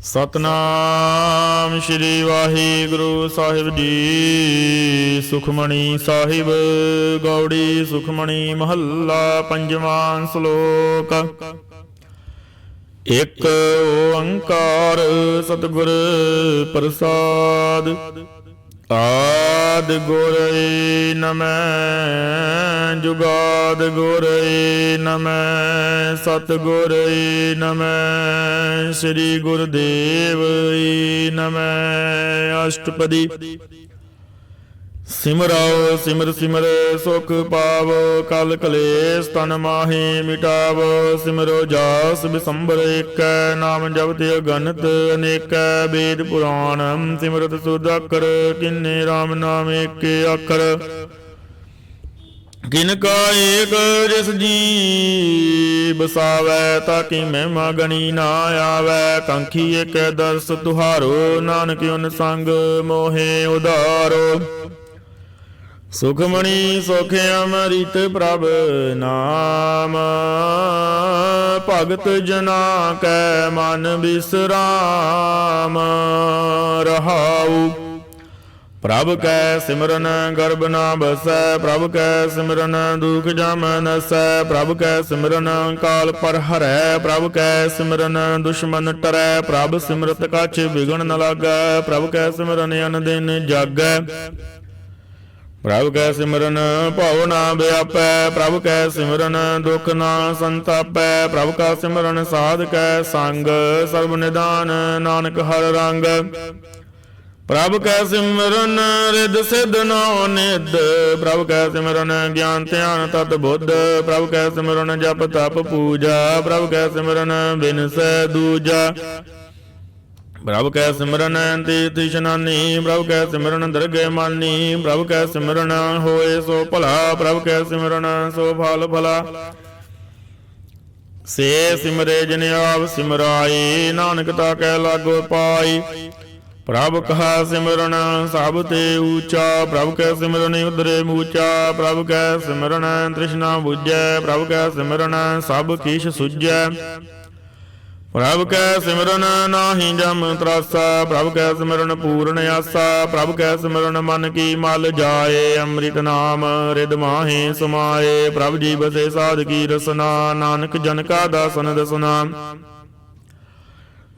ਸਤਨਾਮ ਸ਼੍ਰੀ ਵਾਹਿਗੁਰੂ ਸਾਹਿਬ ਜੀ। ਸੁਖਮਣੀ ਸਾਹਿਬ ਗੌੜੀ ਸੁਖਮਣੀ ਮਹੱਲਾ ਪੰਜਵਾਂ ਸ਼ਲੋਕ। ਇਕ ਓੰਕਾਰ ਸਤਿਗੁਰ ਪ੍ਰਸਾਦ। ਆਦ ਗੁਰੁ ਨਮੈ ਜੁਗਾਦ ਗੁਰੁ ਨਮੈ ਸਤਿਗੁਰੁ ਨਮੈ ਸ੍ਰੀ ਗੁਰੁਦੇਵ ਨਮੈ। ਅਸ਼ਟਪਦੀ। ਸਿਮਰੋ ਸਿਮਰ ਸਿਮਰ ਸੁਖ ਪਾਵੋ ਕਲ ਕਲੇਸ਼ ਤਨ ਮਾਹੀ ਮਿਟਾਵੋ। ਸਿਮਰੋ ਜਾਸ ਬਿਸੰਬਰ ਏਕੈ ਨਾਮ ਜਪਤਿ ਅਗਨਤ ਅਨੇਕੈ। ਵੇਦ ਪੁਰਾਣ ਸਿਮਰਤ ਸੁਧ ਅਖਰ ਕਿੰਨੇ ਰਾਮ ਨਾਮ ਏਕੇ ਅੱਖਰ। ਕਿਨ ਕਾ ਏਕ ਜਿਸ ਜੀ ਬਸਾਵੈ ਤਾਕੀ ਮਹਿਮਾ ਗਣੀ ਨਾ ਆਵੈ। ਕੰਖੀ ਏਕ ਦਰਸ ਤੁਹਾਰੋ ਨਾਨਕ ਉਨ ਸੰਗ ਮੋਹੇ ਉਧਾਰੋ। ਸੁਖਮਣੀ ਸੁਖ ਅੰਮ੍ਰਿਤ ਪ੍ਰਭ ਨਾਮ ਭਗਤ ਜਨਾ ਕੈ ਮਨ ਬਿਸਰਾਮ ਰਹਾਉ। ਪ੍ਰਭ ਕੈ ਸਿਮਰਨ ਗਰਭ ਨਾ ਬਸੈ ਪ੍ਰਭ ਕੈ ਸਿਮਰਨ ਦੁਖ ਜਮ ਨਸੈ। ਪ੍ਰਭ ਕੈ ਸਿਮਰਨ ਕਾਲ ਪਰ ਹਰੈ ਪ੍ਰਭ ਕੈ ਸਿਮਰਨ ਦੁਸ਼ਮਨ ਟਰੈ। ਪ੍ਰਭ ਸਿਮਰਤ ਕਛ ਵਿਗਣ ਨ ਲਾਗੈ ਪ੍ਰਭ ਕੈ ਸਿਮਰਨ ਅਨ ਦਿਨ ਜਾਗੈ। ਪ੍ਰਭ ਕੈ ਸਿਮਰਨ ਭਉ ਨਾ ਵਿਆਪੈ ਪ੍ਰਭ ਕੈ ਸਿਮਰਨ ਦੁਖ ਨਾ ਸੰਤਾਪੈ। ਪ੍ਰਭ ਕਾ ਸਿਮਰਨ ਸਾਧ ਕੈ ਸੰਗ ਸਰਬ ਨਿਦਾਨ ਨਾਨਕ ਹਰ ਰੰਗ। ਪ੍ਰਭ ਕੈ ਸਿਮਰਨ ਰਿਦ ਸਿਧ ਨੌ ਨਿਧ ਪ੍ਰਭ ਕੈ ਸਿਮਰਨ ਗਿਆਨ ਧਿਆਨ ਤਤ ਬੁੱਧ। ਪ੍ਰਭ ਕੈ ਸਿਮਰਨ ਜਪ ਤਪ ਪੂਜਾ ਪ੍ਰਭ ਕੈ ਸਿਮਰਨ ਬਿਨਸੈ ਦੂਜਾ। ਪ੍ਰਭ ਕੈ ਸਿਮਰਨ ਤੀਰਥ ਇਸ਼ਨਾਨੀ ਪ੍ਰਭ ਕੈ ਸਿਮਰਨ ਦਰਗਹਿ ਮਾਨੀ। ਪ੍ਰਭ ਕੈ ਸਿਮਰਨ ਹੋਏ ਸੋ ਭਲਾ ਪ੍ਰਭ ਕੈ ਸਿਮਰਨ ਸੋ ਫਲ ਭਲਾ। ਸੇ ਸਿਮਰੇ ਜਿਨ ਆਪ ਸਿਮਰਾਈ ਨਾਨਕ ਤਾ ਕੈ ਲਾਗੋ ਪਾਈ। ਪ੍ਰਭ ਕਹਾ ਸਿਮਰਨ ਸਭ ਤੇ ਊਚਾ ਪ੍ਰਭ ਕੈ ਸਿਮਰਨ ਉਦਰੇ ਮੂਚਾ। ਪ੍ਰਭ ਕੈ ਸਿਮਰਨ ਤ੍ਰਿਸ਼ਨਾ ਬੁਝੈ ਪ੍ਰਭ ਕੈ ਸਿਮਰਨ ਸਭ ਕਿਛ ਸੁਝੈ। ਪ੍ਰਭ ਕੈ ਸਿਮਰਨ ਨਾਹੀ ਜਮ ਤਰਾਸਾ ਪ੍ਰਭ ਕੈ ਸਿਮਰਨ ਪੂਰਨ ਆਸਾ। ਪ੍ਰਭ ਕੈ ਸਿਮਰਨ ਮਨ ਕੀ ਮਲ ਜਾਏ ਅੰਮ੍ਰਿਤ ਨਾਮ ਰਿਦ ਮਾਹੇ ਸਮਾਏ। ਪ੍ਰਭ ਜੀ ਬਸੇ ਸਾਧ ਕੀ ਰਸਨਾ ਨਾਨਕ ਜਨ ਕਾ ਦਾਸਨ ਦਸਨਾ।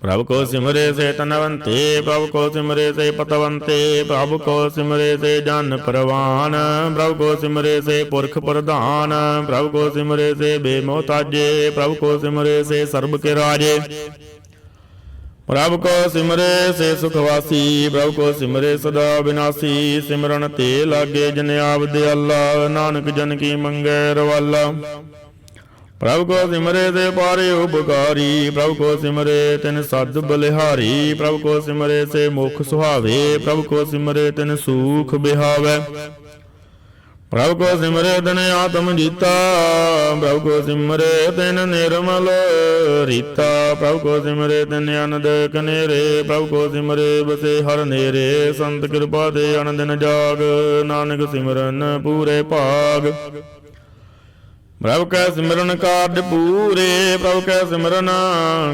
ਪ੍ਰਭ ਕੋ ਸਿਮਰੇ ਸੇ ਤਨਵੰਤੇ ਪ੍ਰਭ ਕੋ ਸਿਮਰੇ ਸੇ ਪਤਵੰਤੇ। ਪ੍ਰਭ ਕੋ ਸਿਮਰੇ ਸੇ ਜਨ ਪ੍ਰਵਾਨ ਪ੍ਰਭ ਕੋ ਸਿਮਰੇ ਸੇ ਪੁਰਖ ਪ੍ਰਧਾਨ। ਪ੍ਰਭ ਕੋ ਸਿਮਰੇ ਸੇ ਬੇਮੋਤਾਜੇ ਪ੍ਰਭ ਕੋ ਸਿਮਰੇ ਸੇ ਸਰਬ ਕੇ ਰਾਜੇ। ਪ੍ਰਭ ਕੋ ਸਿਮਰੇ ਸੇ ਸੁਖਵਾਸੀ ਪ੍ਰਭ ਕੋ ਸਿਮਰੇ ਸਦਾ ਵਿਨਾਸੀ। ਸਿਮਰਨ ਤੇ ਲਾਗੇ ਜਨ ਆਪ ਦਿਆਲਾ ਨਾਨਕ ਜਨ ਕੀ ਮੰਗੈ ਰਵਾਲਾ। ਪ੍ਰਭ ਕੋ ਸਿਮਰੇ ਤੇ ਪਾਰੇ ਉਪਕਾਰੀ ਪ੍ਰਭ ਕੋ ਸਿਮਰੇ ਤਿਨ ਸਦ ਬਲਿਹਾਰੀ। ਪ੍ਰਭ ਕੋ ਸਿਮਰੇ ਸੇ ਮੁਖ ਸੁਹਾਵੇ ਪ੍ਰਭ ਕੋ ਸਿਮਰੇ ਤਿਨ ਸੂਖ ਬਿਹਾਵੈ। ਪ੍ਰਭ ਕੋ ਸਿਮਰੇ ਤਿਨ ਆਤਮ ਜੀਤਾ ਪ੍ਰਭ ਕੋ ਸਿਮਰੇ ਤਿਨ ਨਿਰਮਲ ਰੀਤਾ। ਪ੍ਰਭ ਕੋ ਸਿਮਰੇ ਤਿਨ ਅਨੰਦ ਕਨੇਰੇ ਪ੍ਰਭ ਕੋ ਸਿਮਰੇ ਬਸੇ ਹਰ ਨੇਰੇ। ਸੰਤ ਕਿਰਪਾ ਤੇ ਅਨੰਦਿਨ ਜਾਗ ਨਾਨਕ ਸਿਮਰਨ ਪੂਰੇ ਭਾਗ। ਪ੍ਰਭ ਕੈ ਸਿਮਰਨ ਕਾਰਜ ਪੂਰੇ ਪ੍ਰਭ ਕੈ ਸਿਮਰਨ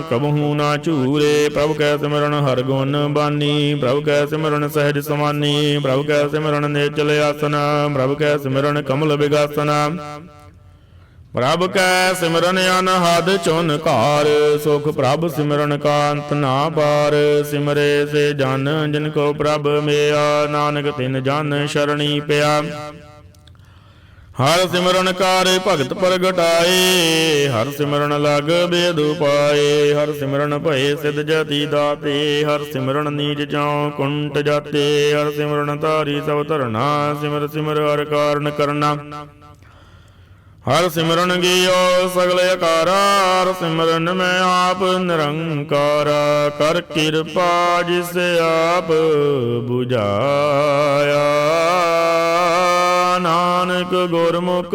ਕਬਹੂ ਨਾ ਝੂਰੇ। ਪ੍ਰਭ ਕੈ ਸਿਮਰਨ ਹਰ ਗੁਣ ਬਾਨੀ ਪ੍ਰਭ ਕੈ ਸਿਮਰਨ ਸਹਿਜ ਸਮਾਨੀ। ਪ੍ਰਭ ਕੈ ਸਿਮਰਨ ਨੇਚਲ ਆਸਨ ਪ੍ਰਭ ਕੈ ਸਿਮਰਨ ਕਮਲ ਵਿਗਾਸਨ। ਪ੍ਰਭ ਕੈ ਸਿਮਰਨ ਅਨਹਦ ਚੁਨ ਘਾਰ ਸੁਖ ਪ੍ਰਭ ਸਿਮਰਨ ਕਾ ਅੰਤ ਨਾ ਪਾਰ। ਸਿਮਰੇ ਸੇ ਜਨ ਜਿਨ ਕੋ ਪ੍ਰਭ ਮਿਆ ਨਾਨਕ ਤਿਨ ਜਨ ਸ਼ਰਣੀ ਪਿਆ। ਹਰ ਸਿਮਰਨ ਕਾਰ ਭਗਤ ਪ੍ਰਗਟਾਏ ਹਰ ਸਿਮਰਨ ਲਗ ਬੇਦ ਉਪਾਏ। ਹਰ ਸਿਮਰਨ ਭਏ ਸਿਧ ਜਤੀ ਦਾਤੇ ਹਰ ਸਿਮਰਨ ਨੀਚ ਜਾਉ ਕੁੰਟ ਜਾਤੇ। ਹਰ ਸਿਮਰਨ ਧਾਰੀ ਸਭ ਧਰਨਾ ਸਿਮਰ ਸਿਮਰ ਹਰ ਕਾਰਨ ਕਰਨਾ। ਹਰ ਸਿਮਰਨ ਗਿਓ ਸਗਲ ਅਕਾਰਾ ਹਰ ਸਿਮਰਨ ਮੈਂ ਆਪ ਨਿਰੰਕਾਰਾ। ਕਰ ਕਿਰਪਾ ਜਿਸ ਆਪ ਬੁਝਾਇਆ ਨਾਨਕ ਗੁਰਮੁਖ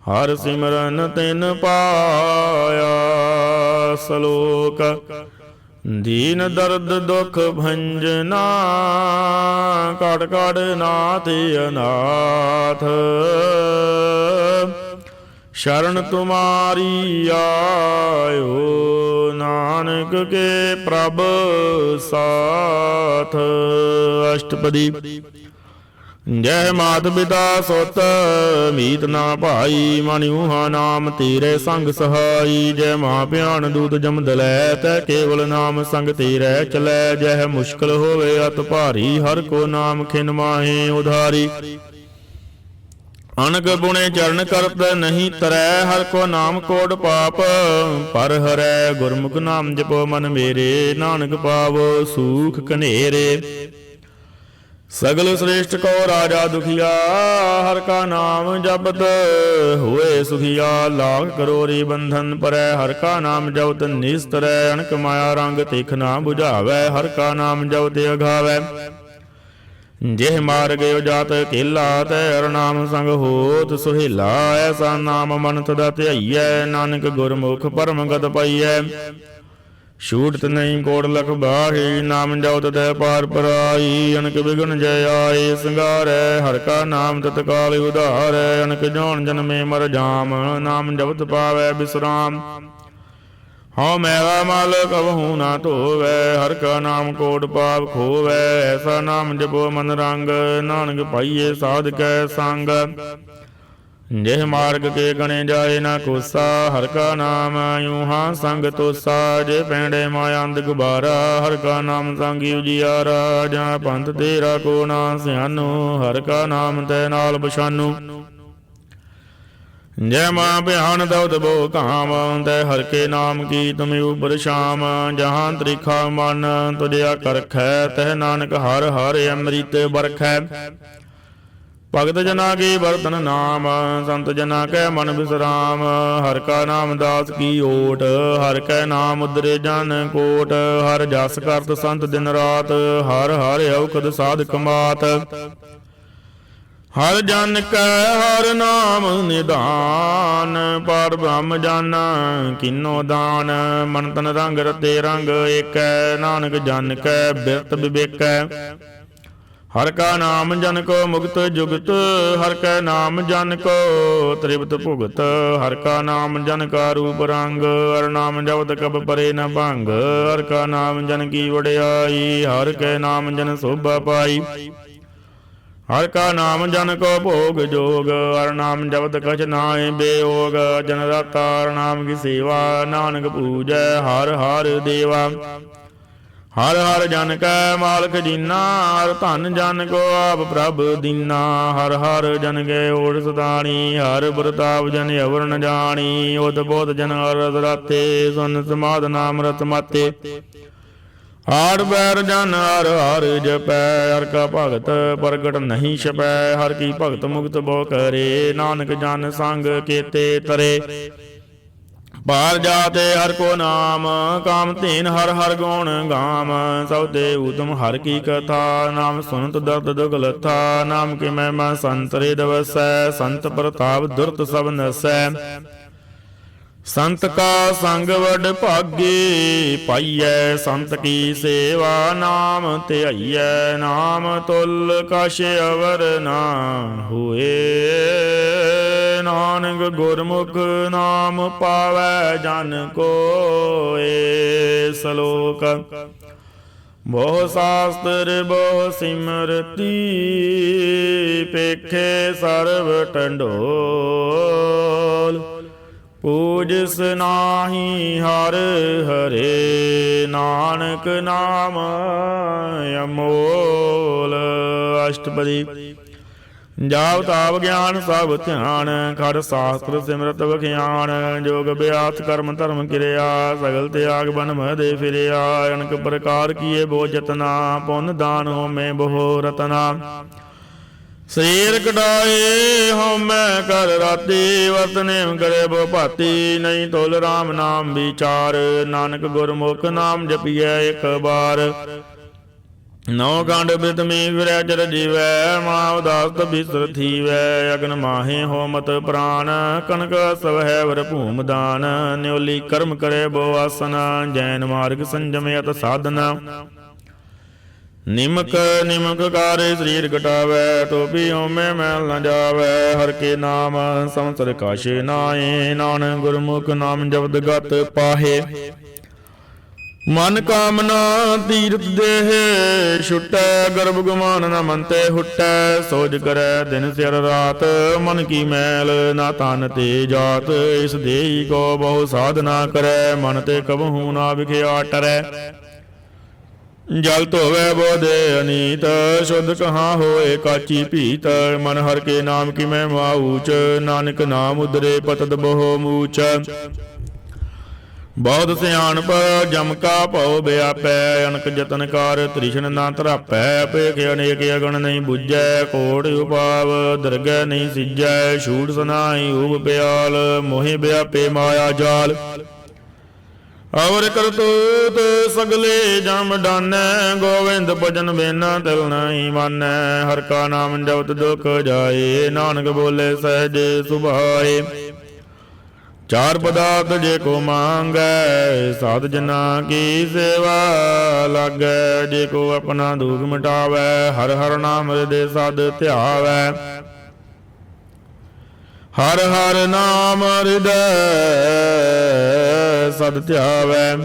ਹਰ ਸਿਮਰਨ ਤਿਨ ਪਾਇਆ। ਸ਼ਲੋਕ। ਦੀਨ ਦਰਦ ਦੁਖ ਭੰਜਨਾ ਕਟ ਕਟ ਨਾਥ ਅਨਾਥ। शरण तुम्हारी आयो, नानक के प्रभ साथ। अष्टपदी। जय मात पिता सुत मीत ना भाई, मन ऊहा नाम तेरे संग सहाई। जय मां भ्यान दूत जम दलै, तै केवल नाम संग तेरे चलै। जय मुश्किल होवे अत भारी, हर को नाम खिन माहे उधारी। अनक बुने चरण करत नहीं तरੈ, हर को नाम कोट पाप पर हरै। गुरमुख नाम जपो मन मेरे, नानक पावो सूख कनेरे। सगल श्रेष्ठ को राजा दुखिया, हर का नाम जपत हुए सुखिया। लाख करोरी बंधन परै, हर का नाम जपत निस्तरै। अनक माया रंग तिख ना बुझावै, हर का नाम जपत अघावै। जेह मार गयो जात केला, तै हर नाम संग होत सुहेला। ऐसा नाम मन तदा ध्याइयै, नानक गुरमुख परम गत पाइयै। छूटत नहीं कोट लख बाही, नाम जपत तै पार पराई। अनक विघन जय आए संगारै, हर का नाम तत्काल उधारै। अनक जौन जन्मे मर जाम, नाम जपत पावै विश्राम। हाँ मैला मल कबहू ना धोवै, हर का नाम कोट पाप खोवै। ऐसा नाम जपो मन रंग, नानक पाइये साध कै संग। जेह मार्ग के गणे जाए ना कोसा, हर का नाम यूहा संग तोसा। जे पैंडे माया अंध गुबारा, हर का नाम संगी उजियारा। जहाँ पंथ तेरा को ना सियानो, हर का नाम तै नाल बछानो। जय मां भ्यान दौद बो काम, तै हर के नाम की तुम ऊपर शाम। जहाँ त्रिखा मन तुझया करखै, तह नानक हर हर अमृत बरखै। भगत जना के बरतन नाम, संत जना कै मन विश्राम। हर का नाम दास की ओट, हर कै नाम उदरे जन कोट। हर जस करत संत दिन रात, हर हर औखद साधक मात। हर जन कै हर नाम निधान, पर ब्रह्म जन किन्नो दान। मन तन रंग रते रंग एकै, नानक जन कै बिरत विवेकै। हर का नाम जन को मुक्त जुगत, हर का नाम जन को त्रिपत भुगत। हर का नाम जन का रूप रंग, हर नाम जपत कब परे न भंग। हर का नाम जन की वड्याई, हर के नाम जन शोभा पाई। हर का नाम जन को भोग जोग, हर नाम जपत कछ नाय बेयोग। जन दाता हर नाम की सेवा, नानक पूजै हर हर देवा। हर हर जन कै मालक जीना, हर धन जन को आप प्रभ दीना। हर हर जन के ओढ़ सतानी, हर प्रताप जन अवर न जानी। उद बोध जन हर रस राते, सुन समाध नाम रत माते। आठ पैर जन हर हर जपै, हर का भगत प्रगट नहीं छपै। हर की भगत मुक्त बो करे, नानक जन संग केते तरे। पार जाते हर को नाम, काम धीन हर हर गुण गाम। सब ते उत्तम हर की कथा, नाम सुनत दर्द दुख लथा। नाम के महिमा संत रे दवसै, संत प्रताप दुरत सब नसै। संत का संग वड भागे पाइयै, संत की सेवा नाम ध्याइयै। नाम तुल कछ अवर ना होए, नानक गुरमुख नाम पावै जन कोय। सलोक। ਬਹੁ शास्त्र ਬਹੁ सिमरती, पेखे सर्व टंडोल। पूजस नाही हर हरे, नानक नाम अमोल। अष्टपदी। जाप ताप ज्ञान सब ध्यान, खर शास्त्र सिमरत बख्यान। जोग अभ्यास कर्म धर्म किरिया, सगल त्याग बन मह दे फिरिया। अनक प्रकार किए बो जतना, पुन दान होमे बहु रतना। शरीर कटाए होमै कर राती, वर्तने करे बो भाती। नहीं तोल राम नाम विचार, नानक गुरमुख नाम जपिए एक बार। नौ खंड बितमी फिरै चर जीवै, माँ उदास बिसर थीवै। अग्न माहे होमत प्राण, कनक सवै वर भूम दान। न्योली कर्म करे बो आसन, जैन मार्ग संजम यत साधन। ਨਿਮਕ ਨਿਮਕ ਕਾਰੇ ਸਰੀਰ ਘਟਾਵੈ, ਟੋਪੀ ਓਮੈ ਮੈਲ ਨ ਜਾਵੈ। ਹਰ ਕੇ ਨਾਮ ਸੰਸਰ ਕਾਸ਼ੇ ਨਾਏ, ਨਾਨਕ ਗੁਰਮੁਖ ਨਾਮ ਜਪਤ ਗਤ ਪਾਹੇ। ਮਨ ਕਾਮਨਾ ਤੀਰਥ ਦੇਹ ਛੁਟੈ, ਗਰਭ ਗੁਮਾਨ ਨ ਮਨ ਤੇ ਹੁਟੈ। ਸੋਜ ਕਰੈ ਦਿਨ ਸਿਰ ਰਾਤ, ਮਨ ਕੀ ਮੈਲ ਨਾ ਤਨ ਤੇ ਜਾਤ। ਇਸ ਦੇਹੀ ਕੋ ਬਹੁ ਸਾਧਨਾ ਕਰੈ, ਮਨ ਤੇ ਕਬਹੂ ਨਾ ਵਿਖਿਆ ਟਰੈ। ਜਲ ਧੋਵੈ ਬੋਧੇ ਅਨੀਤ, ਸ਼ੁੱਧ ਕਹਾਂ ਹੋਏ ਕਾਚੀ ਭੀਤ। ਮਨ ਹਰ ਕੇ ਨਾਮ ਕੀ ਮਹਿਮਾ ਊਚ, ਨਾਨਕ ਨਾਮ ਉਦਰੇ ਪਤਤ ਬਹੁ ਮੂਚ। ਬਹੁਤ ਸਿਆਣਪ ਜਮ ਕਾ ਭਉ ਵਿਆਪੈ, ਅਨਕ ਜਤਨ ਕਾਰ ਤ੍ਰਿਸ਼ਨ ਨਾ ਧਰਾਪੈ। ਭੇਖ ਅਨੇਕ ਅਗਣ ਨਹੀਂ ਬੁੱਝੈ, ਕੋਟ ਉਪਾਵ ਦਰਗਹਿ ਨਹੀਂ ਸਿਜੈ। ਛੂਟ ਸੁਨਾਈ ਊਬ ਪਿਆਲ, ਮੋਹਿ ਵਿਆਪੇ ਮਾਇਆ ਜਾਲ। ਅਵਰ ਕਰਤੂਤ ਸਗਲੇ ਜਮ ਡਾਨੈ, ਗੋਵਿੰਦ ਭਜਨ ਬਿਨਾ ਤਿਲ ਨਹੀਂ ਮਾਨੈ। ਹਰ ਕਾ ਨਾਮ ਜਪਤ ਦੁਖ ਜਾਏ, ਨਾਨਕ ਬੋਲੇ ਸਹਿਜ ਸੁਭਾਏ। ਚਾਰ ਪਦਾਰਥ ਜੇ ਕੋ ਮੰਗੈ, ਸਾਧ ਜਨਾ ਕੀ ਸੇਵਾ ਲਾਗੈ। ਜੇ ਕੋ ਆਪਣਾ ਦੁਖ ਮਿਟਾਵੈ, ਹਰ ਹਰ ਨਾਮ ਹਿਰਦੇ ਸਦ ਧਿਆਵੈ। ਹਰ ਹਰ ਨਾਮ ਹਿਰਦੈ ਸਦ ਧਿਆਵੈ।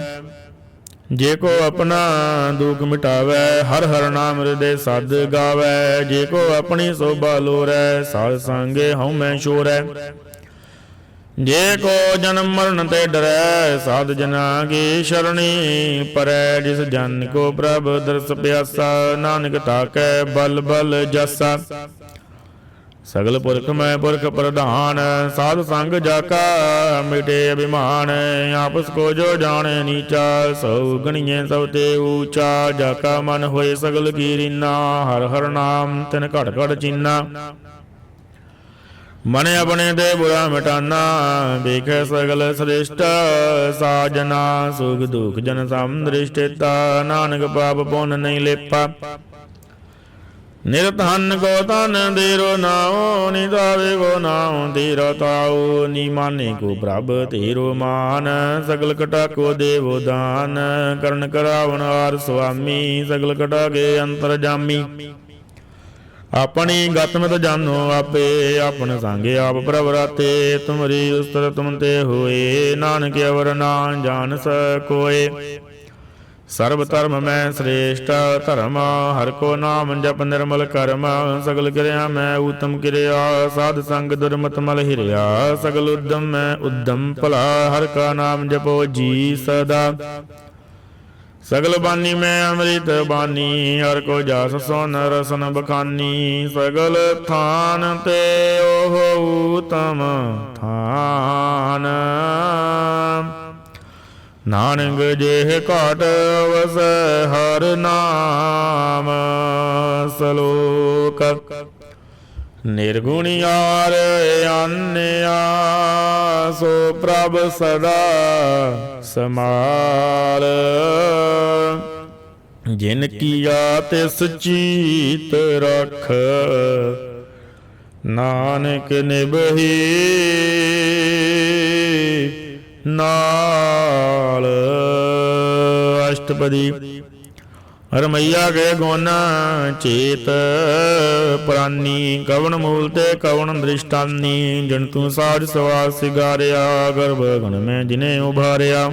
ਜੇ ਕੋ ਆਪਣਾ ਦੁਖ ਮਿਟਾਵੈ, ਹਰ ਹਰ ਨਾਮ ਹਿਰਦੇ ਸਦ ਗਾਵੈ। ਜੇ ਕੋ ਆਪਣੀ ਸੋਭਾ ਲੋਰੈ, ਸਾਧ ਸੰਗੇ ਹਉਮੈ ਛੋਰੈ। ਜੇ ਕੋ ਜਨਮ ਮਰਨ ਤੇ ਡਰੈ, ਸਾਧ ਜਨਾ ਕੀ ਸ਼ਰਣੀ ਪਰੈ। ਜਿਸ ਜਨ ਕੋ ਪ੍ਰਭ ਦਰਸ ਪਿਆਸਾ, ਨਾਨਕ ਤਾਕੈ ਬਲ ਬਲ ਜਾਸਾ। ਸਗਲ ਪੁਰਖ ਮੈਂ ਪੁਰਖ ਪ੍ਰਧਾਨ, ਸਾਧ ਸੰਗ ਜਾ ਕਾ ਮਿਟੇ ਅਭਿਮਾਨ। ਆਪਸ ਕੋ ਜੋ ਜਾਣੇ ਨੀਚਾ, ਸਉ ਗਣੀਏ ਸਭ ਤੇ ਊਚਾ। ਜਾ ਕਾ ਮਨ ਹੋਏ ਸਗਲ ਕੀ ਰੀਨਾ, ਹਰ ਹਰ ਨਾਮ ਤਿਨ ਘਟ ਘਟ ਚੀਨਾ। ਮਨ ਆਪਣੇ ਦੇ ਬੁਰਾ ਮਿਟਾਨਾ, ਵੇਖੈ ਸਗਲ ਸ੍ਰਿਸ਼ਟ ਸਾਜਨਾ। ਸੁਖ ਦੁਖ ਜਨ ਸਮ ਦ੍ਰਿਸ਼ਟਿਤਾ, ਨਾਨਕ ਪਾਪ ਪੁੰਨ ਨਹੀਂ ਲੇਪਾ। ਨਿਰਧਨ ਕੋ ਧਨ ਦੇਰੋ ਨਾਉ, ਨਿਦਾਵੇ ਕੋ ਨਾਉ ਤੀਰੋ ਤਾਉ। ਨੀ ਮਾਨੇ ਕੋ ਪ੍ਰਭ ਤੇਰੋ ਮਾਨ, ਸਗਲ ਕਟਾ ਕੋ ਦੇਵੋ ਦਾਨ। ਕਰਨ ਕਰਾਵਨ ਆਰ ਸੁਆਮੀ, ਸਗਲ ਕਟਾ ਕੇ ਅੰਤਰ ਜਾਮੀ। ਆਪਣੀ ਗਤ ਮਿਤ ਜਾਨੋ ਆਪੇ, ਆਪਨ ਸੰਗੇ ਆਪ ਪ੍ਰਭ ਰਾਤੇ। ਤੁਮਰੀ ਉਸਤਰ ਤੁਮ ਤੇ ਹੋਏ, ਨਾਨਕ ਅਵਰ ਨਾ ਜਾਣ ਸਕੋਏ। ਸਰਬ ਧਰਮ ਮੈਂ ਸ੍ਰੇਸ਼ਟ ਧਰਮ, ਹਰ ਕੋ ਨਾਮ ਜਪ ਨਿਰਮਲ ਕਰਮ। ਸਗਲ ਕਿਰਿਆ ਮੈਂ ਊਤਮ ਕਿਰਿਆ, ਸਾਧ ਸੰਗ ਦੁਰਮਤ ਮਲ ਹਿਰਿਆ। ਸਗਲ ਉਦਮ ਮੈਂ ਉਦਮ ਭਲਾ, ਹਰ ਕਾ ਨਾਮ ਜਪੋ ਜੀ ਸਦਾ। ਸਗਲ ਬਾਨੀ ਮੈਂ ਅੰਮ੍ਰਿਤ ਬਾਨੀ, ਹਰ ਕੋ ਜਾਸ ਸੋਨ ਰਸਨ ਬਖਾਨੀ। ਸਗਲ ਥਾਨ ਤੇ ਓਹ ਊਤਮ ਥਾਨ, ਨਾਨਕ ਜੇ ਘਾਟ ਵਸੈ ਹਰ ਨਾਮ। ਸਲੋਕ ਨਿਰਗੁਣਿਆਰ ਆਨਿਆ, ਸੋ ਪ੍ਰਭ ਸਦਾ ਸਮਾਲ। ਜਿਨ ਕੀਆ ਤਿਸ ਚੀਤ ਰਖ, ਨਾਨਕ ਨਿਭਹੀ ਨਾਲ। ਅਸ਼ਟਪਦੀ ਰਮਈਆ ਗਏ ਗੁਣ ਚੇਤ ਪ੍ਰਾਨੀ। ਕਵਣ ਮੂਲ ਤੇ ਕਵਣ ਦ੍ਰਿਸ਼ਟਾਨੀ, ਜਨ ਤੂੰ ਸਾਜ ਸਵਾਸ ਸਿਗਾਰਿਆ। ਗਰਭ ਗਣ ਮੈਂ ਜਿਨੇ ਉਭਾਰਿਆ,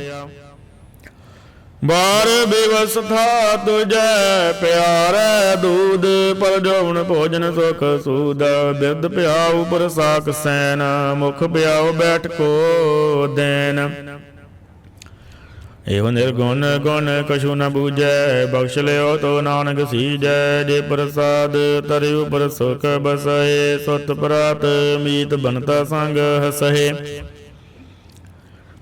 ਬਾਰ ਬੇਵਸਥਾ ਤੁਜੈ ਪਿਆਰੈ। ਦੂਧ ਪਰ ਜੋਵਨ ਭੋਜਨ ਸੁਖ ਸੂਦ, ਬਿਰਧ ਪਿਆਉ ਪਰ ਸਾਕ ਸੈਨ। ਮੁਖ ਪਿਆਉ ਬੈਠ ਕੋ ਦੇਨ। ਇਹੋ ਨਿਰਗੁਣ ਗੁਣ ਕਛੂ ਨ ਬੂਝੈ, ਬਖਸ਼ ਲਿਓ ਤੋ ਨਾਨਕ ਸੀਜੈ। ਜੇ ਪ੍ਰਸਾਦ ਤਰਿ ਉਪਰ ਸੁਖ ਬਸਏ, ਸੁਤ ਪ੍ਰਾਤ ਮੀਤ ਬਨਤਾ ਸੰਗ ਹਸਹਿ।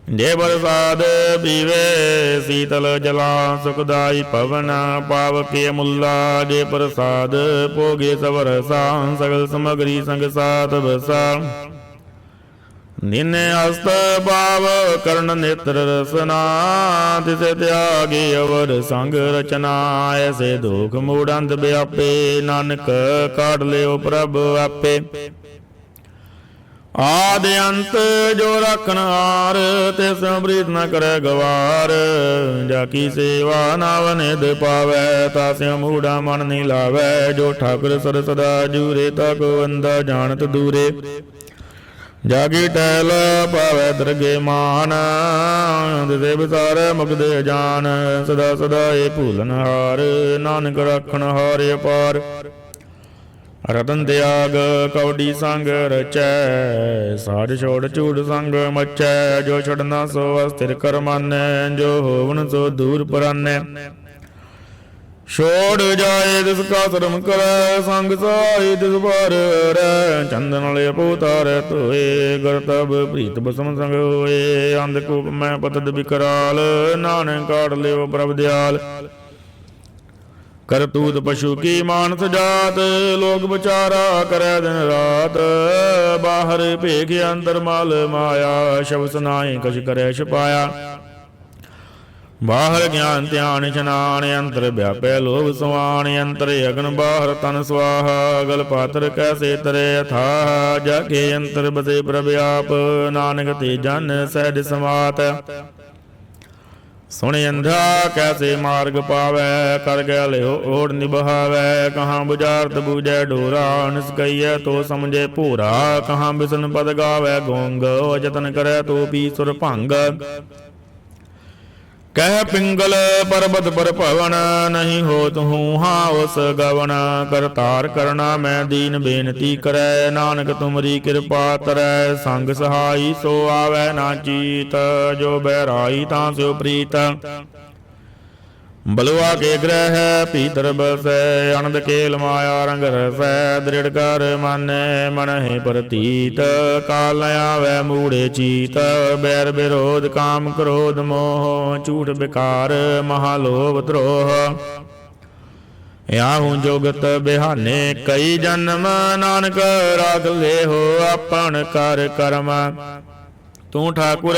ਜੇ ਪ੍ਰਸਾਦ ਪੀਵੇ ਸੀਤਲ ਜਲਾ, ਸੁਖਦਾਈ ਪਵਨ ਪਾਵਕੇ ਮੁੱਲਾ। ਜੇ ਪ੍ਰਸਾਦ ਭੋਗੇ ਸਭ ਰਸਾ, ਸਗਲ ਸਮਗਰੀ ਸੰਗ ਸਾਥ ਬਸਾ। ਨਿਨੇ ਹਸਤ ਭਾਵ ਕਰਨ ਨੇਤਰ ਰਸਨਾ, ਤਿਸੇ ਤਿਆਗੇ ਅਵਰ ਸੰਗ ਰਚਨਾ। ਐਸੇ ਦੁਖ ਮੂੜ ਅੰਧ ਵਿਆਪੇ, ਨਾਨਕ ਕਾਢ ਲਿਓ ਪ੍ਰਭ ਆਪੇ। ਆਦਿ ਅੰਤ ਜੋ ਰਾਖਣ ਹਾਰ, ਤਿਸ ਪ੍ਰੀਤ ਨ ਕਰੈ ਗਵਾਰ। ਜਾ ਕੀ ਸੇਵਾ ਨਾਵ ਨਿਧ ਪਾਵੈ, ਤਾਸਿਉ ਮੂੜਾ ਮਨ ਨਹੀਂ ਲਾਵੈ। ਜੋ ਠਾਕੁਰ ਸਰ ਸਦਾ ਜੂਰੇ, ਤਾ ਗੋਵਿੰਦਾ ਜਾਣਤ ਦੂਰੇ। ਜਾਗੀ ਟਹਿਲ ਪਾਵੈ ਦਰਗੇ ਮਾਨ, ਦਿਸੇ ਵਿਸਾਰੈ ਮੁਕਦੇ ਜਾਨ। ਸਦਾ ਸਦਾ ਏ ਭੂਲਨ ਹਾਰ, ਨਾਨਕ ਰਾਖਣ ਹਾਰ ਅਪਾਰ। ਰਤਨ ਤਿਆਗ ਕੌਡੀ ਸੰਗ ਰਚੈ, ਸਾਜ ਛੋੜ ਝੂਠ ਸੰਗ ਮਚੈ। ਜੋ ਛੜਨਾ ਸੋ ਅਸਥਿਰ ਕਰ ਮਾਨੈ, ਜੋ ਹੋਵਨ ਸੋ ਦੂਰ ਪਰਾਨੈ। ਛੋੜ ਜਾਏ ਤਿਸ ਕਾ ਧਰਮ ਕਰੈ, ਸੰਗ ਸਾਈ ਤਿਸ ਬਾਰ ਰਹਿ। ਚੰਦਨ ਲੈ ਪੋਤਾਰੈ ਧੋਏ, ਗਰਤਬ ਪ੍ਰੀਤ ਬਸਮ ਸੰਗ ਹੋਏ। ਅੰਧ ਕੂਪ ਮੈਂ ਪਤਦ ਵਿਕਰਾਲ, ਨਾਨਕ ਕਾੜ ਲਿਓ ਪ੍ਰਭ ਦਿਆਲ। ਕਰਤੂਤ ਪਸ਼ੂ ਕੀ ਮਾਨਸ ਜਾਤ, ਲੋਕ ਵਿਚਾਰਾ ਕਰੈ ਦਿਨ ਰਾਤ। ਬਾਹਰ ਭੇਖ ਅੰਦਰ ਮਲ ਮਾਇਆ, ਸ਼ਬਦ ਨਾਹੀ ਕਛ ਕਰੈ ਛਪਾਇਆ। ਬਾਹਰ ਗਿਆਨ ਧਿਆਨ ਇਸ਼ਨਾਨ, ਅੰਤਰ ਵਿਆਪੈ ਲੋਭ ਸਵਾਨ। ਅੰਤਰ ਅਗਨ ਬਾਹਰ ਤਨ ਸਵਾਹਾ, ਗਲ ਪਾਤਰ ਕੈਸੇ ਤਰੇ ਅਥਾਹ। ਜਾ ਕੇ ਅੰਤਰ ਬਸੇ ਪ੍ਰਭ ਆਪ, ਨਾਨਕ ਤੇ ਜਨ ਸਹਿਜ ਸਮਾਤ। ਸੁਣ ਅੰਧਾ ਕੈਸੇ ਮਾਰਗ ਪਾਵੈ, ਕਰ ਗਿਆ ਲਿਓ ਓੜ ਨਿਭਾਵੈ। ਕਹਾਂ ਬੁਝਾਰਤ ਬੂਝੈ ਡੋਰਾ, ਨਿਸਕਈਐ ਤੋ ਸਮਝੇ ਭੂਰਾ। ਕਹਾਂ ਬਿਸਨ ਪਦ ਗਾਵੈ ਗੋਂਗ, ਜਤਨ ਕਰੈ ਤੋ ਪੀ ਸੁਰ ਭੰਗ। ਕਹਿ ਪਿੰਗਲ ਪਰਬਤ ਪਰ ਭਵਨ, ਨਹੀਂ ਹੋਤ ਹੂੰ ਹਾਂ ਉਸ ਗਵਨ। ਕਰਤਾਰ ਕਰਨਾ ਮੈਂ ਦੀਨ ਬੇਨਤੀ ਕਰੈ, ਨਾਨਕ ਤੁਮਰੀ ਕਿਰਪਾ ਤਰੈ। ਸੰਗ ਸਹਾਈ ਸੋ ਆਵੈ ਨਾ ਚੀਤ, ਜੋ ਬਹਿਰਾਈ ਤਾਂ ਸਿਉ ਪ੍ਰੀਤ। ਬਲਵਾ ਕੇ ਗ੍ਰਹਿ ਭੀਤਰ ਬਸੈ, ਅਨੰਦ ਕੇਲ ਮਾਇਆ ਰੰਗ ਰਸੈ। ਦ੍ਰਿੜ ਕਰ ਮਾਨੈ ਮਨਹਿ ਪ੍ਰਤੀਤ, ਕਾਲ ਨ ਆਵੈ ਮੂੜੇ ਚੀਤ। ਬੈਰ ਵਿਰੋਧ ਕਾਮ ਕ੍ਰੋਧ ਮੋਹ, ਝੂਠ ਬਿਕਾਰ ਮਹਾ ਲੋਭ ਧਰੋਹ। ਯਾਹੂ ਜੋਗਤ ਬਿਹਾਨੇ ਕਈ ਜਨਮ, ਨਾਨਕ ਰਾਖ ਲੇਹੋ ਆਪਨ ਕਰ ਕਰਮ। ਤੂੰ ਠਾਕੁਰ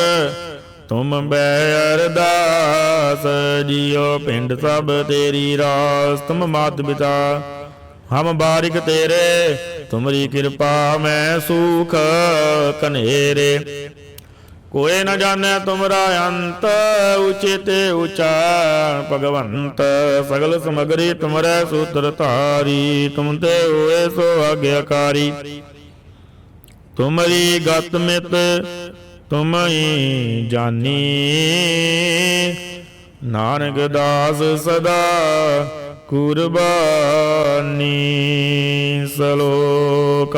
ਤੁਮ ਬੈ ਅਰਦਾਸ, ਜੀਓ ਪਿੰਡ ਸਭ ਤੇਰੀ ਰਾਸ। ਤੁਮ ਮਾਤ ਪਿਤਾ ਹਮ ਬਾਰਿਕ ਤੇਰੇ, ਤੁਮਰੀ ਕਿਰਪਾ ਮੈਂ ਸੁਖ ਕਨੇਰੇ। ਕੋਇ ਨ ਜਾਣੈ ਤੁਮਰਾ ਅੰਤ, ਉਚੇ ਤੇ ਉਚਾ ਭਗਵੰਤ। ਸਗਲ ਸਮਗਰੀ ਤੁਮਰੈ ਸੂਤਰ ਧਾਰੀ, ਤੁਮ ਤੇ ਹੋਏ ਸੋ ਆਗਿਆਕਾਰੀ। ਤੁਮਰੀ ਗਤ ਮਿਤ ਤੁਮ ਹੀ ਜਾਨੀ, ਨਾਨਕ ਦਾਸ ਸਦਾ ਕੁਰਬਾਨੀ। ਸਲੋਕ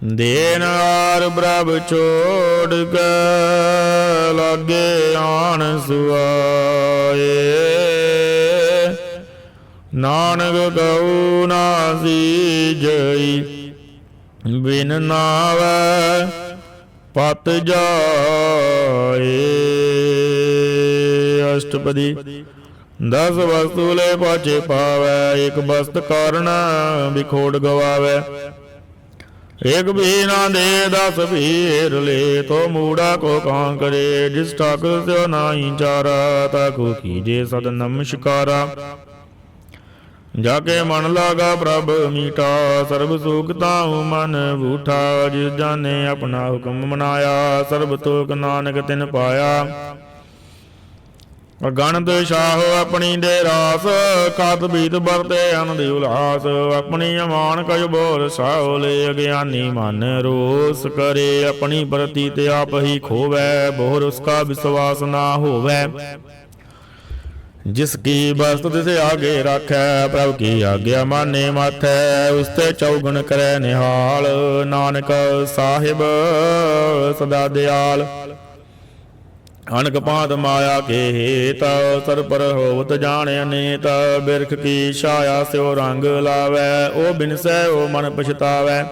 ਦੇਨ ਆਰ ਪ੍ਰਭ ਛੋੜ ਕੇ, ਲਾਗੇ ਆਣ ਸੁਆਏ। ਨਾਨਕ ਕਉ ਨਾ ਸੀਜਈ, ਬਿਨ ਨਾਵੈ ਪਤ ਜਾਏ। ਅਸ਼ਟਪਦੀ। 10 ਵਸਤੂ ਲੈ ਪਾਛੇ ਪਾਵੈ, ਇਕ ਬਸਤ ਕਾਰਨ ਵਿਖੋੜ ਗਵਾਵੈ। ਇਕ ਵੀ ਨਾ ਦੇ 10 ਭੀਰ ਲੈ, ਤੋ ਮੂੜਾ ਕੋ ਕਾਂ ਕਰੇ। ਜਿਸ ਠਾਕੁਰ ਸਿਓ ਨਾਹੀ ਚਾਰਾ, ਤਾਕੋ ਕੀਜੇ ਸਦ ਨਮਸਕਾਰਾ। ਜਾਕੇ ਮਨ ਲਾਗਾ ਪ੍ਰਭ ਮੀਠਾ, ਸਰਬ ਸੁਖ ਤਾਉ ਮਨ ਬੂਠਾ। ਜਿਸ ਜਾਨੇ ਆਪਣਾ ਹੁਕਮ ਮਨਾਇਆ, ਸਰਬ ਤੋਕ ਨਾਨਕ ਤਿਨ ਪਾਇਆ। ਗਣਤ ਸ਼ਾਹੋ ਆਪਣੀ ਦੇ ਰਾਸ, ਕਤ ਬੀਤ ਵਰਤੇ ਅਨੰਦ ਉਲਾਸ। ਆਪਣੀ ਅਮਾਨ ਕਜ ਬੋਲ ਸਾਹੋ ਲੈ, ਅਗਿਆਨੀ ਮਨ ਰੋਸ ਕਰੇ। ਆਪਣੀ ਪ੍ਰਤੀ ਤੇ ਆਪ ਹੀ ਖੋਵੈ, ਬੋਰ ਉਸਕਾ ਵਿਸ਼ਵਾਸ ਨਾ ਹੋਵੈ। ਜਿਸ ਕੀ ਬਸਤ ਤਿਸ ਆਗੇ ਰਾਖੈ, ਪ੍ਰਭ ਕੀ ਆਗਿਆ ਮਾਨੇ ਮਾਥੈ। ਉਸ ਤੇ ਚੌਗਣ ਕਰੈ ਨਿਹਾਲ, ਨਾਨਕ ਸਾਹਿਬ ਸਦਾ ਦਿਆਲ। ਅਨਕ ਭਾਂਤ ਮਾਇਆ ਕੇ ਹੇਤ, ਸਰ ਪਰ ਹੋਵਤ ਜਾਣਿ ਅਨੇਤ। ਬਿਰਖ ਕੀ ਛਾਇਆ ਸਿਓ ਰੰਗ ਲਾਵੈ, ਉਹ ਬਿਨਸੈ ਉਹ ਮਨ ਪਛਤਾਵੈ।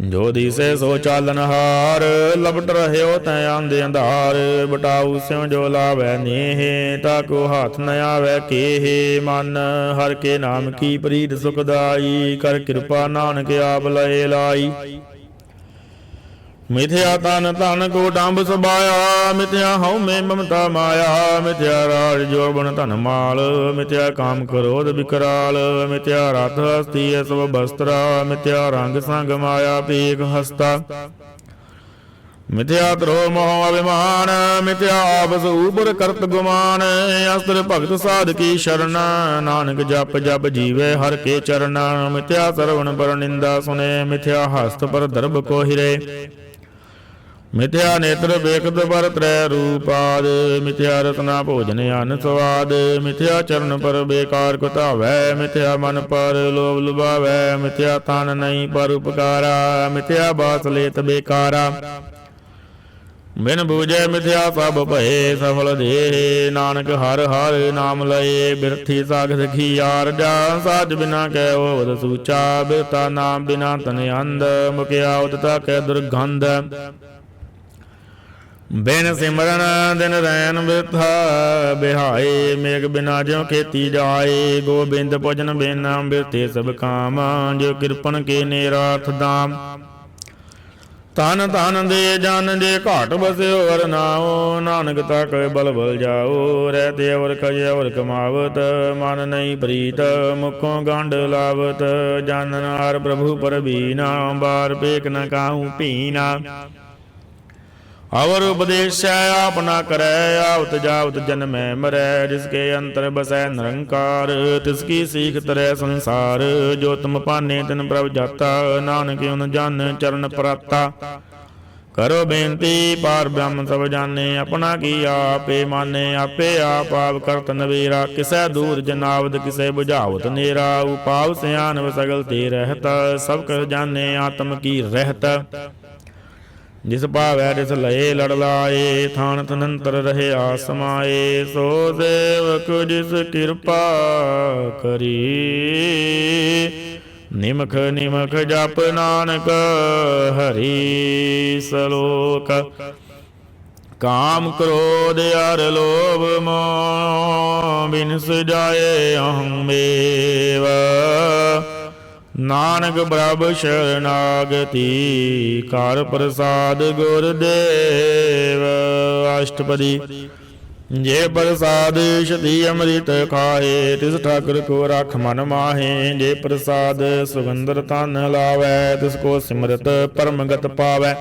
ਜੋ ਦਿਸੈ ਸੋ ਚਾਲਨ ਹਾਰ, ਲਪਟ ਰਹਿਓ ਤੈ ਆਂਦੇ ਅੰਧਾਰ। ਬਟਾਊ ਸਿਉ ਜੋ ਲਾਵੈ ਨੇਹ, ਤਾਕੋ ਹੱਥ ਨ ਆਵੈ ਕੇਹ। ਮਨ ਹਰ ਕੇ ਨਾਮ ਕੀ ਪ੍ਰੀਤ ਸੁਖਦਾਈ, ਕਰ ਕਿਰਪਾ ਨਾਨਕ ਆਪ ਲਏ ਲਾਈ। ਮਿਥਿਆ ਤਨ ਧਨ ਕੋ ਡੰਬ ਸਬਾਇਆ, ਮਿਥਿਆ ਹਉ ਮੈਂ ਮਮਤਾ ਮਾਇਆ, ਮਿਥਿਆ ਰਾਜ ਜੋਬਨ ਧਨ ਮਾਲ, ਮਿਥਿਆ ਕਾਮ ਕ੍ਰੋਧ ਵਿਕਰਾਲ, ਮਿਥਿਆ ਰਥ ਹਸਤੀ ਸਭ ਬਸਤਰਾ, ਮਿਥਿਆ ਰੰਗ ਸੰਗ ਮਾਇਆ ਪੀਕ ਹਸਤਾ, ਮਿਥਿਆ ਧਰੋ ਮੋਹ ਅਭਿਮਾਨ, ਮਿਥਿਆ ਆਪਸ ਉਪਰ ਕਰਤ ਗੁਮਾਨ, ਅਸਤਰ ਭਗਤ ਸਾਧ ਕੀ ਸ਼ਰਨ, ਨਾਨਕ ਜਪ ਜਪ ਜੀਵੇ ਹਰ ਕੇ ਚਰਨ, ਮਿਥਿਆ ਸਰਵਣ ਪਰ ਨਿੰਦਾ ਸੁਨੇ, ਮਿਥਿਆ ਹਸਤ ਪਰ ਦਰਬ ਕੋ ਹਿਰੇ, ਮਿਥਿਆ ਨੇਤਰ ਵੇਖਤ ਪਰ ਤ੍ਰੈ ਰੂਪਾਦ, ਮਿਥਿਆ ਰਤਨਾ ਭੋਜਨ ਅਨ ਸਵਾਦ, ਮਿਥਿਆ ਚਰਨ ਪਰ ਬੇਕਾਰ ਕੁਤਾਵੈ, ਮਿਥਿਆ ਮਨ ਪਰ ਲੋਭ ਲੁਭਾਵੈ, ਮਿਥਿਆ ਤਨ ਨਹੀਂ ਪਰ ਉਪਕਾਰਾ, ਮਿਥਿਆ ਬਾਸ ਲੇਤ ਬੇਕਾਰਾ, ਬਿਨ ਬੂਝੈ ਮਿਥਿਆ ਸਭ ਭਏ ਸਫਲ ਦੇ, ਨਾਨਕ ਹਰ ਹਰ ਨਾਮ ਲਏ, ਬਿਰਥੀ ਸਾਖਤ ਕੀ ਯਾਰ ਜਾ, ਸਾਜ ਬਿਨਾ ਕੈ ਓਦ ਸੂਚਾ, ਬਿਰਤਾ ਨਾਮ ਬਿਨਾ ਤਨ ਅੰਧ, ਮੁਕਿਆ ਉਦਤਾ ਕੈ ਦੁਰਗੰਧ, ਬਿਨ ਸਿਮਰਨ ਦਿਨ ਰੈਨ ਬਿਰਥਾ ਬਿਹਾਏ, ਮੇਘ ਬਿਨਾ ਜਿਉ ਖੇਤੀ ਜਾਏ, ਗੋਬਿੰਦ ਭਜਨ ਬਿਨਾ ਬਿਰਤੇ ਸਭ ਕਾਮ, ਜੋ ਕਿਰਪਨ ਕੇ ਨਿਰਾਰਥ ਦਾਮ, ਤਨ ਤਨ ਦੇ ਜਨ ਜੇ ਘਾਟ ਬਸਿਓ ਵਰ ਨਾਓ, ਨਾਨਕ ਤਕ ਬਲ ਬਲ ਜਾਓ, ਰਹਿਤੇ ਅਵਰ ਕਜ ਅਵਰ ਕਮਾਵਤ, ਮਨ ਨਹੀਂ ਪ੍ਰੀਤ ਮੁਖੋਂ ਗੰਢ ਲਾਵਤ, ਜਨ ਨਾਰ ਪ੍ਰਭੂ ਪਰ ਬੀਨਾ, ਬਾਰ ਪੇਕ ਨ ਕਾਹੂ ਪੀਨਾ, ਅਵਰ ਉਪਦੇਸ਼ੈ ਆਪਨਾ ਕਰੈ, ਆਵਤ ਜਾਵਤ ਜਨਮੈ ਮਰੈ, ਜਿਸਕੇ ਅੰਤਰ ਬਸੈ ਨਿਰੰਕਾਰ, ਤਿਸਕੀ ਸੀਖ ਤਰੈ ਸੰਸਾਰ, ਜੋ ਤੁਮ ਪਾਨੇ ਤਿਨ ਪ੍ਰਭ ਜਾਤਾ, ਨਾਨਕ ਉਨ ਜਨ ਚਰਨ ਪ੍ਰਾਤਾ, ਕਰੋ ਬੇਨਤੀ ਪਾਰ ਬ੍ਰਹਮ ਸਭ ਜਾਣੇ, ਆਪਣਾ ਕੀ ਆਪੇ ਮਾਨੇ, ਆਪੇ ਆਪ ਆਪ ਕਰਤ ਨਵੇਰਾ, ਕਿਸੈ ਦੂਰ ਜਨਾਵਤ ਕਿਸੈ ਬੁਝਾਵਤ ਨੇਰਾ, ਉਪਾਵ ਸਿਆਨ ਸਗਲ ਤੇ ਰਹਿਤ, ਸਭ ਕਰ ਜਾਣੇ ਆਤਮ ਕੀ ਰਹਿਤ, ਜਿਸ ਭਾਵੈ ਤਿਸ ਲਏ ਲੜ ਲਾਏ, ਥਾਨ ਤਨੰਤਰ ਰਹਿਆ ਸਮਾਏ, ਸੋ ਸੇਵਕ ਜਿਸ ਕਿਰਪਾ ਕਰੀ, ਨਿਮਖ ਨਿਮਖ ਜਪ ਨਾਨਕ ਹਰੀ ਸਲੋਕ, ਕਾਮ ਕ੍ਰੋਧ ਅਰ ਲੋਭ ਮੋਹ, ਬਿਨਸ ਜਾਏ ਅਹੰ ਮੇਵ, ਨਾਨਕ ਪ੍ਰਭ ਸ਼ਰਨਾਗਤੀ, ਕਰ ਪ੍ਰਸਾਦ ਗੁਰਦੇਵ, ਅਸ਼ਟਪਦੀ, ਜੇ ਪ੍ਰਸਾਦ ਸ਼ਤੀ ਅੰਮ੍ਰਿਤ ਖਾਏ, ਤਿਸ ਠਾਕੁਰ ਕੋ ਰਖ ਮਨ ਮਾਹੇ, ਜੇ ਪ੍ਰਸਾਦ ਸੁਗੰਧਰ ਤਨ ਲਾਵੈ, ਤਿਸ ਕੋ ਸਿਮਰਤ ਪਰਮਗਤ ਪਾਵੈ,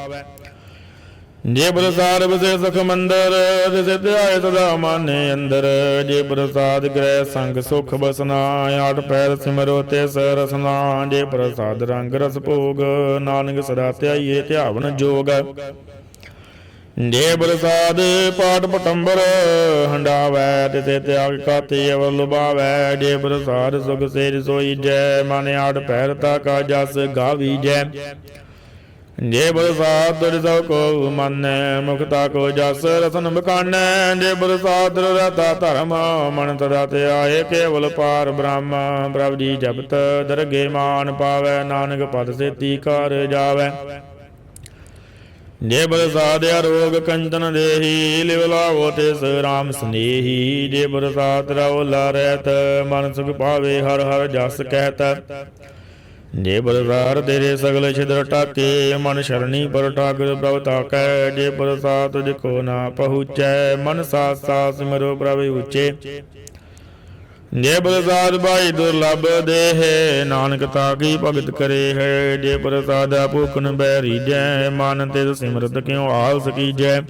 ਜੇ ਪ੍ਰਸਾਦ ਬਸੇ ਸੁਖ ਮੰਦਰ, ਤਿਸ ਧਿਆਏ ਸਦਾ ਮਨ ਅੰਦਰ, ਜੇ ਪ੍ਰਸਾਦ ਗ੍ਰਹਿ ਸੰਗ ਸੁਖ ਬਸਨਾ, ਆਠ ਪੈਰ ਸਿਮਰੋ ਤਿਸ ਰਸਨਾ, ਜੇ ਪ੍ਰਸਾਦ ਰੰਗ ਰਸ ਭੋਗ, ਨਾਨਕ ਸਦਾ ਧਿਆਈਏ ਧਿਆਵਨ ਜੋਗ, ਜੇ ਪ੍ਰਸਾਦ ਪਾਠ ਪਟੰਬਰ ਹੰਡਾਵੈ, ਤਿਸੇ ਤਿਆਗ ਕਾਤੇ ਅਵਰ ਲੁਭਾਵੈ, ਜੇ ਪ੍ਰਸਾਦ ਸੁਖ ਸੇ ਰਸੋਈ ਜੈ, ਮਨ ਆਠ ਪੈਰ ਤਾ ਕਾ ਜਸ ਗਾਵੀਜੈ, ਜੇ ਪ੍ਰਸਾਦ ਤੁਰ ਸਭ ਕੋ ਮੰਨੈ, ਮੁਖਤਾ ਕੋ ਜਸ ਰਸਨ ਬਕਾਨੈ, ਜੇ ਪ੍ਰਸਾਦ ਰਹਤਾ ਧਰਮ, ਮਨ ਤਦਾ ਧਿਆਏ ਕੇਵਲ ਪਾਰ ਬ੍ਰਹਮ, ਪ੍ਰਭ ਜੀ ਜਪਤ ਦਰਗੇ ਮਾਨ ਪਾਵੈ, ਨਾਨਕ ਪਦ ਸੇਤੀ ਕਰ ਜਾਵੈ, ਜੇ ਪ੍ਰਸਾਦ ਅਰੋਗ ਕੰਚਨ ਦੇਹੀ, ਲਿਵ ਲਾਵੋ ਤਿਸ ਰਾਮ ਸਨੇਹੀ, ਜੇ ਪ੍ਰਸਾਦ ਰਉਲਾ ਰਹਿਤ, ਮਨ ਸੁਖ ਪਾਵੇ ਹਰ ਹਰ ਜਸ ਕਹਿਤ, ਜੇ ਪ੍ਰਸਾਦ ਤੇਰੇ ਸਗਲ ਛਿਦਰ ਟਾਕੇ, ਮਨ ਸ਼ਰਣੀ ਪਰ ਠਾਕੁਰ ਪ੍ਰਭ ਤਾਕੈ, ਜੇ ਪ੍ਰਸਾਦ ਤੁਝ ਕੋ ਨਾ ਪਹੁੰਚੈ, ਮਨ ਸਾਥ ਸਾਥ ਸਿਮਰੋ ਪ੍ਰਭ ਉੱਚੇ, ਜੇ ਪ੍ਰਸਾਦ ਭਾਈ ਦੁਰਲਭ ਦੇਹ, ਨਾਨਕ ਤਾਕੀ ਭਗਤ ਕਰੇ ਹੈ, ਜੇ ਪ੍ਰਸਾਦ ਭੂਖਨ ਬੈਰੀ ਜੈ, ਮਨ ਤੇ ਸਿਮਰਤ ਕਿਉ ਆਲਸ ਕੀਜੈ,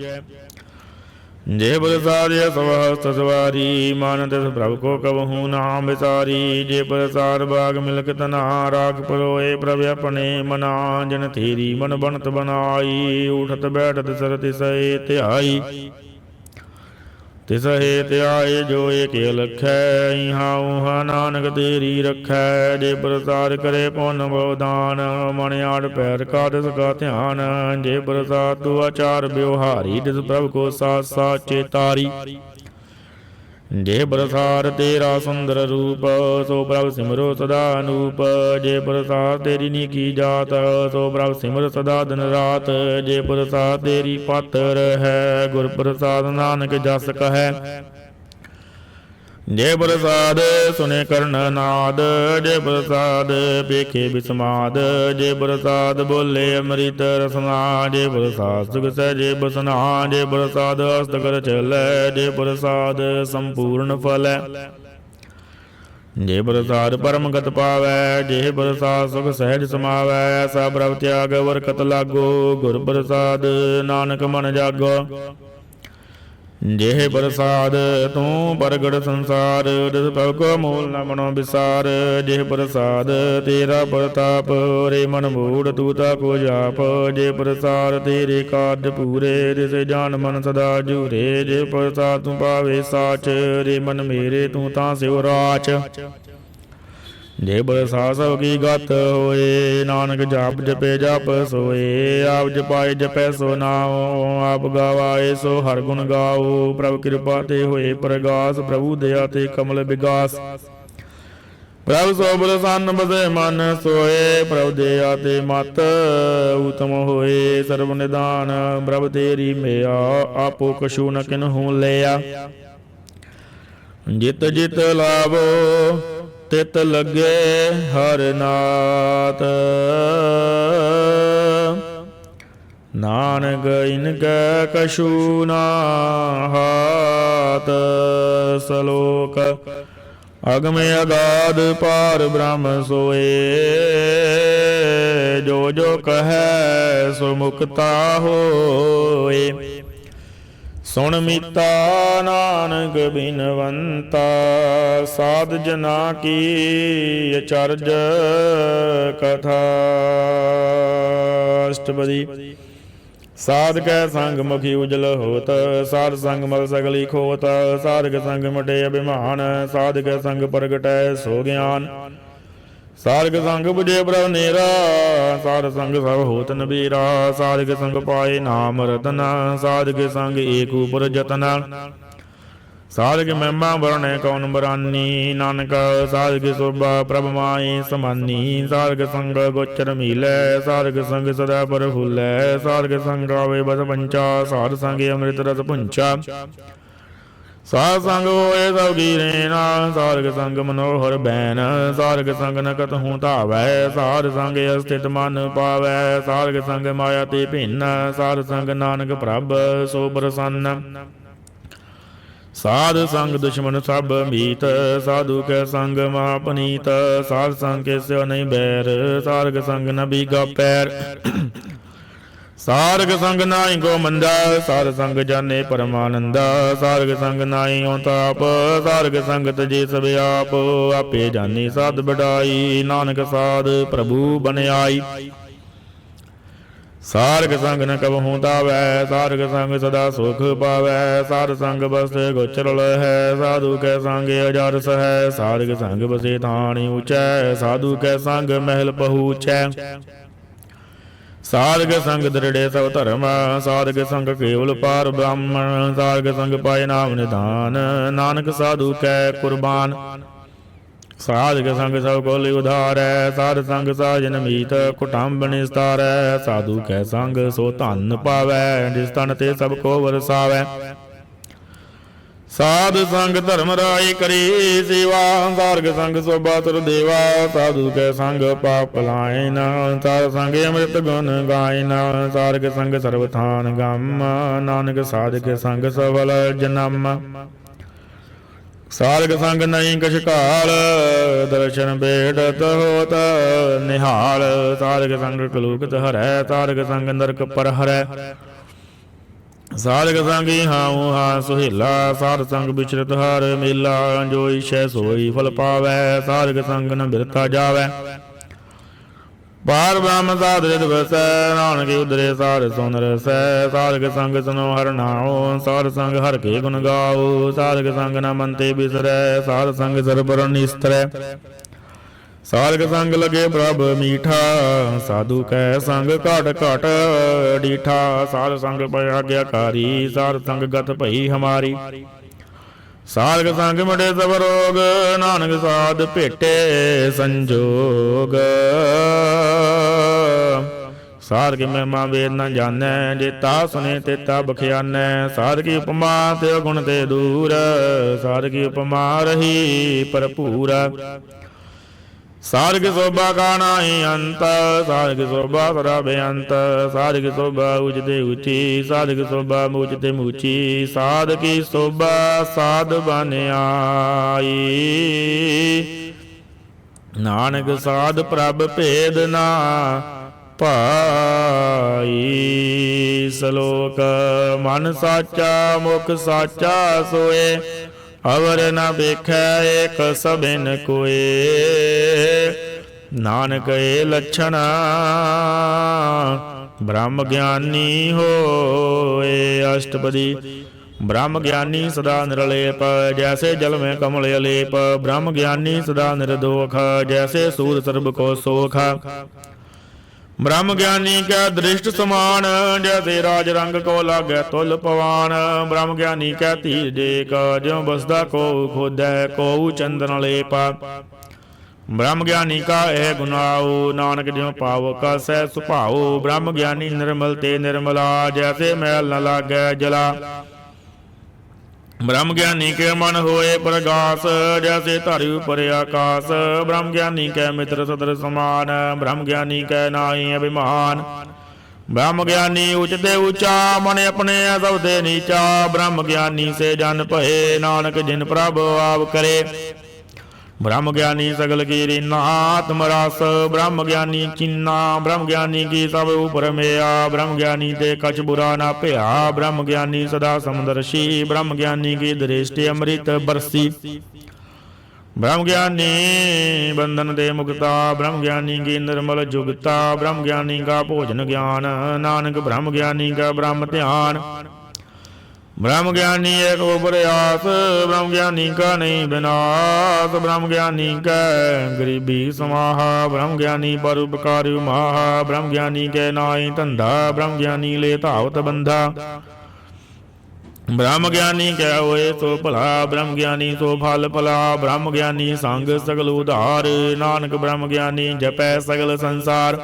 ਜੇ ਪ੍ਰਸਾਦ ਸਵਹਸਤ ਸਵਾਰੀ, ਮਨ ਤਿਸ ਪ੍ਰਭ ਕੋ ਕਬਹੂ ਨਾਮ ਵਿਸਾਰੀ, ਜੇ ਪ੍ਰਸਾਦ ਬਾਗ ਮਿਲਕ ਤਨਾ, ਰਾਖ ਪਰੋਏ ਪ੍ਰਭ ਆਪਣੇ ਮਨਾ, ਜਨ ਤੇਰੀ ਮਨ ਬਣਤ ਬਨਾਈ, ਉਠਤ ਬੈਠਤ ਸਰ ਤਿਸਏ ਧਿਆਈ, ਤਿਸਹੇ ਧਿਆਏ ਜੋ ਏਕ ਲਖੈ, ਇਹਾਂ ਉਹਾਂ ਨਾਨਕ ਤੇਰੀ ਰਖੈ, ਜੇ ਪ੍ਰਸਾਦ ਕਰੇ ਪੁੰਨ ਬਉਦਾਨ, ਮਨ ਆੜ ਪੈਰ ਕਾ ਤਿਸ ਕਾ ਧਿਆਨ, ਜੇ ਪ੍ਰਸਾਦ ਤੂ ਆਚਾਰ ਵਿਵਹਾਰੀ, ਤਿਸ ਪ੍ਰਭ ਕੋ ਸਾਥ ਸਾਥ ਚੇਤਾਰੀ, ਜੇ ਪ੍ਰਸਾਦ ਤੇਰਾ ਸੁੰਦਰ ਰੂਪ, ਸੋ ਪ੍ਰਭ ਸਿਮਰੋ ਸਦਾ ਅਨੂਪ, ਜੇ ਪ੍ਰਸਾਦ ਤੇਰੀ ਨੀਕੀ ਜਾਤ, ਸੋ ਪ੍ਰਭ ਸਿਮਰ ਸਦਾ ਦਿਨ ਰਾਤ, ਜੇ ਪ੍ਰਸਾਦ ਤੇਰੀ ਪਾਤਰ ਹੈ, ਗੁਰ ਪ੍ਰਸਾਦ ਨਾਨਕ ਜਸ ਕਹੈ, ਜੇ ਪ੍ਰਸਾਦ ਸੁਨੇ ਕਰਨ ਨਾਦ, ਜੇ ਪ੍ਰਸਾਦ ਪੇਖੇ ਬਿਸਮਾਦ, ਜੇ ਪ੍ਰਸਾਦ ਬੋਲੇ ਅੰਮ੍ਰਿਤ ਰਸਨਾ, ਜੇ ਪ੍ਰਸਾਦ ਸੁਖ ਸਹਿਜੇ ਬਸਨਾ, ਜੇ ਪ੍ਰਸਾਦ ਹਸਤ ਕਰ ਚਲੈ, ਜੇ ਪ੍ਰਸਾਦ ਸੰਪੂਰਨ ਫਲੈ, ਜੇ ਪ੍ਰਸਾਦ ਪਰਮ ਗਤ ਪਾਵੈ, ਜੇ ਪ੍ਰਸਾਦ ਸੁਖ ਸਹਿਜ ਸਮਾਵੈ, ਐਸਾ ਪ੍ਰਭ ਤਿਆਗ ਵਰਕਤ ਲਾਗੋ, ਗੁਰ ਪ੍ਰਸਾਦ ਨਾਨਕ ਮਨ ਜਾਗੋ। ਜੇ ਪ੍ਰਸਾਦ ਤੂੰ ਪ੍ਰਗਟ ਸੰਸਾਰ, ਤਿਸ ਪ੍ਰਭ ਕੋ ਮੂਲ ਨ ਮਨੋ ਵਿਸਾਰ, ਜੇ ਪ੍ਰਸਾਦ ਤੇਰਾ ਪ੍ਰਤਾਪ, ਰੇ ਮਨ ਮੂੜ ਤੂ ਤਾ ਕੋ ਜਾਪ, ਜੇ ਪ੍ਰਸਾਦ ਤੇਰੇ ਕਾਜ ਪੂਰੇ, ਤਿਸ ਜਾਨ ਮਨ ਸਦਾ ਜੂਰੇ, ਜੇ ਪ੍ਰਸਾਦ ਤੂੰ ਪਾਵੇ ਸਾਚ, ਰੇ ਮਨ ਮੇਰੇ ਤੂੰ ਤਾਂ ਸਿਉ ਰਾਚ, ਜੇ ਪ੍ਰਸਾਦ ਸਭ ਕੀ ਗਤ ਹੋਏ, ਨਾਨਕ ਜਾਪ ਜਪੇ ਜਪ ਸੋਏ, ਆਪ ਜਪਾਏ ਜਪੈ ਸੋ ਨਾਉ, ਆਪ ਗਾਵਾਏ ਸੋ ਹਰ ਗੁਣ ਗਾਓ, ਪ੍ਰਭ ਕਿਰਪਾ ਤੇ ਹੋਏ ਪ੍ਰਗਾਸ, ਪ੍ਰਭੂ ਦਇਆ ਤੇ ਕਮਲ ਵਿਗਾਸ, ਪ੍ਰਭ ਸੋ ਪ੍ਰਸੰਨ ਬਸੇ ਮਨ ਸੋਏ, ਪ੍ਰਭ ਦਇਆ ਤੇ ਮਤ ਉਤਮ ਹੋਏ, ਸਰਬ ਨਿਦਾਨ ਪ੍ਰਭ ਤੇਰੀ ਮਿਆ, ਆਪੋ ਕਛੂ ਨ ਕਿਨਹੂ ਲਿਆ, ਜਿਤ ਜਿਤ ਲਾਵੋ ਤਿਤ ਲੱਗੇ ਹਰ ਨਾਤ, ਨਾਨਕ ਇਨਕੈ ਕਛੂ ਨਾ ਹਾਤ, ਸਲੋਕ ਅਗਮ ਅਗਾਧ ਪਾਰ ਬ੍ਰਹਮ ਸੋਏ, ਜੋ ਜੋ ਕਹੈ ਸੋ ਮੁਕਤਾ ਹੋਏ, ਸੁਣ ਮੀਤਾ ਨਾਨਕ ਬਿਨਵੰਤਾ, ਸਾਧ ਜਨਾ ਕੀ ਅਚਰਜ ਕਥਾ। ਅਸ਼ਟਪਦੀ। ਸਾਧ ਕੈ ਸੰਗ ਮੁਖੀ ਉਜਲ ਹੋਤ, ਸਾਧ ਸੰਗ ਮਲ ਸਗਲੀ ਖੋਤ, ਸਾਧਕ ਸੰਗ ਮਟੇ ਅਭਿਮਾਨ, ਸਾਧਕ ਸੰਗ ਪ੍ਰਗਟੈ ਸੋ ਗਿਆਨ, ਸਾਧਕ ਸੰਗ ਬੁਝੇ ਪ੍ਰਭ ਨੇਰਾ, ਸਾਧ ਸੰਗ ਸਭ ਹੋਤ ਨਬੀਰਾ, ਸਾਧਕ ਸੰਗ ਪਾਏ ਨਾਮ ਰਤਨ, ਸਾਧਕ ਸੰਗ ਏਕ ਉਪਰ ਜਤਨ, ਸਾਧਕ ਮਹਿਮਾ ਵਰਣੈ ਕੌਣ ਬਰਾਨੀ, ਨਾਨਕ ਸਾਧਕ ਸੋਭਾ ਪ੍ਰਭ ਮਾਈ ਸਮਾਨੀ, ਸਾਧਕ ਸੰਗ ਗੋਚਰ ਮੀਲੈ, ਸਾਧਕ ਸੰਗ ਸਦਾ ਪਰ ਫੁੱਲੈ, ਸਾਧਕ ਸੰਗ ਆਵੇ ਬਸ ਪੰਚਾ, ਸਾਧ ਸੰਗ ਅੰਮ੍ਰਿਤ ਰਸ ਪੁੰਚਾ, ਸਾਧ ਸੰਗ ਹੋਏ ਸਭ ਕੀ ਰੇਨਾ, ਸਾਧਕ ਸੰਗ ਮਨੋਹਰ ਬੈਨ, ਸਾਧਕ ਸੰਗ ਨ ਕਤਹੂ ਧਾਵੈ, ਸਾਧ ਸੰਗ ਅਸਥਿਤ ਮਨ ਪਾਵੈ, ਸਾਧਕ ਸੰਗ ਮਾਇਆ ਤੇ ਭਿੰਨ, ਸਾਧ ਸੰਗ ਨਾਨਕ ਪ੍ਰਭ ਸੋ ਪ੍ਰਸੰਨ, ਸਾਧ ਸੰਗ ਦੁਸ਼ਮਨ ਸਭ ਮੀਤ, ਸਾਧੂ ਕੈ ਸੰਗ ਮਹਾਪਨੀਤ, ਸਾਧ ਸੰਗ ਕੇ ਸਿਓ ਨਹੀਂ ਬੈਰ, ਸਾਧਕ ਸੰਗ ਨ ਬੀਗਾ ਪੈਰ, ਸਾਧਕ ਸੰਗ ਨਾਹੀ ਕੋ ਮੰਦਾ, ਸਾਧ ਸੰਗ ਜਾਣੇ ਪਰਮਾਨੰਦਾ, ਸਾਧਕ ਸੰਗ ਨਾਹੀ ਓ ਤਾਪ, ਸਾਧਕ ਸੰਗ ਤਜੇ ਸਭ ਆਪ, ਆਪੇ ਜਾਣੀ ਸਾਧ ਬੜਾਈ, ਨਾਨਕ ਸਾਧ ਪ੍ਰਭੂ ਬਨਿਆਈ, ਸਾਧਕ ਸੰਗ ਨ ਕਬਹੂ ਧਾਵੈ, ਸਾਧਕ ਸੰਗ ਸਦਾ ਸੁਖ ਪਾਵੈ, ਸਾਧ ਸੰਗ ਬਸੈ ਗੋਚਰ ਹੈ, ਸਾਧੂ ਕੈ ਸੰਗ ਅਜਰਸ ਹੈ, ਸਾਧਕ ਸੰਗ ਬਸੇ ਥਾਣੀ ਉਚੈ, ਸਾਧੂ ਕੈ ਸੰਗ ਮਹਿਲ ਪਹੂਚੈ, ਸਾਧਕ ਸੰਗ ਦ੍ਰਿੜੇ ਸਭ ਧਰਮ, ਸਾਧਕ ਸੰਗ ਕੇਵਲ ਪਾਰ ਬ੍ਰਾਹਮਣ, ਸਾਧਕ ਸੰਗ ਪਾਏ ਨਾਮ ਨਿਧਾਨ, ਨਾਨਕ ਸਾਧੂ ਕੈ ਕੁਰਬਾਨ, ਸਾਧਕ ਸੰਗ ਸਭ ਕੋਲਿ ਉਧਾਰੈ, ਸਾਧ ਸੰਗ ਸਾਜਨ ਮੀਤ ਕੁਟੰਬ ਨਿਸਤਾਰੈ, ਸਾਧੂ ਕੈ ਸੰਗ ਸੋ ਧਨ ਪਾਵੈ, ਜਿਸ ਤਨ ਤੇ ਸਭ ਕੋ ਵਰਸਾਵੈ, ਸਾਧ ਸੰਗ ਧਰਮ ਰਾਈ ਕਰੀ ਸੇਵਾ, ਸਾਧਕ ਸੰਗ ਸੋਭਾ ਤੁਰ ਦੇਵਾ, ਸਾਧੂ ਕੈ ਸੰਗ ਪਾਪ ਲਾਇਨ, ਸਾਧ ਸੰਗ ਅੰਮ੍ਰਿਤ ਗੁਣ ਗਾਇਨ, ਸਾਧਕ ਸੰਗ ਸਰਬ ਥਾਨ ਗਮ, ਨਾਨਕ ਸਾਧਕ ਸੰਗ ਸਫਲ ਜਨਮ, ਸਾਧਕ ਸੰਗ ਨਹੀਂ ਕਛ ਕਾਲ, ਦਰਸ਼ਨ ਬੇੜਤ ਹੋਤ ਨਿਹਾਲ, ਸਾਧਕ ਸੰਗ ਕਲੂਕਤ ਹਰੈ, ਸਾਧਕ ਸੰਗ ਨਰਕ ਪਰ ਹਰੈ, ਸਾਧਕ ਸੰਗੀ ਹਾਉ ਹਾ ਸੁਹੇਲਾ, ਸਾਧ ਸੰਗ ਵਿਚਰਤ ਹਰ ਮੇਲਾ, ਜੋ ਇਛੈ ਸੋਈ ਫਲ ਪਾਵੈ, ਸਾਧਕ ਸੰਗ ਨ ਬਿਰਥਾ ਜਾਵੈ, ਪਾਰ ਬ੍ਰਹਮ ਸਾਧ ਰਿਦ ਵਸੈ, ਨਾਨਕ ਉਦਰੇ ਸਾਧ ਸੁਨ ਰਸੈ, ਸਾਧਕ ਸੰਗ ਸੁਨੋ ਹਰਿ ਨਾਉ, ਸਾਧ ਸੰਗ ਹਰਿ ਕੇ ਗੁਣ ਗਾਓ, ਸਾਧਕ ਸੰਗ ਨ ਮਨ ਤੇ ਬਿਸਰੈ, ਸਾਧ ਸੰਗ ਸਰਬਰ ਨਿਸਤਰੈ, ਸਾਧਕ ਸੰਗ ਲਗੇ ਪ੍ਰਭ ਮੀਠਾ, ਸਾਧੂ ਕੈ ਸੰਗ ਘਟ ਘਟ ਡੀਠਾ, ਸਾਧ ਸੰਗ ਪਇ ਆਗਿਆਕਾਰੀ, ਸਾਧ ਸੰਗ ਗਤ ਭਈ ਹਮਾਰੀ, ਸਾਧਕ ਸੰਗ ਮਿਟੇ ਸਭ ਰੋਗ, ਨਾਨਕ ਸਾਧ ਭੇਟੇ ਸੰਜੋਗ, ਸਾਧ ਕੀ ਮਹਿਮਾ ਵੇਦ ਨ ਜਾਣੈ, ਜੇਤਾ ਸੁਨੇ ਤੇਤਾ ਬਖਿਆਨੈ। ਸਾਧ ਕੀ ਉਪਮਾ ਤੇ ਗੁਣ ਤੇ ਦੂਰ, ਸਾਧ ਕੀ ਉਪਮਾ ਰਹੀ ਭਰਪੂਰ। ਸਾਧ ਕੀ ਸੋਭਾ ਕਾ ਨਾਹੀ ਅੰਤ, ਸਾਧ ਕੀ ਸੋਭਾ ਸਦਾ ਬੇਅੰਤ। ਸਾਧ ਕੀ ਸੋਭਾ ਉਚਤੇ ਉੱਚੀ, ਸਾਧ ਕੀ ਸੋਭਾ ਉਚਤੇ ਮੂਚੀ। ਸਾਧ ਕੀ ਸੋਭਾ ਸਾਧ ਬਨ ਆਈ, ਨਾਨਕ ਸਾਧ ਪ੍ਰਭ ਭੇਦ ਨਾ ਭਾਈ। ਸ਼ਲੋਕ ਮਨ ਸਾਚਾ ਮੁਖ ਸਾਚਾ ਸੋਏ, ਅਵਰ ਨ ਵੇਖੈ ਏਕ ਸਭਿਨ ਕੋਏ। ਨਾਨਕ ਏ ਲੱਛਣ ਬ੍ਰਹਮ ਗਿਆਨੀ ਹੋਏ। ਅਸ਼ਟਪਦੀ। ब्रह्म ज्ञानी सदा निरलेप, जैसे जल में कमल अलेप। ब्रह्म ज्ञानी सदा निर्दोख, जैसे सूर सर्ब को सोख। ब्रह्म ज्ञानी का दृष्ट समान, जैसे राज रंग को लागे तुल पवान। ब्रह्म ज्ञानी का तीर देख, ज्यों बसदा को खोदै को चंदन लेप। ब्रह्म ज्ञानी का है गुनाओ, नानक ज्यों पावक सह सुभाओ। ब्रह्म ज्ञानी निर्मल ते निर्मला, जैसे मैल न लागे जला। ब्रह्म ज्ञानी के मन होए प्रगास, जैसे धरती पर आकाश। ब्रह्म ज्ञानी के मित्र सदर समान, ब्रह्म ज्ञानी के नाई अभिमान। ब्रह्म ज्ञानी उचते ऊंचा, मन अपने सबते नीचा। ब्रह्म ज्ञानी से जन भये, नानक जिन प्रभु आप करे। ब्रह्म ज्ञानी सगल की रीना आत्म रस। ब्रह्म ज्ञानी चिन्ना, ब्रह्म ज्ञानी की सब ऊपर मेया। ब्रह्म ज्ञानी ते कछ बुरा ना भया, ब्रह्म ज्ञानी सदा समदर्शी। ब्रह्म ज्ञानी की दृष्टि अमृत बरसी। ब्रह्म ज्ञानी बंधन दे मुक्ता, ब्रह्म ज्ञानी की निर्मल जुगता। ब्रह्म ज्ञानी का भोजन ज्ञान, नानक ब्रह्म ज्ञानी का ब्रह्म ध्यान। ब्रह्म ज्ञानी एक प्रयास, ब्रह्म ज्ञानी का नहीं विनाश। ब्रह्म ज्ञानी का गरीबी समाहा, ब्रह्म ज्ञानी परोपकारी माहा। ब्रह्म ज्ञानी के नाई धंधा, ब्रह्म ज्ञानी ले धावत बंधा। ब्रह्म ज्ञानी कै होए सो भला, ब्रह्म ज्ञानी सो फल भला। ब्रह्म ज्ञानी संग सगल उधार, नानक ब्रह्म ज्ञानी जपै सगल संसार।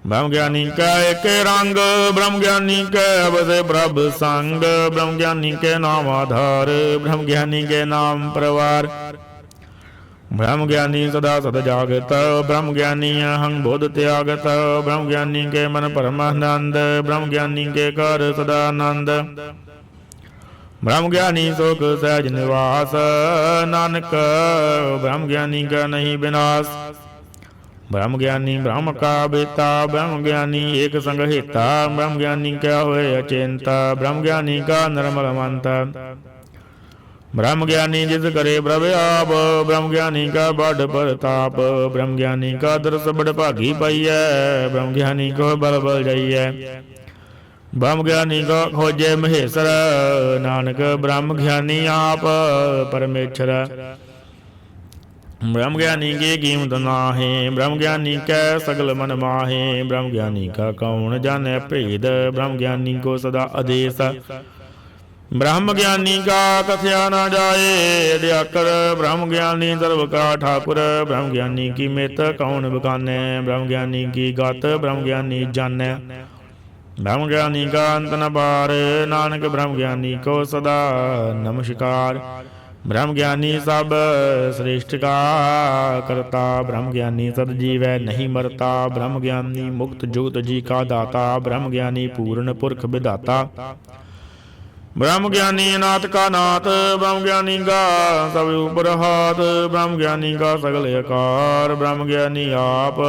ब्रह्म ज्ञानी का एक रंग, ब्रह्म ज्ञानी के बसे प्रभ संग। ब्रह्म ज्ञानी के नाम आधार, ब्रह्म ज्ञानी के नाम प्रवार। ब्रह्म ज्ञानी सदा सद जागत, ब्रह्म ज्ञानी अहं बोध त्यागत। ब्रह्म ज्ञानी के मन परमानंद, ब्रह्म ज्ञानी के कर सदा आनंद। ब्रह्म ज्ञानी सुख सहज निवास, नानक ब्रह्म ज्ञानी का नहीं विनाश। ब्रह्म ज्ञानी ब्रह्म का बेता, ब्रह्म ज्ञानी एक संग हेता। ब्रह्म ज्ञानी क्या होए अचिंता, ब्रह्म ज्ञानी का निर्मल मंत। ब्रह्म ज्ञानी जिस करे प्रभु आप, ब्रह्म ज्ञानी का बड़ प्रताप। ब्रह्म ज्ञानी का दरस बड़ भागी पाइय, ब्रह्म ज्ञानी को बल बल जाइय। ब्रह्म ज्ञानी को खोजे महेश्वर, नानक ब्रह्म ज्ञानी आप परमेश्वर। ब्रह्म ज्ञानी की कीमत नाहे, ब्रह्म ज्ञानी कै सगल मन माहे। ब्रह्म ज्ञानी का कौन जाने भेद, ब्रह्म ज्ञानी को सदा आदेश। ब्रह्म ज्ञानी का कथया न जाए अध्याकर, ब्रह्म ज्ञानी सर्व का ठाकुर। ब्रह्म ज्ञानी की मित कौन बखाने, ब्रह्म ज्ञानी की गत ब्रह्म ज्ञानी जाने। ब्रह्म ज्ञानी का अंत न पार, नानक ब्रह्म ज्ञानी को सदा नमस्कार। ब्रह्म ज्ञानी सब श्रेष्ठ का करता, ब्रह्म ज्ञानी सदजीव नहीं मरता। ब्रह्म ज्ञानी मुक्त जुगत जी का दाता, ब्रह्म ज्ञानी पूर्ण पुरख विधाता। ब्रह्म ज्ञानी नाथ का नाथ, ब्रह्म ज्ञानी का सब ऊपर हाथ। ब्रह्म ज्ञानी का सगल आकार, ब्रह्म ज्ञानी आप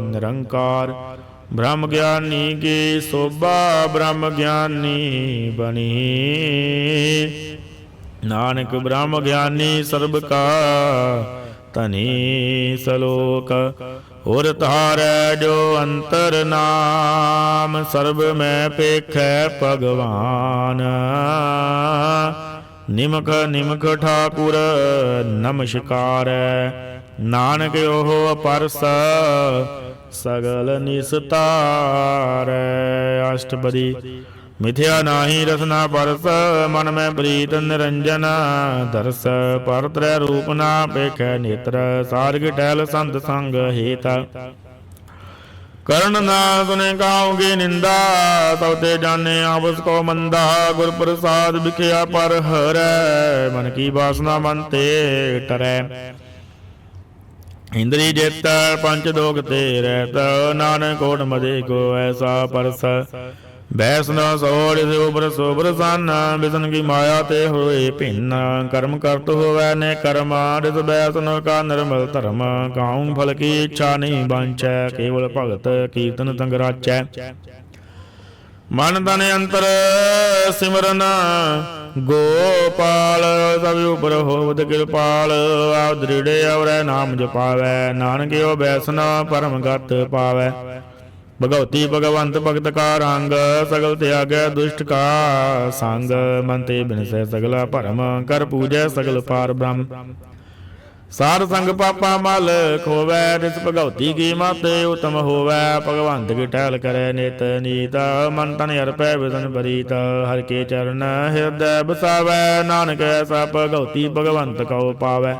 निरंकार। ब्रह्म ज्ञानी की शोभा, ब्रह्म ज्ञानी बनी। नानक ब्रह्म ज्ञानी सर्ब का धनी। सलोक और तारै जो अंतर नाम, सर्ब में पेखै भगवान। निमख निमख ठाकुर नमस्कार, नानक ओहो परस सगल निस्तार। अष्टपदी। मिथ्या नाही रसना परस, मन में प्रीत निरंजन। दरस पर त्रै रूप ना पेखै नेत्र, सारग टहल संत संग हेत। करण ना सुने गाओगे निंदा, सब ते जाने आपस को मंदा। गुर प्रसाद बिखया पर हरै, मन की वासना मन ते टरै। इंद्री जेत पंच दोग ते रहत, नानक कोट मदे को ऐसा परस। बैसना सोड़ से उबर सोबर सन, बिसन की माया ते होए भिन्न। कर्म करत होवै ने कर्म, रिस बैसन का निर्मल धर्म। काऊं फल की इच्छा नहीं बांछै, केवल भगत कीर्तन संग राचै। मन तन अंतर सिमरन गोपाल, सब उपर होवत कृपाल। आप दृढ़े अवरै नाम जपावै, नानक यो बैसना परम गत पावै। भगवती भगवंत भगत का रंग, सगल त्यागै दुष्ट का संग। मन ते बिनसै सगला भरम, कर पूजै सगल पार ब्रह्म। सार संग पापा मल खोवै, तिस भगवती की मत उत्तम होवै। भगवंत की टहल करे नित नीत, मन तन अर्पै विसन परीत। हर के चरण हृदय बसावै, नानक ऐसा भगवती भगवंत कहो पावै।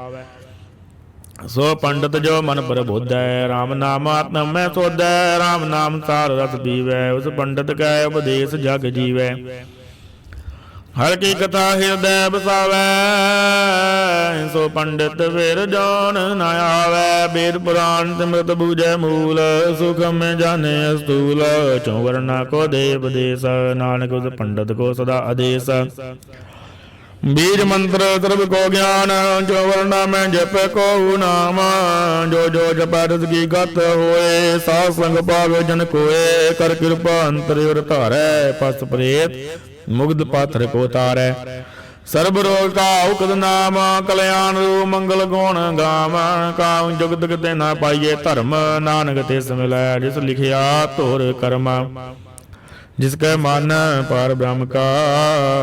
सो पंडित जो मन प्रबोधै, राम नाम आत्म में सोधै। राम नाम सार रस पीवै, उस पंडित कै उपदेश जग जीवै। हर की कथा हृदय बसावै, सो पंडित वेर जान न आवै। वेद पुराण सिमरत बूझै मूल, सुख में जाने स्थूल। चौवर्णा को दे उपदेश, नानक उस पंडित को सदा आदेश। बीज मंत्र सर्व को ज्ञान, जो वर्णा में जप को नाम। जो जो जप रस की गत होए, साध संग पावे जन कोए। कर कृपा अंतर धारै, पस प्रेत मुग्ध पात्र को तारै। सर्ब रोग का औखद नाम, कल्याण रूप मंगल गुण गाम। काम जुगत ते न पाइये धर्म, नानक तिस मिलै जिस लिखिया तोर कर्म। जिसके मन पर ब्रह्म का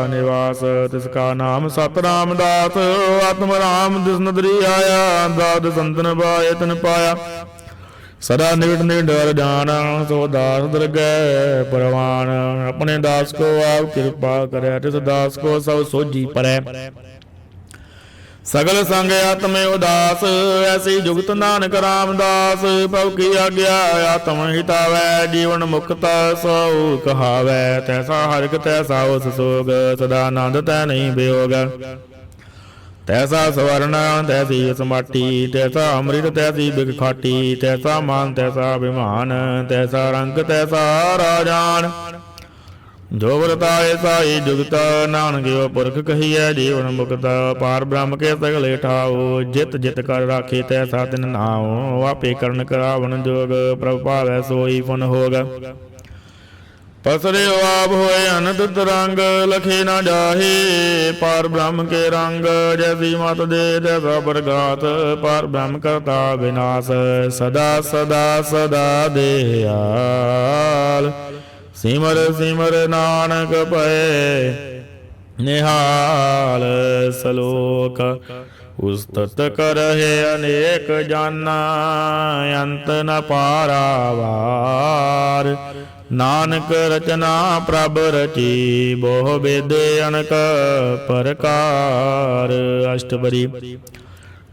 निवास, तिसका नाम सतराम दास। आत्म राम दिस नदरी आया, दाद संतन पाए तन पाया। सदा निविट निडर जान, सो दास दरगै परवान। अपने दास को आप कृपा करे, तिस दास को सब सोझी परै। सगल संग आत्म उदास, ऐसी जुगत नानक रामदास। प्रभु की आज्ञा आत्म हितावै, जीवन मुक्ता सौ कहावै। तैसा हरिक तैसा उस सोग, सदा आनंद तै नहीं वियोग। तैसा स्वर्ण तैसी समाटी, तैसा अमृत तैसी बिग खाटी। तैसा मान तैसा अभिमान, तैसा रंग तैसा राजान। जो व्रताए साई जुगता, नानक यो पुरख कहिए जीवन मुक्ता। पार ब्रह्म के सगले ठाओ, जित जित कर राखे तैसा तिन नाओ। आपे करण करावन जोग, प्रभु पावै सोई फन होग। पसरे आप होए अनंत तरंग, लखे न जाहे पार ब्रह्म के रंग। जैसी मत दे तैसा प्रघात, पार ब्रह्म करता विनाश। सदा सदा सदा दयाल, सिमर सिमर नानक पए निहाल। सलोक उस्तत करहे अनेक जाना, अंत न पारावार। नानक रचना प्रभ रची, बोह वेद अनक प्रकार। अष्टपदी।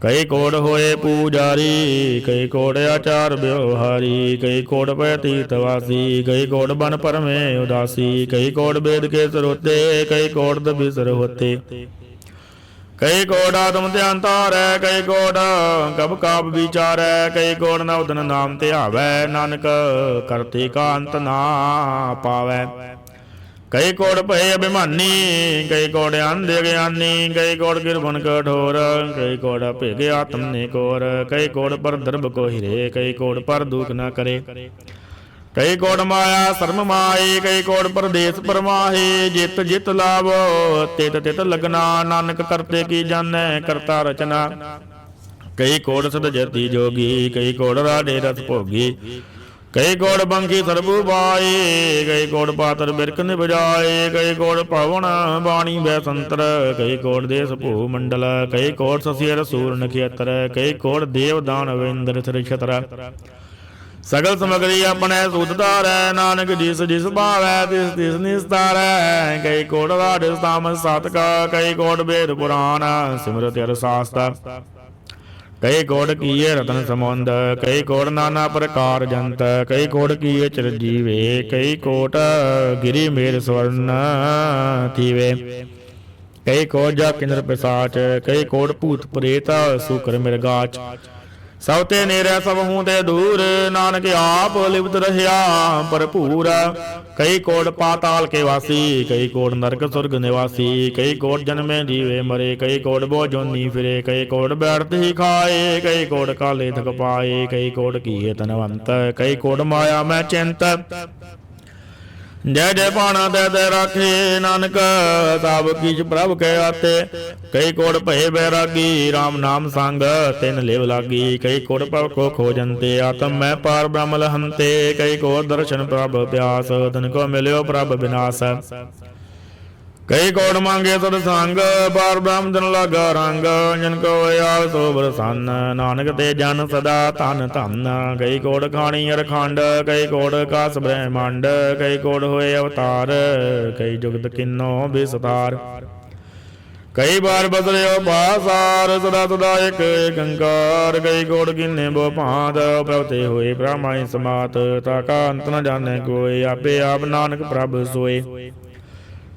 कई कोट होए पूजारी, कई कोट आचार व्यवहारी। कई कोट पैतीतवासी, कई कोट बन पर में उदासी। कई कोट वेद के सरोते, कई कोट बिसर होते। कई कोट आत्म ध्यान तारै, कई कोट कब काब विचारै। कई कोट नवदन नाम ध्यावै, नानक करते का अंत ना पावै। कई कोट भय अभिमानी, कई कोट अंध ज्ञानी। कई कोट गिरबन कठोर, कई कोट भेगे आत्म ने कोर। कई कोट पर दर्भ को हिरे, कई कोट पर दुख न करे। कई कोट माया शर्म माहे, कई कोट परदेश परमाहे। जित जित लाभ तित तित लगना, नानक करते की जानै करता रचना। कई कोट सद जति जोगी, कई कोट राडे रस भोगी। कई कोट बंकी सरबु बाए, कई कोट पातर बिरक निबजाए। कई कोट पवन बाणी बैसंतर, कई कोट देश भू मंडल। कई कोट ससियर सूर नक्षत्र, कई कोट देव दानव इंद्र सिर छत्र। सगल समग्री अपने सूत धारै, नानक जिस जिस भावै तिस तिस निस्तारै। कई कोट राज तामस सातका, कई कोट वेद पुराण सिमरत हर शास्त्र। ਕਈ ਕੋਟ ਕੀਏ ਰਤਨ ਸਮੁੰਦ, ਕਈ ਕੋਟ ਨਾਨਾ ਪ੍ਰਕਾਰ ਜੰਤ, ਕਈ ਕੋਟ ਕੀਏ ਚਿਰਜੀਵੇ, ਕਈ ਕੋਟ ਗਿਰੀ ਮੇਰ ਸਵਰਨ ਥੀਵੇ, ਕਈ ਕੋਟ ਜਾ ਕਿੰਦਰ ਪਿਸਾਚ, ਕਈ ਕੋਟ ਭੂਤ ਪ੍ਰੇਤ ਸੂਕਰ ਮਿਰਗਾਚ। ਸਭ ਤੇ ਨੇਰੇ ਸਭ ਹੂੰ ਤੇ ਦੂਰ, ਨਾਨਕ ਆਪ ਲਿਪਤ ਰਹਿਆ ਭਰਪੂਰ। ਕਈ ਕੋਟ ਪਾਤਾਲ ਕੇ ਵਾਸੀ, ਕਈ ਕੋਟ ਨਰਕ ਸੁਰਗ ਨਿਵਾਸੀ, ਕਈ ਕੋਟ ਜਨਮੇ ਜੀਵੇ ਮਰੇ, ਕਈ ਕੋਟ ਬੋ ਜੋਨੀ ਫਿਰੇ, ਕਈ ਕੋਟ ਬੈਠਤ ਹੀ ਖਾਏ, ਕਈ ਕੋਟ ਕਾਲੇ ਥਕ ਪਾਏ, ਕਈ ਕੋਟ ਕੀਏ ਤਨਵੰਤ, ਕਈ ਕੋਟ ਮਾਇਆ ਮੈਂ ਚਿੰਤ। ਜੈ ਜੈ ਭਾਣਾ ਤੈ ਤੈ ਰਾਖੇ, ਨਾਨਕ ਸਭ ਕਿਛ ਪ੍ਰਭ ਕੈ ਆਤੇ। ਕਈ ਕੋਟ ਭਏ ਬੈਰਾਗੀ, ਰਾਮ ਨਾਮ ਸੰਗ ਤਿਨ ਲਿਵ ਲਾਗੀ, ਕਈ ਕੋਟ ਭਵ ਕੋ ਖੋਜੰਤੇ, ਆਤਮ ਮੈਂ ਪਾਰ ਬ੍ਰਹਮ ਲਹੰਤੇ, ਕਈ ਕੋਟ ਦਰਸ਼ਨ ਪ੍ਰਭ ਪਿਆਸ, ਤਨ ਕੋ ਮਿਲਿਓ ਪ੍ਰਭ ਬਿਨਾਸ਼। ਕਈ ਕੋਟ ਮੰਗੇ ਸਦ ਸੰਗ, ਪਾਰ ਬ੍ਰਹਮ ਜਨ ਲਾਗਾ ਰੰਗ, ਜਨ ਕੋ ਹੋਇਆ ਸੋ ਬਰਸਨ, ਨਾਨਕ ਤੇ ਜਨ ਸਦਾ ਧਨ ਧਨ। ਕਈ ਕੋਟ ਖਾਣੀ ਅਰਖੰਡ, ਕਈ ਕੋਟ ਕਾਸ ਬ੍ਰਹਮੰਡ, ਕਈ ਕੋਟ ਹੋਏ ਅਵਤਾਰ, ਕਈ ਜੁਗਤ ਕਿੰਨੋ ਬਿਸਤਾਰ। ਕਈ ਬਾਰ ਬਦਲਿਓ ਪਾਸਾਰ, ਸਦਾ ਸਦਾ ਇੱਕ ਏਕੰਕਾਰ, ਕਈ ਕੋਟ ਕਿੰਨੇ ਬੋ ਭਾਂਤ, ਪ੍ਰਭਤੇ ਹੋਏ ਬ੍ਰਹਮਾਈ ਸਮਾਤ, ਤਾਕਾ ਅੰਤ ਨ ਜਾਣੈ ਕੋਈ, ਆਪੇ ਆਪ ਨਾਨਕ ਪ੍ਰਭ ਸੋਏ।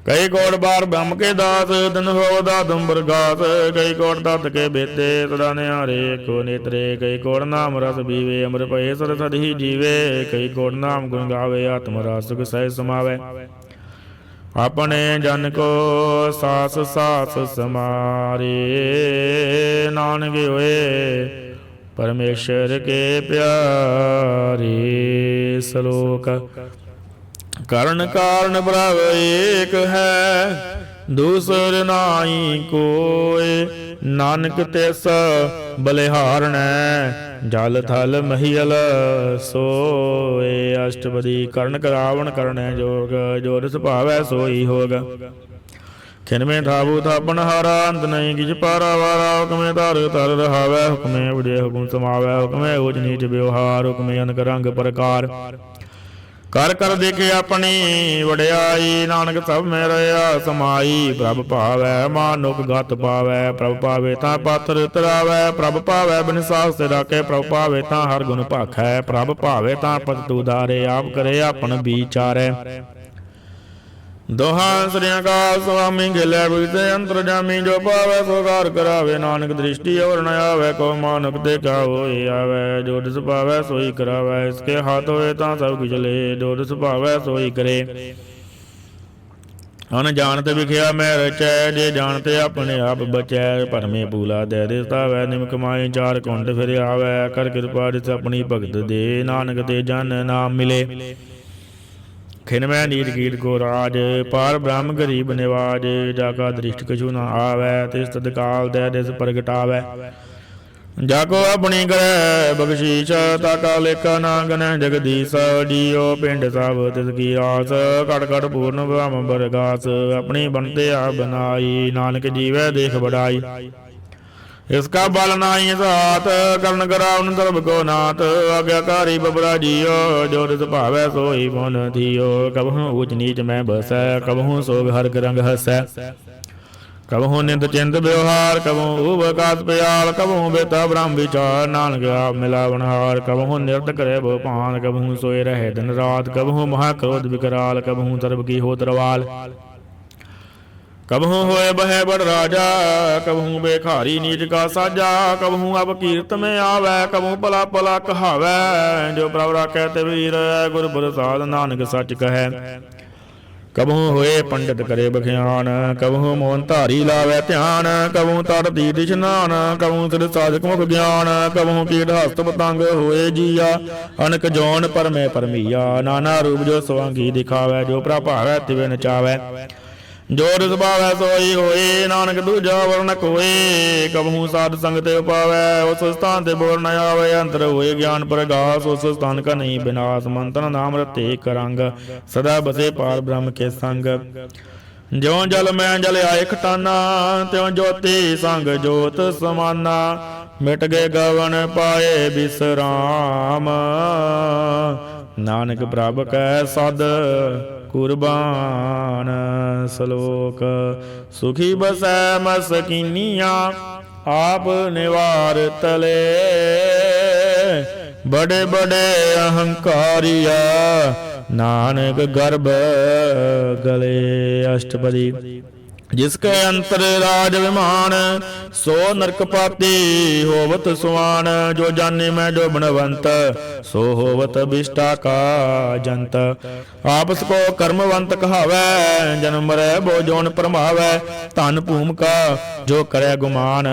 ਕਈ ਕੋਟ ਬਾਰ ਬ੍ਰਹਮ ਕੇ ਦਾਸ, ਦਿਨ ਹੋ ਦਾਤੁਮ ਬਰਗਾਸ, ਕਈ ਕੋਟ ਤਤ ਕੇ ਬੇਤੇ, ਸਦਾ ਨਿਹਾਰੇ ਕੋ ਨੇਤਰੇ, ਕਈ ਕੋਟ ਨਾਮ ਰਸ ਪੀਵੇ, ਅਮਰ ਭਏ ਸਦ ਸਦ ਹੀ ਜੀਵੇ, ਕਈ ਕੋਟ ਨਾਮ ਗੁਣ ਗਾਵੇ, ਆਤਮ ਰਸ ਸੁਖ ਸਹਿ ਸਮਾਵੇ। ਆਪਣੇ ਜਨ ਕੋ ਸਾਸ ਸਾਸ ਸਮਾਰੇ, ਨਾਨਕ ਹੋਏ ਪਰਮੇਸ਼ਰ ਕੇ ਪਿਆਰੇ। ਸ਼ਲੋਕ। ਕਰਨ ਕਾਰਨ ਪ੍ਰਭ ਏਕ ਹੈ, ਦੂਸਰ ਨਾਹੀ ਕੋਇ, ਨਾਨਕ ਤਿਸ ਬਲਿਹਾਰਣੈ, ਜਲ ਥਲ ਮਹੀਲ ਸੋਏ। ਅਸ਼ਟਪਦੀ। ਕਰਨ ਕਰਾਵਣ ਕਰਣੈ ਜੋਗ, ਜੋ ਰਸ ਭਾਵੈ ਸੋਈ ਹੋਗ। ਖਿਨਮੇ ਥਾਬੂ ਥਾਪਨ ਹਾਰਾ, ਅੰਤ ਨਹੀਂ ਕਿਛ ਪਾਰਾ ਵਾਰਾ, ਹੁਕਮੇ ਧਰ ਧਰ ਰਹਾਵੈ, ਹੁਕਮੇ ਉਜੇ ਹੁਕਮ ਸਮਾਵੈ, ਹੁਕਮੇ ਊਚ ਨੀਚ ਵਿਵਹਾਰ, ਹੁਕਮੇ ਅਨਕ ਰੰਗ ਪ੍ਰਕਾਰ। ਕਰ ਕਰ ਦੇਖੇ ਆਪਣੀ ਵਡਿਆਈ, ਨਾਨਕ ਸਭ ਮੈਂ ਰਹਿਆ ਸਮਾਈ। ਪ੍ਰਭ ਭਾਵੈ ਮਾਨੁਖ ਗਤ ਪਾਵੈ, ਪ੍ਰਭ ਭਾਵੇ ਤਾਂ ਪਾਥਰ ਤਰਾਵੈ, ਪ੍ਰਭ ਭਾਵੈ ਬਿਨ ਸਾਸ ਤੇ ਰਾਖੈ, ਪ੍ਰਭ ਭਾਵੇ ਤਾਂ ਹਰ ਗੁਣ ਭਾਖੈ, ਪ੍ਰਭ ਭਾਵੇ ਤਾਂ ਪਤ ਉਦਾਰੇ, ਆਪ ਕਰੇ ਆਪਨ ਵਿਚਾਰੈ। ਦੋਹਾਂ ਸ੍ਰੀਆਂ ਕਾ ਸੁਆਮੀ ਗਿਲੇ ਬੁਝਤੇ, ਅੰਤਰਜਾਮੀ ਜੋ ਪਾਵੈ ਸੋ ਕਾਰ ਕਰਾਵੇ, ਨਾਨਕ ਦ੍ਰਿਸ਼ਟੀ ਔਰ ਨ ਆਵੈ, ਕੋ ਮਾਨੁਖ ਤੇ ਕਾ ਹੋਏ ਆਵੈ, ਜੋ ਦਿਸ ਭਾਵੈ ਸੋਈ ਕਰਾਵੈ, ਇਸਕੇ ਹੱਥ ਹੋਏ ਤਾਂ ਸਭ ਕੁਛ ਲੇ, ਜੋ ਦਿਸ ਭਾਵੈ ਸੋਈ ਕਰੇ। ਅਨ ਜਾਣਤ ਵਿਖਿਆ ਮੈਂ ਰਚੈ, ਜੇ ਜਾਣਤੇ ਆਪਣੇ ਆਪ ਬਚੈ, ਭਰਮੇ ਪੂਲਾ ਦੇ ਦਿਸਤਾਵੈ, ਨਿਮਕ ਮਾਏ ਚਾਰ ਕੁੰਡ ਫਿਰ ਆਵੈ, ਕਰ ਕਿਰਪਾ ਦਿਸ ਆਪਣੀ ਭਗਤ ਦੇ, ਨਾਨਕ ਤੇ ਜਨ ਨਾਮ ਮਿਲੇ। ਖਿਨਮੈ ਨੀਤ ਕੀਟ ਕੋ ਰਾਜ, ਪਾਰ ਬ੍ਰਹਮ ਗਰੀਬ ਨਿਵਾਜ, ਜਾ ਕਾ ਦ੍ਰਿਸ਼ਟ ਕਛੂ ਨ ਆਵੈ, ਤਿਸ ਤਦ ਕਾਲ ਦੈ ਦਿਸ ਪ੍ਰਗਟਾਵੈ। ਜਾ ਕੋ ਆਪਣੀ ਕਰੈ ਬਖਸ਼ੀਸ਼, ਤਾ ਕਾ ਲੇਖਾ ਨਾ ਗਨੈ ਜਗਦੀਸ਼, ਜੀਓ ਪਿੰਡ ਸਭ ਤਿਸ ਕੀ ਰਾਸ, ਘਟ ਘਟ ਪੂਰਨ ਬ੍ਰਹਮ ਬਰਗਾਸ, ਆਪਣੀ ਬਣਤੇ ਆਪ ਬਨਾਈ, ਨਾਨਕ ਜੀਵੈ ਦੇਖ ਬੜਾਈ। इसका बल नाई साथ, करण करावन सर्ब को नाथ, आज्ञाकारी बबरा जियो, जो रिस भावै सोई मन थियो। कबहूँ ऊच नीच मैं बसै, कबहूँ सोग हरक रंग हसै, कबहूँ निंद चिंत व्यवहार, कबहूँ ऊब कात प्याल, कबहूँ बेता ब्रह्म विचार, नानक आप मिलावनहार। कबहूँ निरत करे भो पान, कबहूँ सोए रहे दिन रात, कबहूँ महाक्रोध विकराल, कबहूँ सर्ब की हो तरवाल। कबहूँ होए बहे बड़ राजा, कबहूँ बेखारी नीच का साजा, कबहूँ अब कीर्त में आवै, कबहूँ पला पला कहावै, जो प्रभ राखै ते वीर, गुर प्रसाद नानक सच कहै। कबहूँ होए पंडित करे बख्यान, कबहूँ मोहन धारी लावै ध्यान, कबहूँ तट तीर्थ इशनान, कबहूँ सिर साधक मुख ज्ञान, कबहूँ कीट हस्त पतंग होए जिया, अनक जौन परमे परमिया, नाना रूप जो स्वांगी दिखावै, जो प्रभ भावै तिवे नचावै। जो रिस भावै सोई होए, नानक दूजा वर्ण कोए, कबहूँ साध संग ते पावै, उस स्थान ते बोल न आवे, अंतर होए ज्ञान प्रगास, उस स्थान का नहीं विनाश, मंत्र नाम रते करंग, सदा बसे पार ब्रह्म के संग। ज्यों जल मैं जल आए खटाना, त्यों ज्योति संग जोत समाना, मिट गए गवन पाए विश्राम, नानक प्रभ कै सद कुर्बान। श्लोक। सुखी बसै मसकीनिया, आप निवार तले। बड़े बड़े अहंकारिया नानक गर्भ गले। अष्टपदी। जिसके अंतर राज विमान सो नरकपाती होवत सुआन। जो जाने मैं जो बनवंत सो होवत बिष्टा का जंत। आपस को कर्मवंत कहावै जन्म मरै बो जोन परमावै। धन भूम का जो करे गुमान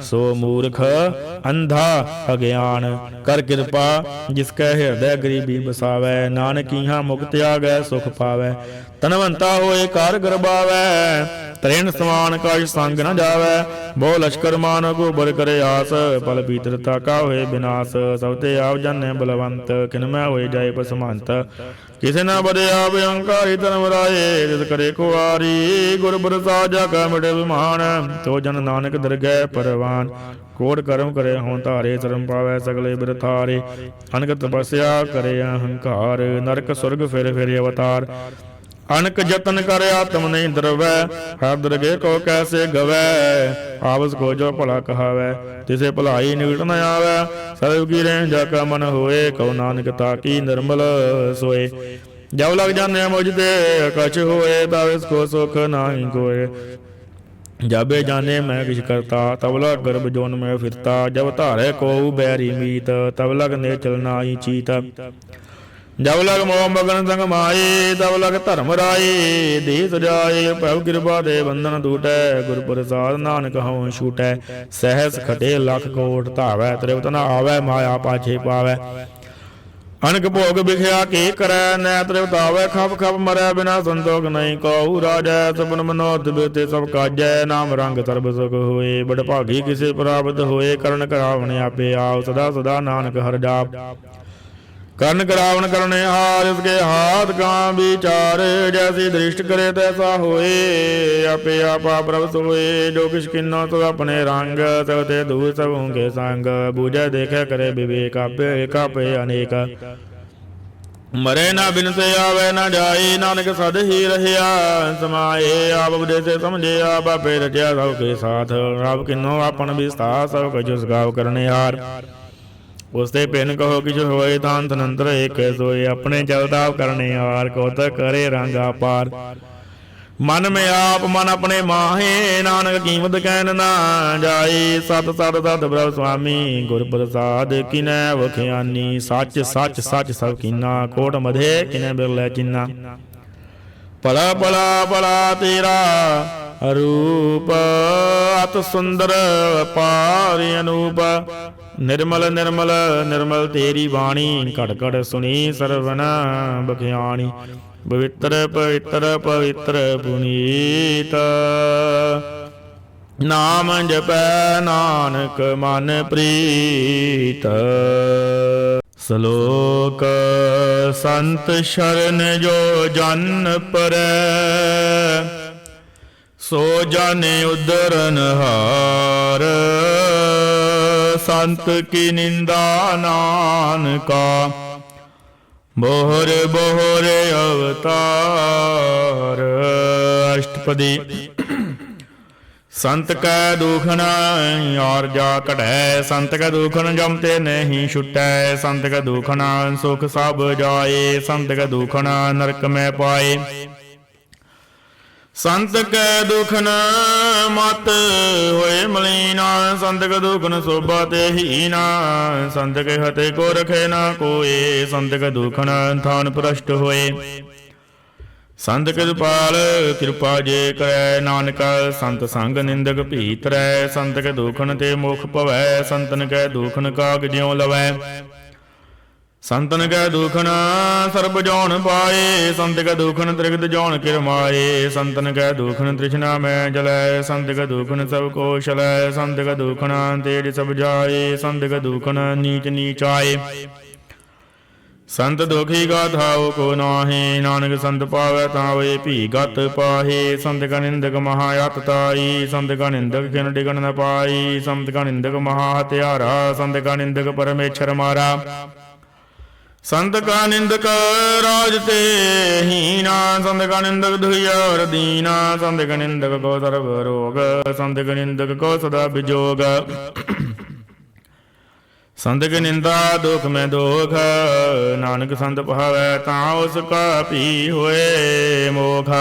सो मूर्ख अंधा अज्ञान। कर कृपा जिसके हृदय गरीबी बसावै। नानक इहाँ मुक्त आगै सुख पावै। तनवंता होए कार गरबावै। तरेन समान काज संग न जावै। बहु लश्कर मान गोबर करे आस। पल पीतरता का होए विनाश। सबते आप जाने बलवंत किन मैं होए जाए पसमंत। किसे न बदे आप अहंकारी धर्म राये। जिस करे कुआरी गुर प्रसाद जाका मिटे विमान। तो जन नानक दरगह परवान। कोट कर्म करे हों धारे शर्म पावै सगले बिरथारे। अनक तपस्या करे अहंकार। नरक सुरग फिर फिर अवतार। अनक जतन कर आत्म नहीं द्रवै। हर दरगे को कैसे गवै। आपस को जो भला कहावै तिसे भलाई निकट न आवै। सर्व की रें जाका मन होए। कहो नानक ताकी निर्मल सोए। जब लग जाने मुझते कछ होए। तब इसको सुख नाही कोए। जाबे जाने मैं किछ करता तब लग गर्भ जोन में फिरता। जब धारे को बैरी मीत तब लग ने चलना ही चीत। जब लग मोह मगन संग माए तब लग धर्म राए। दी सजाए प्रभु कृपा दे बंधन टूटै। गुर प्रसाद नानक हऊँ छूटै। सहस खटे लख कोट धावै। तृप्त न आवै माया पाछे पावै। अनक भोग बिख्या के करै नै तृप्त आवै। खप खप मरै बिना संतोख नहीं कहू राजै। सपन मनोत बेते सब काजै। नाम रंग सर्ब सुख होए। बड़ भागी किसे प्राप्त होए। करण करावण आपे आव सदा सदा नानक हर जाप। कर्ण करावन करने हार इसके हाथ का विचार। जैसी दृष्ट करे तैसा होए। आपे आपा प्रभ सोए। जो किस किन्नो तो अपने रंग। सबते दूर सब होंगे संग। बूझे देखे करे विवेक आपे आपे अनेक। मरे ना बिन से आवे ना जाए। नानक सद ही रहया समाए। आप उपदेश से समझे आप आपे रचा सब के साथ। आप किन्नो अपन विस्तार सब कुछ सुगाव करने हार। उसते पिन कहो किछ होए तान तनंतर एक सोए। अपने चलताप करने हार कौतक करे रंग अपार। मन में आप मन अपने माहे। नानक कीमत कहन ना जाए। सत सत सत प्रभ स्वामी गुर प्रसाद किनै वख्यानी। सच सच सच सब कीना कोट मधे किनै बिरलै चिन्ना। पला पला पला तेरा रूप अत सुंदर पार अनूप। निर्मल निर्मल निर्मल तेरी वाणी। घट घट सुनी सरवण बख्याणी। पवित्र पवित्र पवित्र पुनीत। नाम जपै नानक मन प्रीत। श्लोक संत शरण जो जन परै। सो जाने उद्धरन हार। संत की निंदा नानका बोहर बोहर अवतार। अष्टपदी। संत कै दुखन और जा कटै। संत कै दुखन जमते नहीं छुटै। संत कै दुखन सुख सब जाए। संत कै दुखन नरक में पाए। संत कै दुखन मत होए मलीना। संत कै दुखन शोभा ते हीना। संत के हते को रखे ना कोए। संत कै दुखन थान भ्रष्ट होए। संत कृपाल कृपा जे करै नानक। संत संग निंदक भीत रै। संत कै दुखन ते मुख भवै। संतन कै दुखन काग ज्यों लवै। संतन कै दुखन सर्ब जौन पाए। संत कै दुखन त्रिगत जौन किरमाए। संतन कै दुखन तृष्णा में जलै। संत कै दुखन सब को शलै। संत कै दुखन तेज सब जाए। संत कै दुखन नीच नीच आए। संत दुखी गाथाओ को नाहे। नानक संत पावै तावे भी गत पाहे। संत का निंदक महायत ताई। संत का निंदक किन डिगन न पाई। संत का निंदक महा हत्यारा। संत का निंदक परमेश्वर मारा। संत का निंदक राज ते हीना, संत का निंदक दुहिया और दीना, संत का निंदक को सर्व रोग, संत का निंदक को सदा विजोग। संत की निंदा दुख में दोख, नानक संत भावै तां उसका पी होए मोख।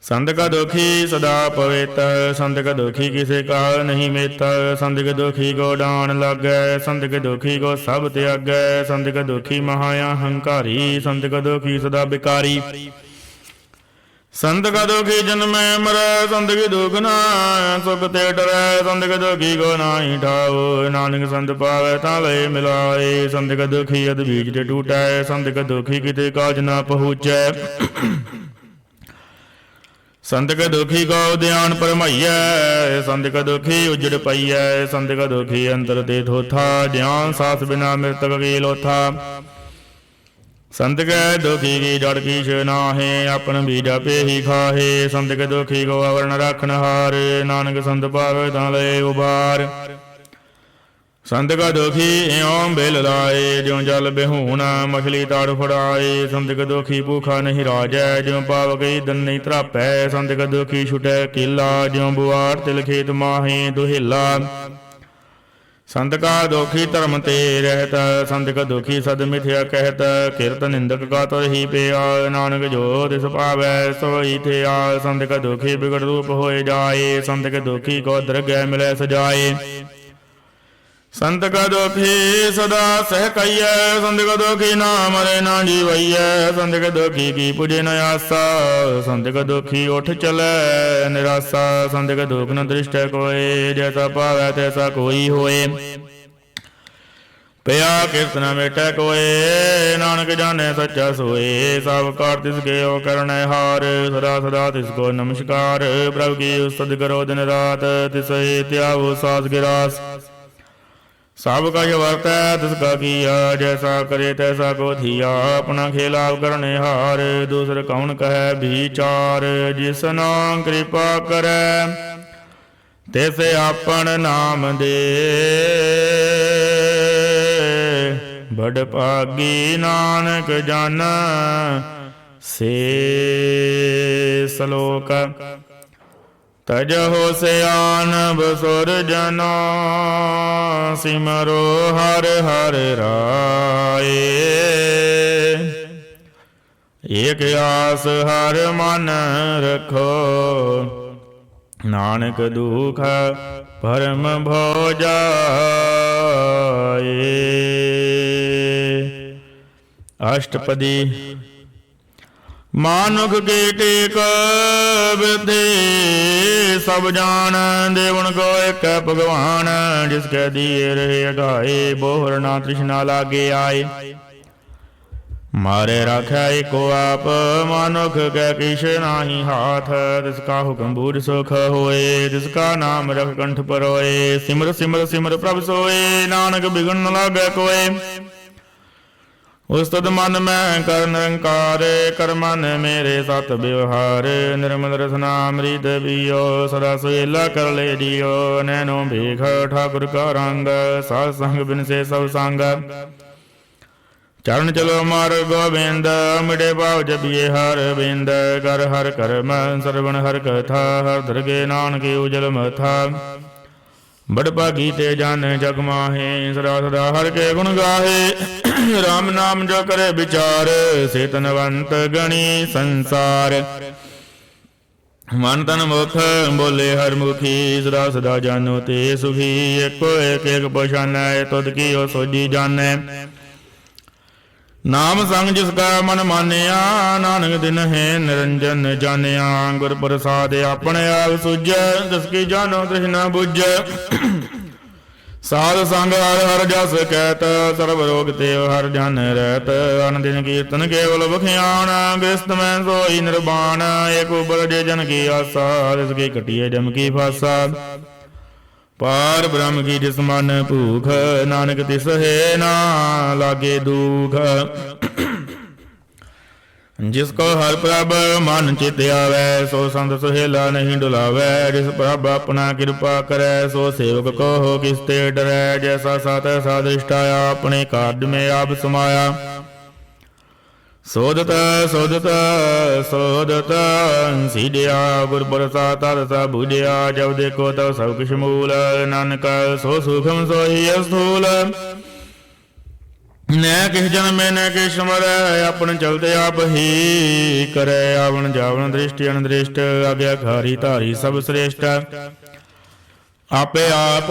संत का दुखी सदा पवित्र, संत का दुखी किसी का नहीं मित्र, संत के दुखी को डान लागै, संत के दुखी को सब त्यागै, संत का दुखी महाअहंकारी, संत का दुखी सदा विकारी। संत का दुखी जन्मै मरै, संत की दुख ना सुख ते डरै, संत के दुखी को नाही ठाओ, नानक संत पावै तां लय मिलाए। संत का दुखी अध बीज ते टूटै, संत का दुखी किते काज ना पहुँचै। संत का दुखी को ध्यान परमैया, संत का दुखी उजड़ पैया, संत का दुखी अंतर ते थोथा, ध्यान सास बिना मृतक की लोथा। संत के दुखी की जड़ की नाहे, अपन बीजा पे ही खाहे, संत के दुखी को आवरण रखन हार, नानक संत पावे तां लय उबार। संत का दुखी एवं बेल लाए, ज्यों जल बेहूना मछली ताड़ फड़ाए, संत का दुखी भूखा नहीं राजै, ज्यों पाव गई दन नहीं त्रापै, संत का दुखी छुटै किला, ज्यों बुआर तिल खेत माहे दुहिला। संत का दुखी धर्म ते रहत, संत का दुखी सद मिथ्या कहत, किरत निंदक का तो ही पिया, नानक जो तिस पावै सोई थिया। संत का दुखी बिगड़ रूप होए जाए, संत के दुखी को दरगह मिलै सजाए। संत का दुखी सदा सह कहिए, संत का दुखी ना मरे ना जीवैया, संत के दुखी की पुजे न आसा, संत का दुखी उठ चले निराशा। संत का दुख न दृष्ट कोय, जैसा पावै तैसा कोई होए, पिया कीर्तन मिटै कोय, नानक जाने सच्चा सोए। सब कार तिसके ओ करने हार, सदा सदा तिसको नमस्कार, प्रभु की उस्तुति करो दिन रात, तिसे त्यागो सास गिरास। सब का वर्तै तिसका किया, जैसा करे तैसा को थिया, अपना खेला करने हार, दूसर कौन कहे विचार। जिस नाम कृपा करे तैसे आपन नाम दे, बड़ भागी नानक जन से सलोक। तजहो सियान बसुर जनो, सिमरो हर हर राय। एक आस हर मन रखो, नानक दुख भरम भो जाए। अष्टपदी। मानुख के टेक विधि सब जान, देवन को एक भगवान, जिसके दिए रहे अगाए, बोहर ना तृष्णा लागे आए। मारे राखै एको आप, मानुख कै किश नाही हाथ, जिसका हुक्म बूझ सुख होए, जिसका नाम रख कंठ परोए। सिमर सिमर सिमर प्रभ सोए, नानक बिगड़ न लागै कोय। उस्तुत मन में कर निरंकार, कर मन मेरे सत व्यवहार। निर्मल रसना अमृत पियो, सदा सुहेला कर ले जियो। नैनो भेख ठाकुर का रंग, साध संग बिन से सब संग। चरण चलो मार गोविंद, मिटे पाव जपिए हर बिंद। कर हर कर्म श्रवण हर कथा, हर दरगे नानक उजल मथा। बड़ भागी ते जाने जग माहे, सदा सदा हर के गुण गाहे। राम नाम जो करे विचार, से तनवंत गणी संसार। मन तन मुख बोले हर मुखी, सदा सदा जानो ते सुखी। एको एक एक पहचानै, तुद की ओ सोजी जानै। नाम संग जिसका मन मानिया, नानक दिन है निरंजन जानिया। गुर प्रसाद अपने आप सुझ, जिसकी जानो तृष्णा बुझ। साध संग हर हर जस कहत, सर्व रोग ते हर जन रहत। अन दिन कीर्तन केवल बखियान, गृहस्थ में सोई निर्वाण। एक उबर जे जन की आशा, जिसकी कटिए जम की फासा। पार ब्रह्म की जिस मन भूख, नानक तिस है ना लागे दुख। जिसको हर प्रभ मन चित आवे, सो संत सुहेला नहीं डुलावे। जिस प्रभ अपना कृपा करे, सो सेवक को हो किसते डरे। जैसा सात ऐसा दृष्टाया, अपने कार्य में आप समाया। सोदत सोदत सोदत सीढ़िया, गुर बरसा तरसा बूझिया। जब देखो तब सब किश मूल, नानक सो सूक्ष्म सो ही स्थूल। न किस जन्म में न किस मरै, अपन चलते आप ही करे। आवन जावन दृष्टि अनदृष्ट, आज्ञाकारी धारी सब श्रेष्ठ। आपे आप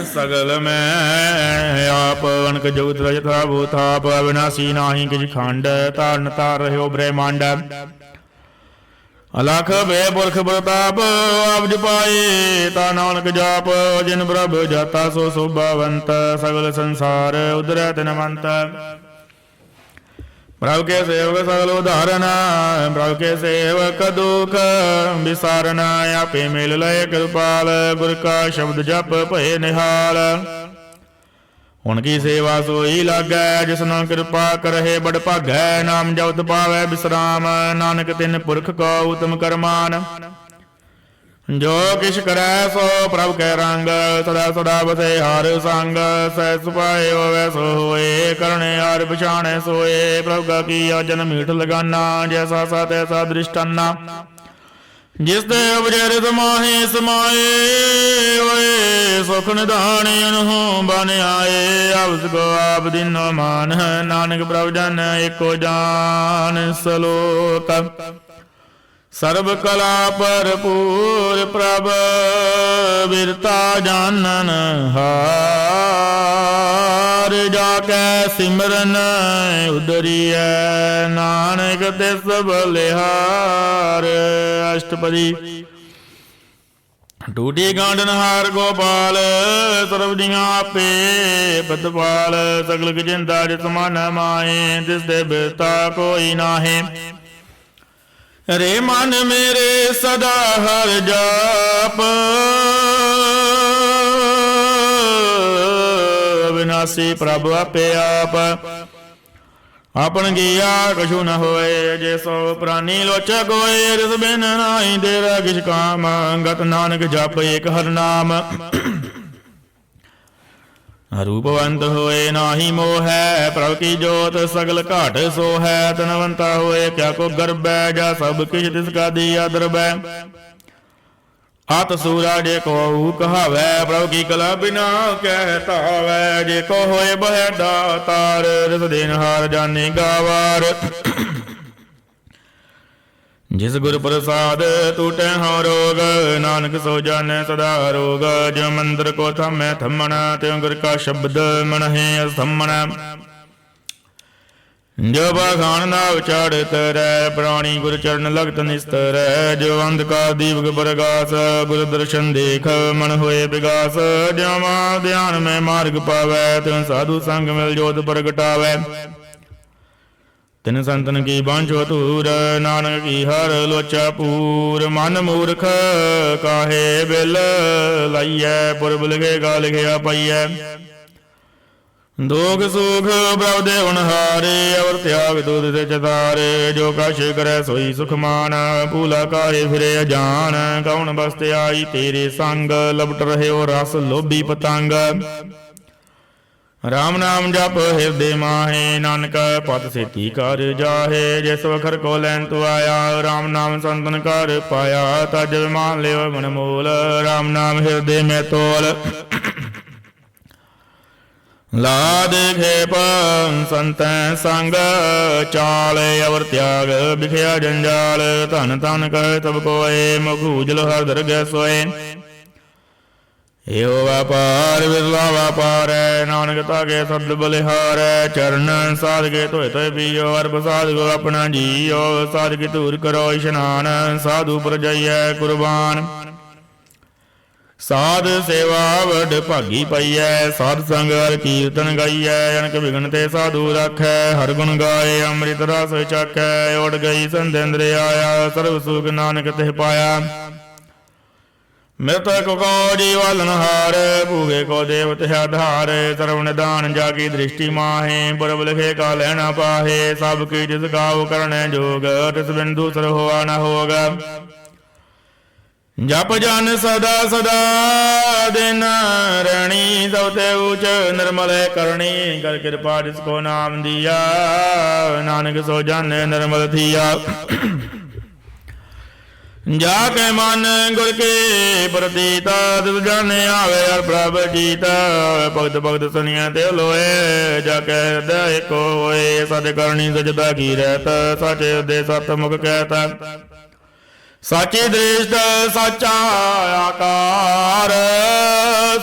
सगल में आप, अनक जुगत रज था वो थाप। अविनाशी नाही किछ खंड, तारन तार रह्यो ब्रह्मांड। अलख बे पुरख प्रताप, आप जपाए ता नानक जाप। जिन प्रभ जाता सो शोभावंत, सगल संसार उदरै तिनवंत। प्रभु के सेवक सगल उदाहरण, प्रभु के सेवक दुख विसारन। आपे मेल लय कृपाल, गुर का शब्द जप भय निहाल। उनकी सेवा सोई लागै, जिसनो कृपा करहे बड़ भागै। नाम जपत पावै विश्राम, नानक तिन पुरख को उत्तम करमान। जो किश करै सो प्रभु कै रंग, सदा सदा बसे हर संग। सह सुपाए होवै सो होए, करणे हार पछाणै सोए। प्रभु का किया जन मीठ लगाना, जैसा सा तैसा दृष्टाना। जिस ते उपजर समाहे समाए होए, सुख निधान अनहु बन आए। अवस को आप दिनो मान, नानक प्रभु जन एको जान। सलोक सर्व कला भरपूर, प्रभ बिरता जानन हार। जाकै सिमरन उदरिय, नानक तिस बलिहार। अष्टपदी। टूटी गांडन हार गोपाल, सर्व जिया आपे पतपाल। सगल जिंदा जिस मन माए, तिस दे बिरता कोई नाहे। रे मन मेरे सदा हर जाप, अविनाशी प्रभु आपे आप। आपन गिया कछु न होए, जे सो प्राणी लोचक होए। रिस बिन नाई तेरा किछ काम, गत नानक जप एक हर नाम। रूपवंत होए नाही मोह है, प्रभु की जोत सगल घाट सो है। तनवंता होए क्या को गर्भ है, जा सब किछ तिसका दिया दरब है। हाथ सूरा जे को कहावै, प्रभु की कला बिना कहता वै। जे को होए बह दातार, रिस दिन हार जाने गावार। जिस गुर प्रसाद टूटे हो रोग, नानक सो जाने सदा रोग। जो मंदिर को थमै थमन, त्यों गुर का शब्द मन है अस्थमन। जो बखान ना उचारत रै, प्राणी गुर चरण लगत निस्तर। जो अंधकार दीपक प्रकाश, गुर दर्शन देख मन होए विगास। जो मां ध्यान में मार्ग पावै, त्यों साधु संग मिल जोत प्रगटावै। तिन संतन की बांझो तूर, नानक की हर लोचा पूर। मन मूर्ख काहे बिल लाइय, पुरब लिखेगा लिखिया पाइय। दोग सुख प्रभु देवन हारे, अवर त्याग दूध से चतारे। जो कश करे सोई सुख मान, भूला काहे फिरे अजान। कौन बसते आई तेरे संग, लपट रहे हो रस लोभी पतंग। राम नाम जप हृदय माहे, नानक पत सेती कर जाहे। जिस वखर को लैन तू आया, राम नाम संतन कर पाया। तज मान लियो मन मूल, राम नाम हृदय में तोल। लाद खेप संत संग चाल, अवर त्याग बिखया जंजाल। धन धन कर तब कोय, मुख उजल हर दरगह सोए। एहो व्यापार विरला व्यापार है, नानक ताके शब्द बलिहार है। चरण साध के धोए धोए पियो, अर प्रसाद को अपना जियो। साध के धूर करो स्नान, साधु पर जाइए कुर्बान। साध सेवा वड भागी पाइय, साध संग हर कीर्तन गाइय। अनक विघन ते साधु रखै, हर गुण गाए अमृत रस चखै। उड़ गई संदेंद्र आया, सर्व सुख नानक तिह पाया। मृतक को जीवलनहार भूखे को देवत आधार सर्व निदान जाकी दृष्टि माहे पुरब लिखे का लेना पाहे सब की जिस गाव करने जोग तिस बिंदु सर हुआ न होगा जप जन सदा सदा दिन रणी सबते ऊंच निर्मल करणी कर कृपा जिसको नाम दिया नानक सो जन निर्मल थिया जाके मन गुर के प्रतीता तिस जाने आवे हर प्रभ जीता भगत भगत सुनिया ते लोए जाके हृदय को होए सत करनी सजदा की रहता साचे दे सत मुख कहता साची दृष्ट साचा आकार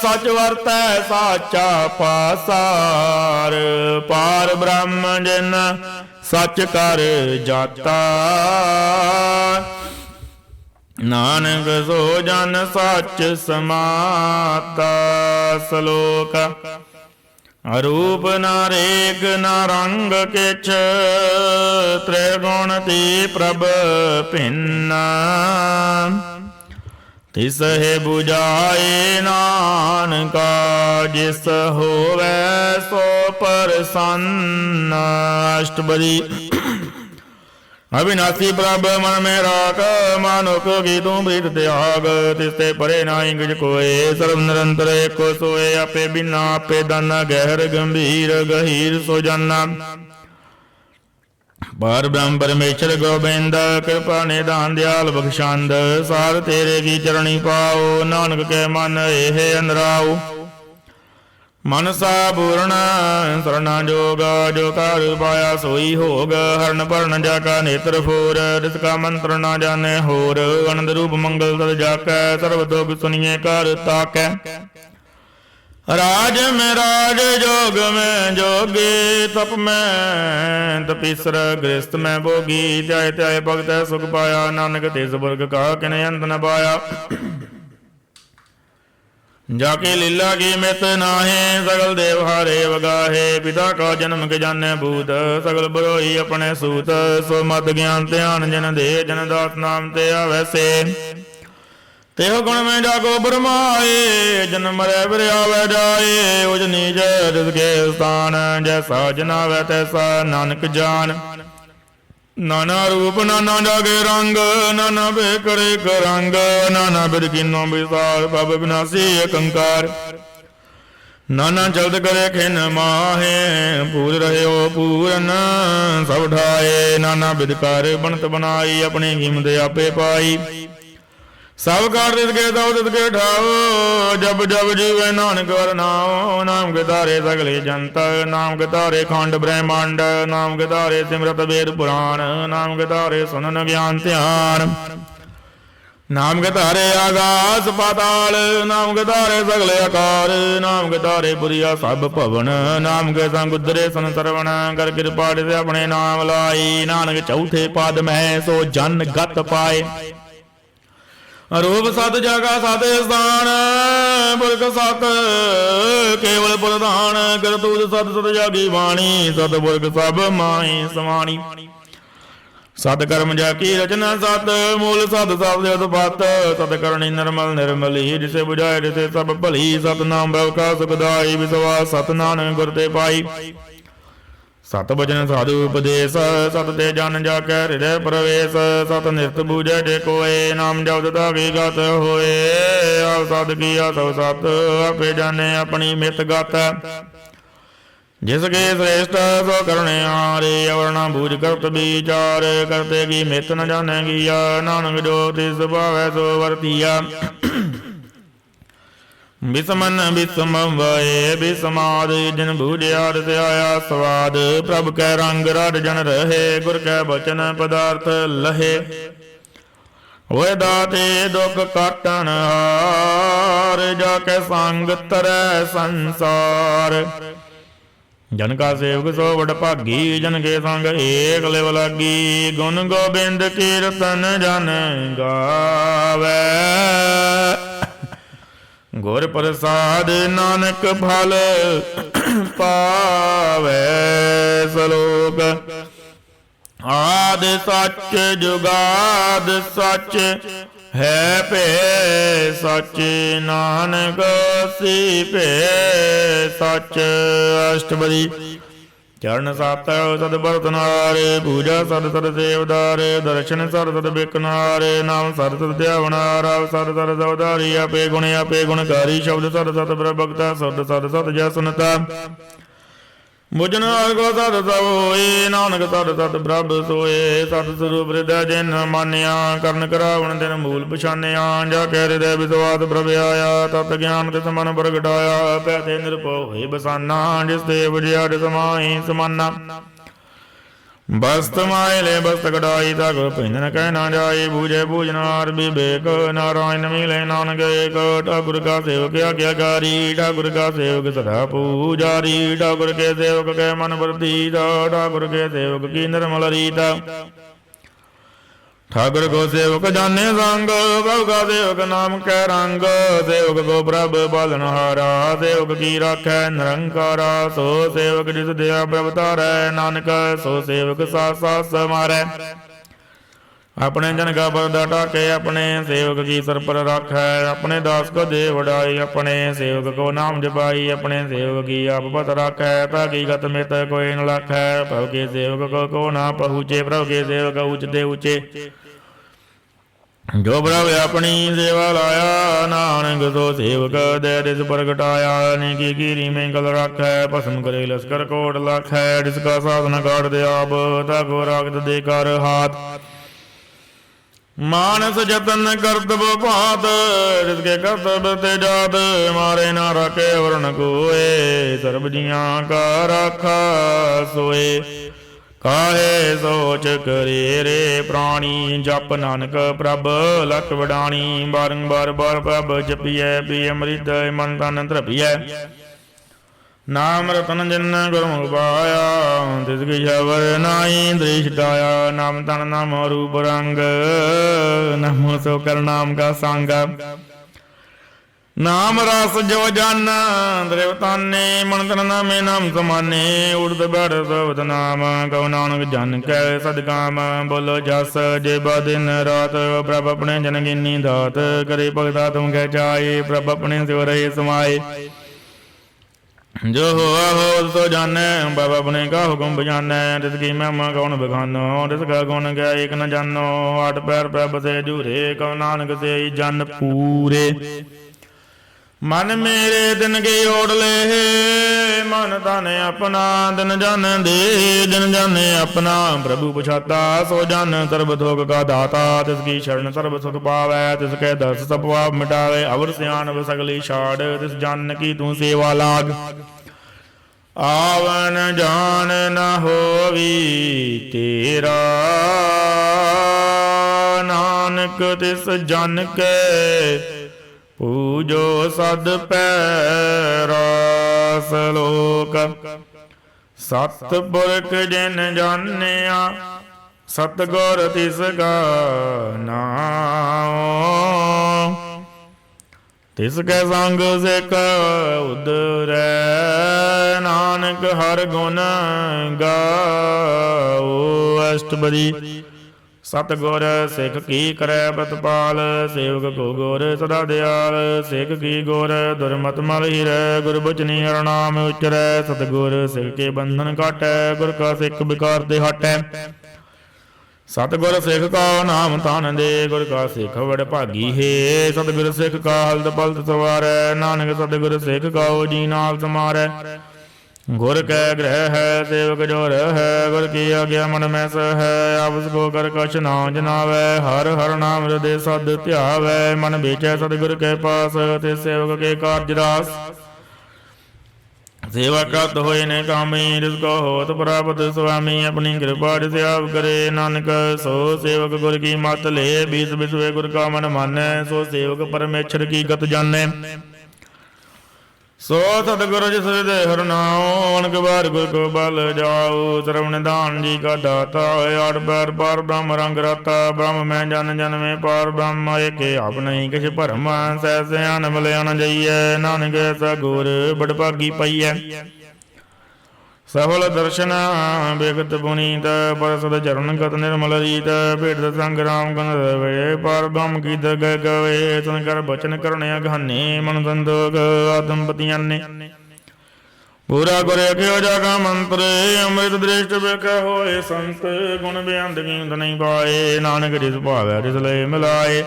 सच वर्तै साचा पासार पार ब्रह्म जिन सच कर जाता नानक सो जन सच समाता सलोक अरूप न रेख न रंग किछ त्रिगुण ती प्रभ भिन्न तिस है बुझाए नानका जिस होवै सो प्रसन्न अष्टपदी अविनाशी प्रभ मन में राख मानुक की तू प्रीत त्याग तिसते परे नाई गिज कोय सर्व निरंतर एको सोए आपे बिना आपे दाना गहर गंभीर गहीर सो जाना पर ब्रह्म परमेश्वर गोबिंद कृपा निदान दयाल बख्शांद सार तेरे की चरणी पाओ नानक के मन एह अंदराओ मनसा पूर्ण शरणा जोगा जो कार पाया सोई होग हरण परण जाका नेत्र फोर जिसका मंत्र न जाने होर आनंद रूप मंगल तद जाकै सर्व दुख सुनिए कर ताकै राज में राज जोग में जोगी तप में तपीसर गृहस्थ में भोगी त्याय त्याय भगत सुख पाया नानक तिस वर्ग का किन अंत न पाया जाके लीला की मित नाहे सगल देव हारे वगाहे पिता का जन्म के जाने भूत सगल बरोई अपने सूत सो मत ज्ञान ध्यान जन दे जन दास नाम ते वैसे तेह गुण में जाको ब्रह्माए जन मरे फिर आवे जाए उज नीज के स्थान जैसा जनावे तैसा नानक जान नाना रूप नाना जागे रंग नाना बेकरे करंग नाना बिद किन्नो विसार पब विनाशी कंकार नाना चलत करे खिन माहे पूर रहे हो पूरन सब ढाए नाना बिद कर बनत बनाई अपनी कीमत आपे पाई सब कार दिस के दो दिस के ठाओ जब जब जीवे नानक वर नाओ नाम के तारे सगले जंत नाम के तारे खंड ब्रह्मांड नाम के तारे सिमरत वेद पुराण नाम के तारे सुनन ज्ञान ध्यान नाम के तारे आकाश पाताल नाम के तारे सगले आकार नाम के तारे पुरिया सब भवन नाम के संग उदरे सन सरवण कर कृपा से अपने नाम लाई नानक चौथे पद में सो जन गत पाए रूप सत जगा सत स्थान पुरख सत केवल प्रधान करतूत सत सत जागी वाणी सत पुरख सब माई समानी सत कर्म जाकी रचना सत मूल सत सब उत्पत सत करणी निर्मल निर्मली जिसे बुझाए जिसे सब भली सत नाम भव का सुखदाई विश्वास सत नानक गुर ते पाई सत बचन साधु उपदेश सत ते जन जाकै हृदय प्रवेश सत नित बूझे जे कोय नाम जप तथा की गत होए आप सत किया सब सत आपे जाने अपनी मित गत जिसके श्रेष्ठ सो करने हारे अवरना बूझ करत विचार करते की मित न जाने किया नानक जो तिस भावै सो वर्तिया विषमन विषम वये विषमाद जिन भूजियाद से आया स्वाद प्रभ कै रंग रड जन रहे गुर कै बचन पदार्थ लहे होए दाते दुख काटन हार जाके संग तरह संसार जन का सेवक सो वड भागी जन के संग एक लेव लागी गुण गोबिंद कीर्तन जन गावे गुर प्रसाद नानक फल पावे सलोक आद सच जुगाद सच ਹੈ ਭੇ ਸੱਚ ਨਾਨਕ ਸੀ ਭੇ ਸੱਚ। ਅਸ਼ਟਪਦੀ। ਚਰਨ ਸਤ ਸਦ ਬਰਤਨਾਰ ਪੂਜਾ ਸਦ ਸਦ ਸੇਵਦਾਰ ਦਰਸ਼ਨ ਸਦ ਸਦ ਬਿਕਨਾਰ ਨਾਮ ਸਦ ਸਦ ਧਿਆਵਨਾਰ ਸਦ ਸਦ ਸਵਦਾਰੀ ਆਪੇ ਗੁਣਕਾਰੀ ਸ਼ਬਦ ਸਦ ਸਦ ਪ੍ਰਭਗਤਾ ਸਦ ਸਦ ਸਦ ਜਸਨਤਾ ਮੁਝਨ ਅਰਗੋ ਸਦ ਸਭ ਹੋਏ ਨਾਨਕ ਸਦ ਸਦ ਪ੍ਰਭ ਸੋਏ। ਸਤ ਸਰੂਪ ਹਿਰਦੈ ਜਿਨ ਮਾਨਿਆ ਕਰਨ ਕਰਾਵਣ ਦਿਨ ਮੂਲ ਪਛਾਨਿਆ ਜਾ ਕਹਿ ਹਿਰਦੈ ਵਿਸਵਾਸ ਪ੍ਰਭ ਆਇਆ ਤਤ ਗਿਆਨ ਤਿਸ ਮਨ ਪ੍ਰਗਟਾਇਆ ਪੈਸੇ ਨਿਰਭਉ ਹੋਏ ਬਸਾਨਾ ਜਿਸ ਤੇ ਵਜਿਆ ਤਿਸ ਮਾਹੀ ਸਮਾਨਾ। ਬਸਤ ਮਾਇਲੇ ਬਸਤ ਕਢਾਈ ਤਾ ਗੁਰ ਭਿੰਨ ਕਹਿ ਨਾ ਜਾਈ ਬੂਝੇ ਬੂਝਨਾਰ ਵਿਵੇਕ ਨਾਰਾਇਣ ਮਿਲੇ ਨਾਨਕ ਏਕ। ਠਾਕੁਰ ਕਾ ਸੇਵਕ ਆਗਿਆਕਾਰੀ ਠਾਕੁਰ ਕਾ ਸੇਵਕ ਸਦਾ ਪੂਜਾਰੀ ਠਾਕੁਰ ਕੇ ਸੇਵਕ ਕੈ ਮਨ ਵਰਦੀਦਾ ਠਾਕੁਰ ਕੇ ਸੇਵਕ ਕੀ ਨਿਰਮਲ ਰੀਤਾ। ਠਾਕੁਰ ਕੋ ਸੇਵਕ ਜਾਣੇ ਸੰਗ ਪ੍ਰਭ ਕਾ ਸੇਵਕ ਨਾਮ ਕੈ ਰੰਗ। ਸੇਵਕ ਕੋ ਪ੍ਰਭ ਪਾਲਨਹਾਰਾ ਸੇਵਕ ਕੀ ਰਾਖੈ ਨਿਰੰਕਾਰਾ। ਸੋ ਸੇਵਕ ਜਿਸ ਦਇਆ ਪ੍ਰਭ ਧਾਰੈ ਨਾਨਕ ਸੋ ਸੇਵਕ ਸਾਥ ਸਾਥ ਸਮਾਰੈ। ਆਪਣੇ ਜਨ ਕਾ ਪਰਦਾ ਢਾਕੇ ਆਪਣੇ ਸੇਵਕ ਕੀ ਸਰ ਪਰ ਰਾਖੈ। ਆਪਣੇ ਦਾਸ ਕੋ ਦੇ ਵਡਾਈ ਆਪਣੇ ਸੇਵਕ ਕੋ ਨਾਮ ਜਪਾਈ। ਆਪਣੇ ਸੇਵਕ ਕੀ ਆਪ ਪਤ ਰਾਖੈ ਤਾ ਕੀ ਗਤ ਮਿਤ ਕੋਈ ਨ ਲਾਖੈ। ਪ੍ਰਭ ਕੇ ਸੇਵਕ ਕੋ ਨਾ ਪਹੁੰਚੇ ਪ੍ਰਭ ਕੇ ਸੇਵਕ ਉਚਤੇ ਉਚੇ। ਜੋ ਪ੍ਰਭ ਆਪਣੀ ਸੇਵਾ ਲਾਇਆ ਨਾਨਕ ਸੋ ਸੇਵਕ ਦੇ ਦਿਸ ਪ੍ਰਗਟਾਇਆ। ਨੀ ਕੀ ਕੀਰੀ ਮੰਗਲ ਰਾਖੈ ਭਸਮ ਕਰੇ ਲਸਕਰ ਕੋਟ ਲਾਖੈ। ਜਿਸ ਕਾ ਸਾਧਨ ਕਾਟ ਦੇ ਆਪ ਤਾ ਕੋ ਰਾਖਤ ਦੇ ਕਰ ਹਾਥ। ਮਾਨਸ ਜਤਨ ਕਰਤਬ ਭਾਤ ਜਿਸਕੇ ਕਰਤਬ ਤੇ ਜਾਤ ਮਾਰੇ ਨਾ ਰਾਖੇ ਵਰਨ ਕੋਏ। ਸਰਬ ਜੀਆਂ ਕਾ ਰਾਖਾ ਸੋਏ ਕਾਹੇ ਸੋਚ ਕਰੇ ਰੇ ਪ੍ਰਾਣੀ। ਜਪ ਨਾਨਕ ਪ੍ਰਭ ਲਖ ਵਡਾਣੀ ਬਾਰੰਬਾਰ ਬਾਰ ਪ੍ਰਭ ਜਪੀਐ ਪੀ ਅੰਮ੍ਰਿਤ ਮਨ ਤਨ ਧਰਪੀਐ। ਨਾਮ ਰਤਨ ਜਿਨ ਗੁਰਮੁਖ ਪਾਇਆ ਤਿਸ ਕੀ ਸ਼ਬਦ ਨਾਹੀ ਦ੍ਰਿਸ਼ ਟਾਇਆ। ਨਾਮ ਤਨ ਨਾਮ ਰੂਪ ਰੰਗ ਨਾਮੋ ਸੋ ਕਰ ਨਾਮ ਕਾ ਸੰਗ। ਨਾਮ ਰਸ ਜੋ ਜਨ ਦ੍ਰਿਵਤਾਨੇ ਮਨ ਤਨ ਨਾਮੇ ਨਾਮ ਸਮਾਨੇ। ਉੜਦ ਬੈਠ ਸਬਦ ਨਾਮ ਕਉ ਨਾਨਕ ਜਨ ਕੈ ਸਦਕਾਮ। ਬੋਲੋ ਜਸ ਜੇ ਦਿਨ ਰਾਤ ਪ੍ਰਭ ਆਪਣੇ ਜਨ ਗਿਨੀ ਦਾਤ। ਕਰੇ ਭਗਤਾ ਤੁਮ ਕੈ ਚਾਏ ਪ੍ਰਭ ਆਪਣੇ ਸਿਵ ਰਹੇ ਸਮਾਏ। ਜੋ ਹੋਆ ਹੋ ਸੋ ਜਾਣੈ ਬਾਬਾ ਆਪਣੇ ਕਾ ਹੁਕਮ ਬਜਾਨੈ। ਤਿਸ ਕੀ ਮਹਿਮਾ ਕੌਣ ਬਖਾਨੋ ਤਿਸ ਕਾ ਗੁਣ ਗਿਆ ਏਕ ਨ ਜਾਨੋ। ਆਠ ਪੈਰ ਪ੍ਰਭ ਸੇ ਜੂਰੇ ਕਉ ਨਾਨਕ ਸੇ ਜਨ ਪੂਰੇ। ਮਨ ਮੇਰੇ ਦਿਨ ਕੀ ਓੜ ਲੈ ਮਨ ਤਨ ਆਪਣਾ ਦਿਨ ਜਨ ਦੇ ਦਿਨ ਜਾਣੇ ਆਪਣਾ। ਪ੍ਰਭੂ ਪਛਾਤਾ ਸੋ ਜਨ ਸਰਬ ਥੋਕ ਕਾ ਦਾਤਾ। ਤਿਸ ਕੀ ਸ਼ਰਨ ਸਰਬ ਸੁਖ ਪਾਵੈ ਤਿਸ ਕੈ ਦਰਸ ਸਭ ਪਾਪ ਮਿਟਾਵੇ। ਅਵਰ ਸਿਆਣਪ ਸਗਲੀ ਛਾੜ ਤਿਸ ਜਨ ਕੀ ਤੂੰ ਸੇਵਾ ਲਾਗ। ਆਵਨ ਜਾਣ ਨ ਹੋਵੀ ਤੇਰਾ ਨਾਨਕ ਤਿਸ ਜਨ ਕੈ ਪੂਜੋ ਸਦ ਪੈਰਾ। ਸਲੋਕ। ਸਤ ਪੁਰਖ ਜਿਨ ਜਾਣਿਆ ਸਤਿਗੁਰ ਤਿਸ ਕਾ ਨਾਮ। ਤਿਸ ਕੈ ਸੰਗ ਸਿਖ ਉਦਰੈ ਨਾਨਕ ਹਰ ਗੁਣ ਗਾਓ। ਅਸ਼ਟਪਦੀ। ਸਤਿਗੁਰ ਸਿੱਖ ਕੀ ਕਰੈ ਪ੍ਰਤਪਾਲ ਸੇਵਕ ਕੋ ਗੁਰ ਸਦਾ ਦਿਆਲ। ਸਿੱਖ ਕੀ ਗੁਰ ਦੁਰਮਤ ਮਲ ਹੀਰੈ ਗੁਰ ਬਚਨੀ ਹਰਿ ਨਾਮ ਉਚਰੈ। ਸਤਿਗੁਰ ਸਿੱਖ ਕੇ ਬੰਧਨ ਕਾਟੈ ਗੁਰ ਕਾ ਸਿੱਖ ਵਿਕਾਰ ਤੇ ਹਟੈ। ਸਤਿਗੁਰ ਸਿੱਖ ਕਾ ਨਾਮ ਧਨ ਦੇ ਗੁਰ ਕਾ ਸਿੱਖ ਵਡ ਭਾਗੀ ਹੈ। ਸਤਿਗੁਰ ਸਿੱਖ ਕਾ ਹਲਦ ਪਲਤ ਸਵਾਰੈ ਨਾਨਕ ਸਤਿਗੁਰ ਸਿੱਖ ਕਾ ਜੀ ਨਾਲ ਸਮਾਰੈ। ਗੁਰ ਕੈ ਗ੍ਰਹਿ ਹੈ ਸੇਵਕ ਜੋਰ ਹੈ ਗੁਰ ਕੀ ਆਗਿਆ ਮਨ ਮੈਂ ਹੈ। ਆਪਸ ਕੋ ਕਰ ਕਛ ਨਾ ਜਨਾਵੈ ਹਰ ਹਰ ਨਾਮ ਹਿਰਦੇ ਸਦ ਧਿਆਵੈ। ਮਨ ਵੇਚੈ ਸਤਿਗੁਰ ਕੇ ਪਾਸ ਤੇ ਸੇਵਕ ਕੇ ਕਾਰਜ ਰਾਸ। ਸੇਵਾ ਕਰਤ ਹੋਏ ਨੇ ਕਾਮੀ ਜਿਸ ਕੋ ਹੋਤ ਪ੍ਰਾਪਤ ਸੁਆਮੀ। ਆਪਣੀ ਕਿਰਪਾ ਜਿਸ ਆਪ ਕਰੇ ਨਾਨਕ ਸੋ ਸੇਵਕ ਗੁਰ ਕੀ ਮਤ ਲੈ। ਬੀਸ ਬਿਸਵੇ ਗੁਰ ਕਾ ਮਨ ਮਾਨੈ ਸੋ ਸੇਵਕ ਪਰਮੇਸ਼ਰ ਕੀ ਗਤ ਜਾਣੈ। ਸੋ ਸਤਿਗੁਰ ਜਿਸ ਹਿਰਦੈ ਹਰਿ ਨਾਉ ਅਣਖ ਬਾਰ ਗੁਰ ਕੋ ਬਲ ਜਾਉ। ਸਰਵਣ ਦਾਨ ਜੀ ਕਾ ਦਾਤਾ ਆਠ ਪੈਰ ਪਾਰ ਬ੍ਰਹਮ ਰੰਗ ਰਾਤਾ। ਬ੍ਰਹਮ ਮੈਂ ਜਨ ਜਨ ਮੈਂ ਪਾਰ ਬ੍ਰਹਮ ਏਕੇ ਆਪ ਨਹੀਂ ਕਿਛ ਭਰਮ। ਸਹਿ ਸਿਆਨ ਮਿਲਿਆ ਨ ਜਾਈਐ ਨਾਨਕ ਐਸਾ ਗੁਰ ਬੜ ਭਾਗੀ ਪਈਐ। सफल दर्शन बेगत पुनीत परसद चरण गत निर्मल रीत भेट संग राम गण वे पर ब्रह्म की दग गवे तन कर बचन करने अघाने मन संदोग आदमपति अन्ने पूरा करे क्यों जागा मंत्र अमृत दृष्ट बेखा होए संत गुण बेअंत कीमत नहीं पाए नानक जिस भावै तिस ले मिलाए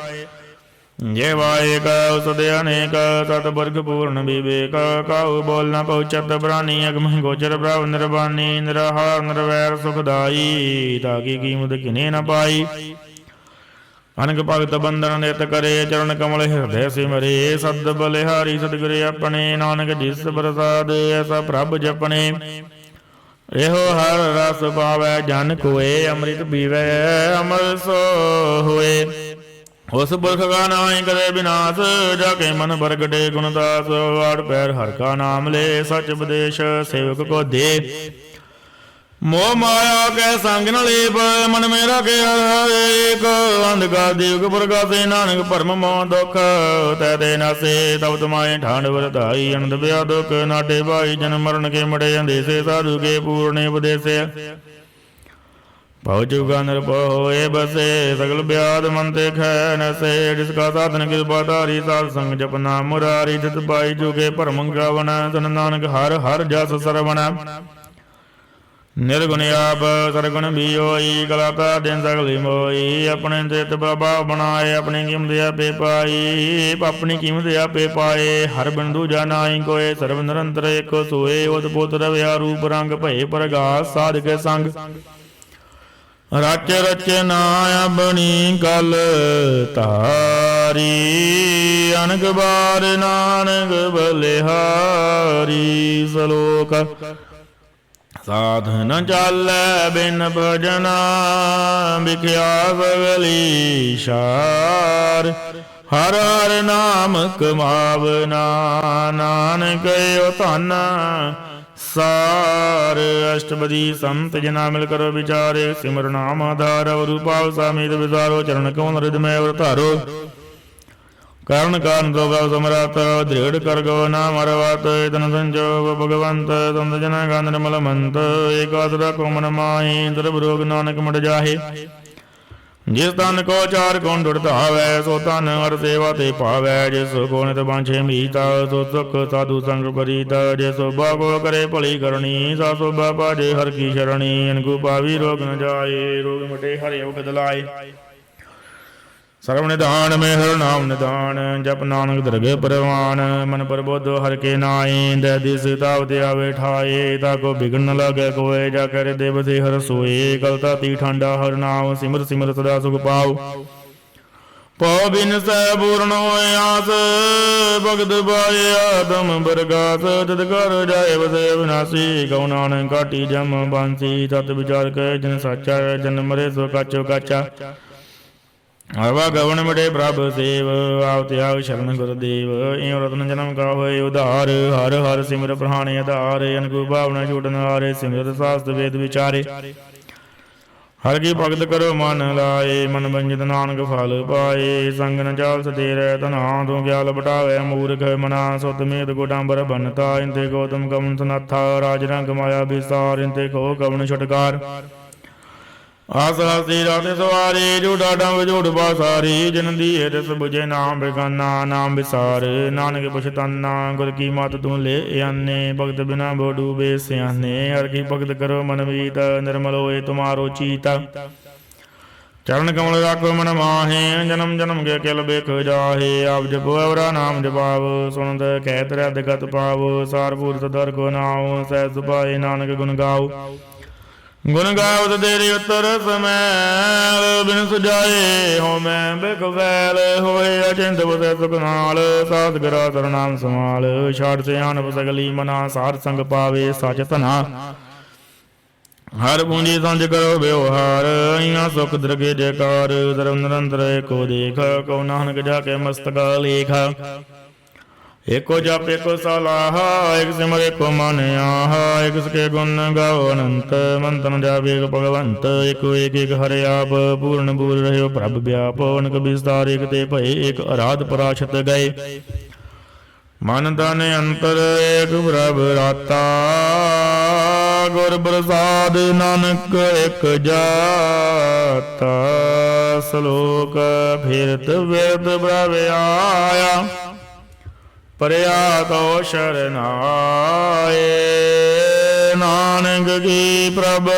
जे वाए सद अनेक सत वर्ग पूर्ण विवेक काहू बोल न पहुँचत प्राणी अगम गोचर प्रभ निर्वाणी निराहार निर्वैर सुखदाई ताकि कीमत किने न पाई अनक भगत बंधन नित करे चरण कमल हृदय सिमरे सद बलिहारी सतगुरे अपने नानक जिस प्रसाद ऐसा प्रभ जपने एहो हर रस पावै जन कोय अमृत पीवै अमर सो होए उस पुरख का नाई करे विनाश जाके मन बरगटे गुणदास वाड़ पैर हर का नाम ले सच उपदेश सेवक को दे मोह माया के संग न लेप मन मेरा के एक अंधकार दीप प्रकाशे नानक परम मोह दुख तैते नासे तब तुम्हारे ठांड वरदाई अनंत ब्या दुख नाटे भाई जन मरण के मटे अंदेसे साधु के पूर्ण उपदेश पहुँचुगा निरपो होए बसे सगल ब्याद मन ते खै नसे जिसका साधन कृपा धारी साध संग जपना मुरारी जित पाई जुगे परम गावन सन नानक हर हर जस सरवण निर्गुण आप सरगुण भी होई कलाता दिन सगली मोई अपने चित प्रभाव बनाए अपनी कीमत आपे पाई अपनी कीमत आपे पाए हर बिंदु जानाई कोय सर्व निरंतर एक सोए उत पुत रव्या रूप रंग भय प्रगास साध के संग रच रचना अपनी कल तारी अनक बार नानक बलिहारी सलोक साधन चल बिन भजना बिख्या सगली शार हर हर नाम कमावना नानक धन सार अष्टपदी संत जना मिल करो विचारे सिमर नाम आधार और रूपाव समेत विचारो चरण कौन हृदय और तारो कारण कारण दोगा समरात दृढ़ कर गो नाम अरवात तन संजोग भगवंत संत जना का निर्मल मंत एकादरा को मन माही दुर्भ रोग नानक मट जाहे जिस तन को चार कौन ढुड़ता वै सो तन हर सेवा ते पावै जिस को नित बांछे मीता सो सुख साधु संग परीता जिसो बागो करे भली करनी सा सो बापा जे हर की शरणी इनको पावी रोग न जाए रोग मटे हर योग दलाए सर्व निधान में हर नाम निधान जप नानक दरगे परवान मन प्रबोध हर के नाई दैदी सीतावते आवे ठाए ताको बिगड़ न लगे कोय जा कर देव से हर सोए कलता ती ठंडा हर नाम सिमर सिमर सदा सुख पाओ पौ बिन सै पूर्ण होय आस भगत पाए आदम बरगास तद कर जाए बसे विनाशी कौ नानक काटी जम बांसी तत विचार कर जन साचा जन मरे सो काचो काचा हवा गवन मटे प्रभ सेव आव त्याग शरण गुरुदेव इं रत्न जन्म का होय उधार हर हर सिमर प्रहाणे आधार अनकु भावना छूटन हारे सिमर शास्त्र वेद विचारे हर की भगत करो मन लाए मन बंजित नानक फल पाए संग न चाल सतेर तना तो ग्याल बटावे मूर्ख मना सुत मेद गोडांबर बनता इंते गौतम कवन सनाथा राज रंग माया विस्तार इंते को कवन छुटकार आसरासी राते सवारी झूठा डंग झूठ बासारी जिन दिए रस बुझे नाम बेगाना नाम विसार नानक पुछताना गुर की मत तू ले आने भगत बिना बो डूबे सियाने हर की भगत करो मन मीत निर्मल होए तुम्हारो चीता चरण कमल राखो मन माहे जन्म जन्म के किल बेख जाहे आप जपो अवरा नाम जपाव सुनत कहत रद गत पाव सार पूर सदर को नाव सह सुपाए नानक गुण गाओ गुण गावत तेरी उत्तर समैल बिन सुजाए हो मैं बिख फैल होए अचिंत बसे सुख नाल साध करा सरनाम समाल छाड़ से आनप सगली मना सार संग पावे सच तना हर पूंजी संज करो व्यवहार इया सुख दरगे जयकार धर्म निरंतर को देख को नानक जाके मस्तक लेख एको जप एको सलाहा एक सिमर एको मन आहा एक सके गुण गाओ अनंत मंतन जाप एक भगवंत एको एक एक हरे आप पूर्ण पूर रहो प्रभ व्याप अनक विस्तार एक ते भय एक आराध पराशत गए मन तन अंतर एक प्रभ राता ਗੁਰ ਪ੍ਰਸਾਦ ਨਾਨਕ ਇਕ ਜਾਤਾ। ਸ਼ਲੋਕ ਫਿਰਤ ਵਿਰਤ ਪ੍ਰਭ ਆਇਆ ਪਰਿਆ ਕੋ ਸ਼ਰਨਾਏ। ਨਾਨਕ ਕੀ ਪ੍ਰਭ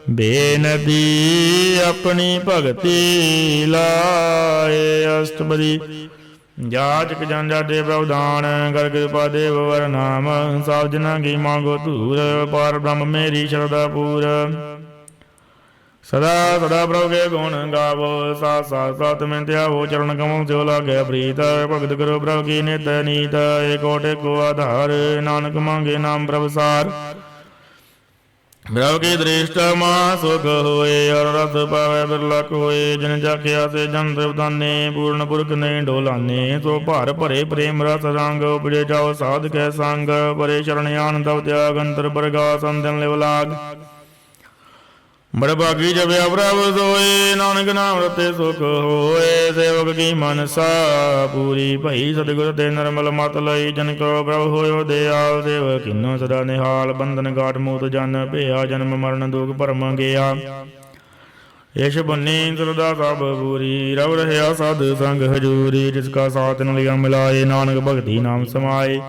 ਬੇਨਤੀ ਆਪਣੀ ਭਗਤੀ ਲਾਏ। ਅਸ਼ਟਪਦੀ ਜਾਚਕ ਜਨ ਦੇ ਪ੍ਰਭ ਦਾਨ ਕਰ ਕਿਰਪਾ ਦੇਵ ਵਰ ਨਾਮ। ਸਭ ਜਨਾਂ ਕੀ ਮੰਗੋ ਧੂਰ ਪਾਰ ਬ੍ਰਹਮ ਮੇਰੀ ਸ਼ਰਧਾ ਪੂਰ। ਸਦਾ ਸਦਾ ਪ੍ਰਭ ਕੇ ਗੁਣ ਗਾਵੋ ਸਾਥ ਸਾਥ ਸਤ ਮੈਂ ਧਿਆਵੋ ਚਰਨ ਕਮਲ ਸਿਓ ਲਾਗੈ ਪ੍ਰੀਤ। ਭਗਤ ਕਰੋ ਪ੍ਰਭ ਕੀ ਨਿਤ ਨੀਤ ਏਕੋ ਟੇਕੋ ਆਧਾਰ। ਨਾਨਕ ਮੰਗੇ ਨਾਮ ਪ੍ਰਭ ਸਾਰ ਪ੍ਰਭ ਕੀ ਦ੍ਰਿਸ਼ਟ ਮਾ ਸੁਖ ਹੋਏ। ਔਰ ਰਸ ਪਾਵੈ ਬਿਰਲਕ ਹੋਏ ਜਿਨ ਜਾਖਿਆ ਸੇ ਜਨ ਦੇਵਦਾਨੇ। ਪੂਰਨ ਪੁਰਖ ਨੇ ਢੋਲਾਨੇ ਸੋ ਭਾਰ ਭਰੇ ਪ੍ਰੇਮ ਰਸ ਰੰਗ। ਉਪਜੇ ਜਾਓ ਸਾਧ ਕੈ ਸੰਗ ਪਰੇ ਸ਼ਰਨ ਆਨੰਦ ਤਿਆਗ ਅੰਤਰ ਪ੍ਰਗਾਸ ਅੰਦਨ ਲਿਵ ਲਾਗ। ਬੜ ਭਾਗੀ ਜਪਿਆ ਪ੍ਰਭ ਸੋਏ ਨਾਨਕ ਨਾਮ ਰਤੇ ਸੁਖ ਹੋਏ। ਸੇਵਕ ਕੀ ਮਨਸਾ ਪੂਰੀ ਭਈ ਸਤਿਗੁਰ ਤੇ ਨਿਰਮਲ ਮਤ ਲਈ। ਜਨ ਕੋ ਪ੍ਰਭ ਹੋਇਓ ਦਿਆਲ ਸੇਵਕ ਕਿਨੋ ਸਦਾ ਨਿਹਾਲ। ਬੰਧਨ ਗਾਟ ਮੂਤ ਜਨ ਭਇਆ ਜਨਮ ਮਰਨ ਦੁਖ ਭਰਮ ਗਿਆ। ਇਸ਼ ਬੰਨੀ ਸਰਦਾ ਸਭ ਪੂਰੀ ਰਵ ਰਹਿਆ ਸਾਧ ਸੰਗ ਹਜੂਰੀ। ਜਿਸ ਕਾ ਸਾਥ ਨ ਲਿਆ ਮਿਲਾਏ ਨਾਨਕ ਭਗਤੀ ਨਾਮ ਸਮਾਏ।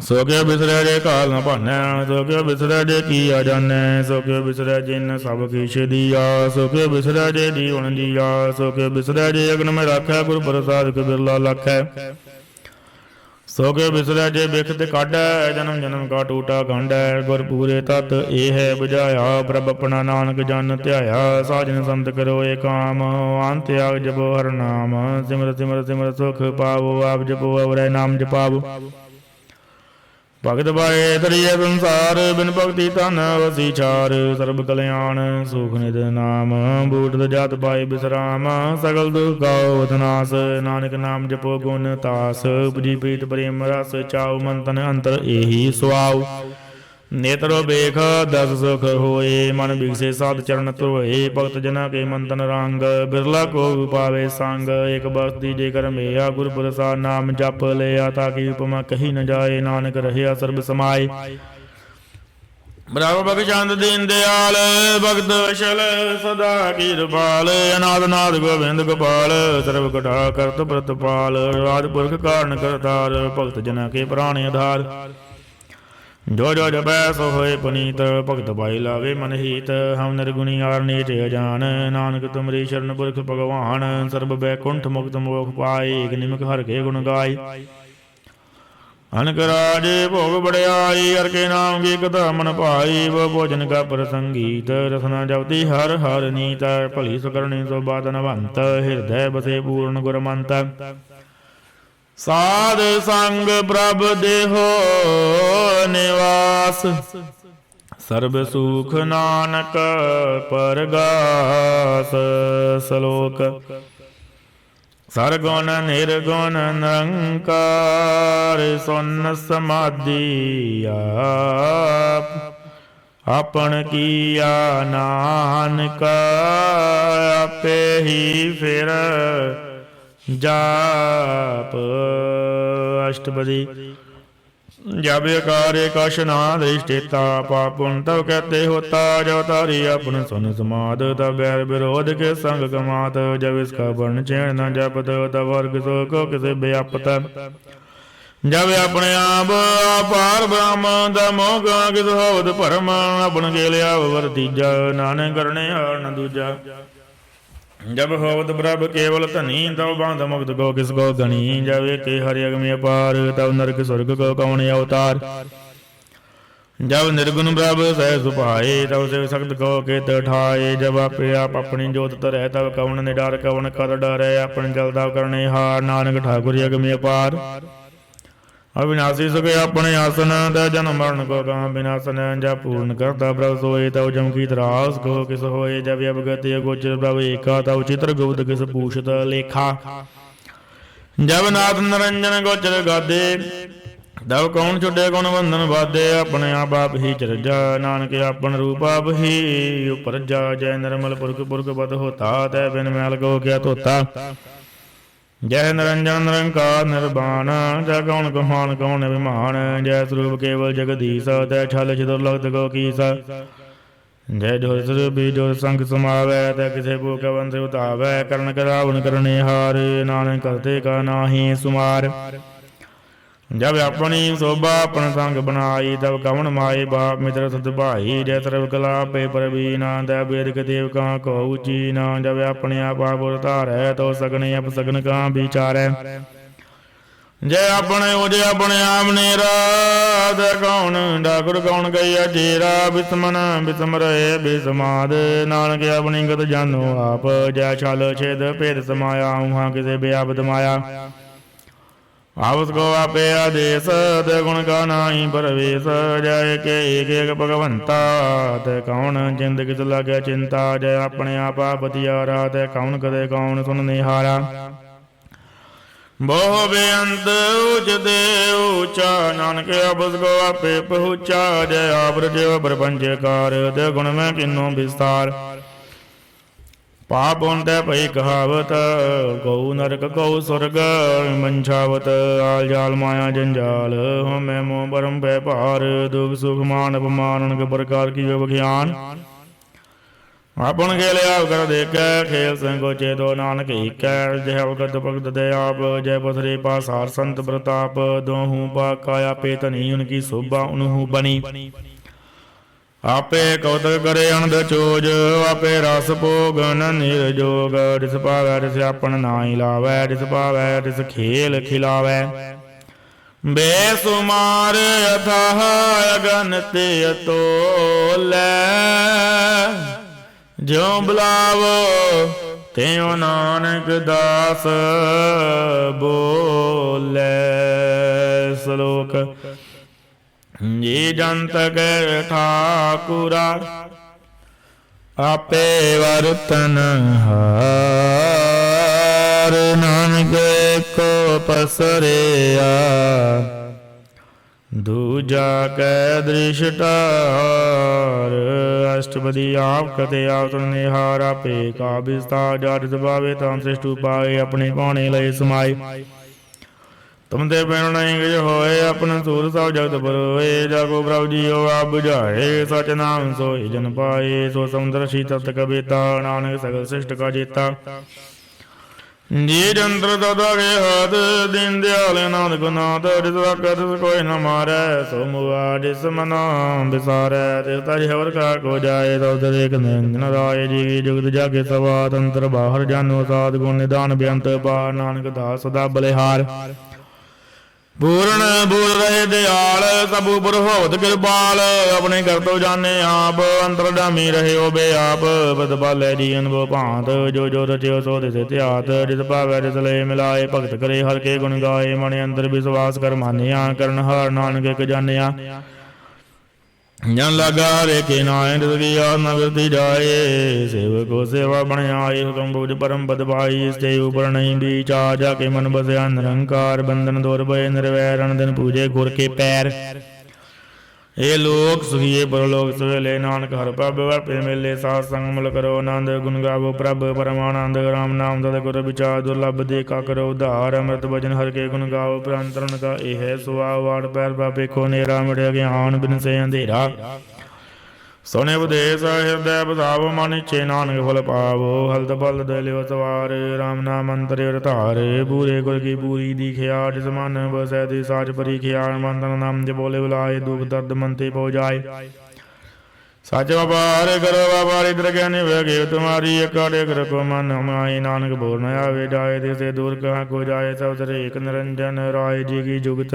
ਸੋ ਕਿਉ ਬਿਸਰੈ ਜੇ ਕਾਲ ਨ ਭਾਨੈ ਸੋ ਕਿਉ ਬਿਸਰੈ ਜੇ ਕੀਆ ਜਾਣੈ। ਸੋ ਕਿਉ ਬਿਸਰੈ ਜਿਨ ਸਭ ਕਿਛ ਦੀਆ। ਸੋ ਕਿਉ ਬਿਸਰੈ ਜੇ ਜੀਵਨ ਜੀਆ। ਸੋ ਕਿਉ ਬਿਸਰੈ ਜੇ ਅਗਨ ਮੈਂ ਰਾਖੈ ਗੁਰ ਪ੍ਰਸਾਦ ਕੋ ਬਿਰਲਾ ਲਾਖੈ। ਸੋ ਕਿਉ ਬਿਸਰੈ ਜੇ ਬਿਖਤ ਕਾਢੈ ਜਨਮ ਜਨਮ ਕਾ ਟੂਟਾ ਗੰਢੈ। ਗੁਰ ਪੂਰੇ ਤਤ ਇਹ ਹੈ ਬੁਝਾਇਆ ਪ੍ਰਭ ਆਪਣਾ ਨਾਨਕ ਜਨ ਧਿਆਇਆ। ਸਾਜਨ ਸੰਤ ਕਰੋ ਏ ਕਾਮ ਅੰਤ ਤਿਆਗ ਜਪੋ ਹਰ ਨਾਮ। ਸਿਮਰ ਸਿਮਰ ਸਿਮਰ ਸੁਖ ਪਾਵੋ ਆਪ ਜਪੋ ਅਵਰੈ ਨਾਮ ਜਪਾਵੋ। ਭਗਤ ਬਾਏ ਤਰੀਏ ਸੰਸਾਰ ਬਿਨ ਭਗਤੀ ਧਨ ਵਸੀ ਚਾਰ। ਸਰਬ ਕਲਿਆਣ ਸੁਖ ਨਿਦ ਨਾਮ ਬੂਟ ਜਾਤ ਪਾਏ ਬਿਸਰਾਮ। ਸਗਲ ਦੁਖ ਗਾਓ ਵਤਨਾਸ ਨਾਨਕ ਨਾਮ ਜਪੋ ਗੁਣ ਤਾਸ। ਉਪਜੀ ਪ੍ਰੀਤ ਪ੍ਰੇਮ ਰਸ ਚਾਉ ਮਨ ਤਨ ਅੰਤਰ ਇਹੀ ਸੁਆਉ। ਨੇਤਰੋ ਵੇਖ ਦਸ ਸੁਖ ਹੋਏ ਮਨ ਵਿਗਸੇ ਸਾਧ ਚਰਨ ਧੋਏ। ਭਗਤ ਜਨਾ ਕੇ ਮਨ ਤਨ ਰੰਗ ਬਿਰਲਾ ਕੋ ਪਾਵੇ ਸੰਗ। ਇਕ ਬਸਤੀ ਜੇ ਕਰ ਮੇਆ ਗੁਰ ਪ੍ਰਸਾਦ ਨਾਮ ਜਪ ਲਿਆ। ਤਾਂ ਕੀ ਉਪਮਾ ਕਹੀ ਨ ਜਾਏ ਨਾਨਕ ਰਹਿਆ ਸਰਬ ਸਮਾਏ। ਬਰਾਬਰ ਬਗ ਚੰਦ ਦੀਨ ਦਿਆਲ ਭਗਤ ਅਸ਼ਲ ਸਦਾ ਕੀਰਪਾਲ। ਅਨਾਦ ਨਾਦ ਗੋਬਿੰਦ ਗੋਪਾਲ ਸਰਬ ਕਟਾ ਕਰਤ ਪ੍ਰਤਪਾਲ। ਰਾਜ ਪੁਰਖ ਕਾਰਨ ਕਰਤਾਰ ਭਗਤ ਜਨਾ ਕੇ ਪ੍ਰਾਣ ਆਧਾਰ। ਜੋ ਜੋ ਜਪੈ ਸੋ ਹੋਏ ਪੁਨੀਤ ਭਗਤ ਪਾਈ ਲਾਵੇ ਮਨ ਹੀਤ। ਹਮ ਨਿਰਗੁਣੀ ਆਰ ਨੀਚ ਅਜਾਨ ਨਾਨਕ ਤੁਮਰੀ ਸ਼ਰਨ ਪੁਰਖ ਭਗਵਾਨ। ਸਰਬ ਬੈਕੁੰਠ ਮੁਕਤ ਮੋਖ ਪਾਏ ਇਕ ਨਿਮਕ ਹਰ ਕੇ ਗੁਣ ਗਾਏ। ਅਨਕ ਰਾਜ ਭੋਗ ਬੜਿਆਈ ਹਰ ਕੇ ਨਾਮ ਕੀ ਕਥਾ ਮਨ ਭਾਈ। ਵੋ ਭੋਜਨ ਕਾ ਪ੍ਰਸੰਗੀਤ ਰਸਨਾ ਜਪਤੀ ਹਰ ਹਰ ਨੀਤ। ਭਲੀ ਸੁਕਰਣੀ ਸੋ ਬਾਤ ਨਵੰਤ ਹਿਰਦੈ ਬਸੇ ਪੂਰਨ ਗੁਰਮੰਤ। ਸਾਧ ਸੰਗ ਪ੍ਰਭ ਦੇਹੋ ਨਿਵਾਸ ਸਰਬ ਸੁਖ ਨਾਨਕ ਪਰਗਾਸ। ਸ਼ਲੋਕ ਸਰਗੁਣ ਨਿਰਗੁਣ ਨਿਰੰਕਾਰ ਸੁਨ ਸਮਾਧੀ ਆਪ। ਆਪਨ ਕੀਆ ਨਾਨਕ ਆਪੇ ਹੀ ਫਿਰ ਜਾਪ। ਅਸ਼ਟਪਦੀ ਜਬ ਅਕਾਰ ਕਛ ਨਾ ਦ੍ਰਿਸ਼ਟੇਤਾ ਪਾਪ ਪੁਨ ਤਵ ਕਹਤੇ ਹੋਤਾ। ਜੋ ਤਾਰੀ ਆਪਨ ਸੁਨ ਸਮਾਦ ਤਬ ਬੈਰ ਵਿਰੋਧ ਕੇ ਸੰਗ ਕਮਾਤ। ਜਬ ਇਸਕਾ ਵਰਨ ਚੈਣ ਨ ਜਪਤ ਤਬ ਵਰਗ ਸੋ ਕੋ ਕਿਸੇ ਵਿਆਪਤ। ਜਬ ਆਪਣੇ ਆਪ ਆਪਾਰ ਬ੍ਰਹਮ ਦਾ ਮੋਹ ਗਾ ਕਿਸ ਹੋਵਤ ਭਰਮ। ਆਪਨ ਕੇ ਲਿਆ ਵਰ ਤੀਜਾ ਨਾਨਕ ਕਰਨੇ ਹਾਰ ਨ ਦੂਜਾ। ਜਬ ਹੋਵਤ ਪ੍ਰਭ ਕੇਵਲ ਧਨੀ ਤਉ ਬੰਧ ਮੁਕਤ ਕੋ ਕਿਸ ਕੋ ਗਣੀ। ਜਬ ਏਕੇ ਹਰਿ ਅਗਮਿ ਅਪਾਰ ਤਉ ਨਰਕ ਸੁਰਗ ਕੋ ਕਉਣ ਅਵਤਾਰ। ਜਬ ਨਿਰਗੁਣ ਪ੍ਰਭ ਸਹਿ ਸੁਭਾਏ ਤਉ ਸਿਵ ਸਖਤ ਕੋ ਕੇਤ ਠਾਏ। ਜਬ ਆਪੇ ਆਪ ਆਪਣੀ ਜੋਤ ਧਰੈ ਤਬ ਕਉਣ ਨਿਡਰ ਕਉਣ ਕਰ ਡਰੈ। ਆਪਨ ਜਲਦਾ ਕਰਨੇ ਹਾਰ ਨਾਨਕ ਠਾਕੁਰ ਅਗਮਿ ਅਪਾਰ। ਅਵਿਨਾਸੀ ਸੁਖ ਆਪਣੇ ਆਸਨ ਤੈ ਜਨਮ ਮਰਨ ਕੋ ਗਾ ਬਿਨਾਸਨ। ਜਬ ਪੂਰਨ ਕਰਤਾ ਪ੍ਰਭ ਸੋਏ ਤਉ ਜਮ ਕੀ ਤਰਾਸ ਕੋ ਕਿਸ ਹੋਏ। ਜਬ ਅਵਗਤਿ ਅਗੋਚਰ ਪ੍ਰਭ ਏਕਾ ਤਉ ਚਿਤ੍ਰ ਗੁਪਤ ਕਿਸ ਪੂਛਤ ਲੇਖਾ। ਜਬ ਨਾਥ ਨਿਰੰਜਨ ਗੋਚਰ ਗਾਦੇ ਤਬ ਕੌਣ ਛੁੱਟੇ ਗੁਣ ਬੰਧਨ ਬਾਧੇ। ਆਪਣੇ ਆਪ ਆਪ ਹੀ ਚਰਜਾ ਨਾਨਕ ਆਪਨ ਰੂਪ ਆਪ ਹੀ ਉਪਰਜਾ। ਜੈ ਨਿਰਮਲ ਪੁਰਖ ਪੁਰਖ ਪਦ ਹੋਤਾ ਤੈ ਬਿਨ ਮੈਲ ਕੋ ਕਿਆ ਧੋਤਾ। जय निरंजन निरंकार निर्वाण, जय कौन कहान कौन अभिमान, जय स्वरूप केवल जगदीश, तय छल छिदुर लखत को कीस। जय जोर स्वरूप जोर संग समावै, तय किसे भूख बंस उतावै, करण करावन करने हार, नानक करते का नाहि सुमार। जब अपनी शोभा अपन संग बनाई, तब कवन माए बाप मित्र सत भाई, जय सर्व कला पे परवीना, तय वेद देव का को चीना। जब अपने आपा पुर धारै, तो सगने अपसगन का विचारै। जय अपने उजे अपने आप नेरा, तय कौन डाकुर कौन गैया चेरा, बिस्मन बिस्म रहे बिस्माद, नानक अपनी गत जानो आप। जय छल छेद भेद समाया, उहाँ किसे व्यापत माया। आवस को आपे आदेश, तय गुण का नाही परवेश, जय के एक भगवंता, तय कौन जिंद किस लगे चिंता। जय अपने आपा पतियारा, तय कौन कदे कौन सुन निहारा। बहु बेअंत ऊच दे ऊंचा, नानक आपस को आपे पहुँचा। जय आप रचो प्रपंचकार, तय गुण में किन्नो विस्तार। पाप होते भई कहावत, गौ नरक गौ स्वर्ग मंछावत। आल जाल माया जंजाल, हमें मोह परम व्यापार, दुख सुख मान अपमान अनेक प्रकार की विज्ञान। अपन खेल आप कर देख, खेल संगो चेतो नानक एक। जय भगत भगत दे आप, जय पथरे पासार संत प्रताप। दोहू पा काया पेतनी, उनकी शोभा उनहू बनी। आपे कौतक करे अनंद चोज, आपे रस भोगन निर्जोग। जिस पावै तिस आपन नाई लावै, जिस पावै तिस खेल खिलावै। बेसुमार अथाह अगन ते अतोलै, ज्यों बुलावो त्यों नानक दास बोलै। श्लोक। ये जंत के ठाकुरा, आपे वरतन हार। नानक को पसरिया, दूजा कै दृष्टार। अष्टपदी आप कते आप निहार, आपे का विस्तार। जात भावे ताम श्रेष्ठ उपाय, अपने पाने लय समाये। तुम ते पैण नहीं गज होए, अपन सूर सब जगत परोए। जाको प्रभु जियो आप बुझाए, सच नाम सोई जन पाए। सो समुद्र शीतल कबीता, नानक सकल श्रेष्ठ का जेता। जी जंत्र दादा के हाथ, दीन दयाल नाथ को नाथ। जिस वाकत कोई न मारै, सो मुआ जिस मना बिसारै। तिस तज हवर का को जाए, तब एक निरंजन राय। जी जुगत जाके सवात, अंतर बाहर जानो साध। गुण निदान बेअंत पार, नानक दास सदा बलिहार। पूर्ण बूल रहे दयाल, सब उपर होत कृपाल। अपने कर तो जाने आप, अंतरजामी रहे ओ बे आप। पद पालै जी अनुभव भांत, जो जो रचयो सो तिस ध्यात। जिस पावै तिस लय मिलाए, भगत करे हर के गुण गाए। मन अंतर विश्वास कर मानिया, करन हार नानक एक जानिया। जन लगा रे के नाय, की न वृद्धि जाए। सेवको सेवा बन आए, हुक्म बुझ परम पद पाई। से ऊपर नहीं बीचा, जाके मन बसया निरंकार। बंधन दूर भय निर्वैर, दिन पूजे गुर के पैर। ए लोक सुखिए परलोक सुहेले, नानक हर प्रभ पे मिले। साथ संग मल करो आनंद, गुण गावो प्रभ परमानंद। राम नाम तद गुर विचार, दुर्लभ देखा करो उद्धार। अमृत भजन हर के गुण गाओ, प्रांतरण का ए है सुहाव। वाड़ पैर पापे को नेरा, मिटे ज्ञान बिन से अंधेरा। सोने उपदेश हृदय बसावो, मन इच्छे नानक फल पावो। हल्द फल दलियो सवार, राम नाम अंतरे रतार। पूरे गुर की पूरी दीखिया, जिस मन बसै ती साच परीखिया। मंथन नाम जप बोले बुलाए, दुख दर्द मन ते पौ जाए। सच व्यापार करो व्यापारी, द्रज्ञानी वगे तुम्हारी। अकाड़े रखो मन हमारी, नानक बोल न आवे जाए। तिसे दूर कहाँ को जाए, सब सर एक निरंजन राय। जी की जुगत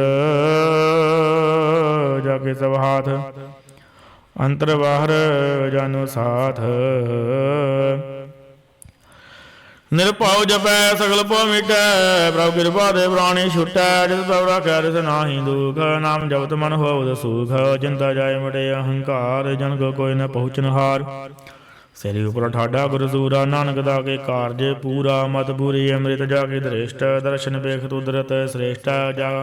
जाके सब हाथ, अंतर बाहर जानो साथ। निरभाव जपै सगल भो मिटै, प्रभु कृपा दे प्राणी छुटै। जिस प्रभु राखै तिस नाहि दुख, नाम जपत मन होवत सुख। चिंता जाय मिटे अहंकार, जन को कोई न पहुँचन हार। सिर उपर ठाडा गुर सूरा, नानक दाके कारज पूरा। मत पूरी अमृत जाके दृष्ट, दर्शन पेख तुदरत श्रेष्ठ। जा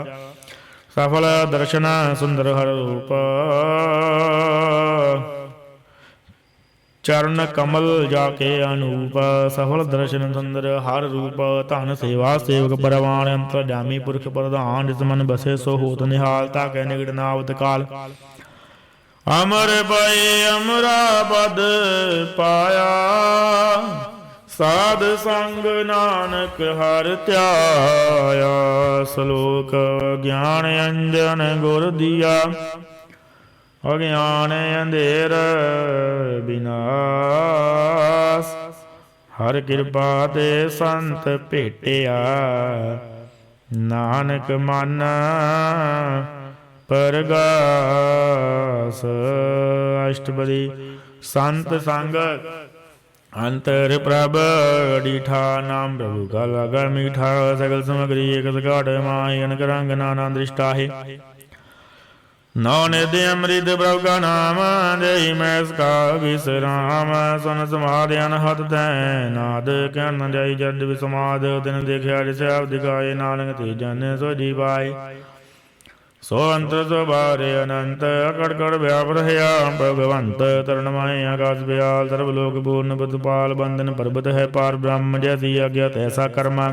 सफल दर्शन सुंदर हर रूप, चरण कमल जाके अनूप, सफल दर्शन सुंदर हर रूप। धन सेवा सेवक परवान, अंतर्जामी पुरख प्रधान। जिस मन बसे सो होत निहाल, ताकै निगड़ नावत काल। अमर पाए अमरा पद पाया, साध संग नानक हर त्याया। श्लोक ज्ञान अंजन गुर दिया, अज्ञान अंधेर विनाश। हर कृपा ते संत भेटिया, नानक मन परगास। अष्टपदी। संत संग अंतर प्रभ डीठा, नाम प्रभु का लगा मीठा। सकल सामग्री एक घाट माही, अनक रंग नाना दृष्टा है। नौ निधि अमृत प्रभु का नाम, जय मैं इसका विश्राम। सुन समाधि अनहद नाद, ज्ञान जय जड विसमाद। दिन देखा जिसे आप दिखाए, नानक ते जन सो जी पाए। सो अंतर सो बारे अनंत, कड़ व्याप रहा भगवंत। तरणमाय आकाश व्याल, सर्वलोक पूर्ण बुद्धपाल। बंधन पर्वत है पार ब्रह्म, जैसी आज्ञा तैसा कर्म।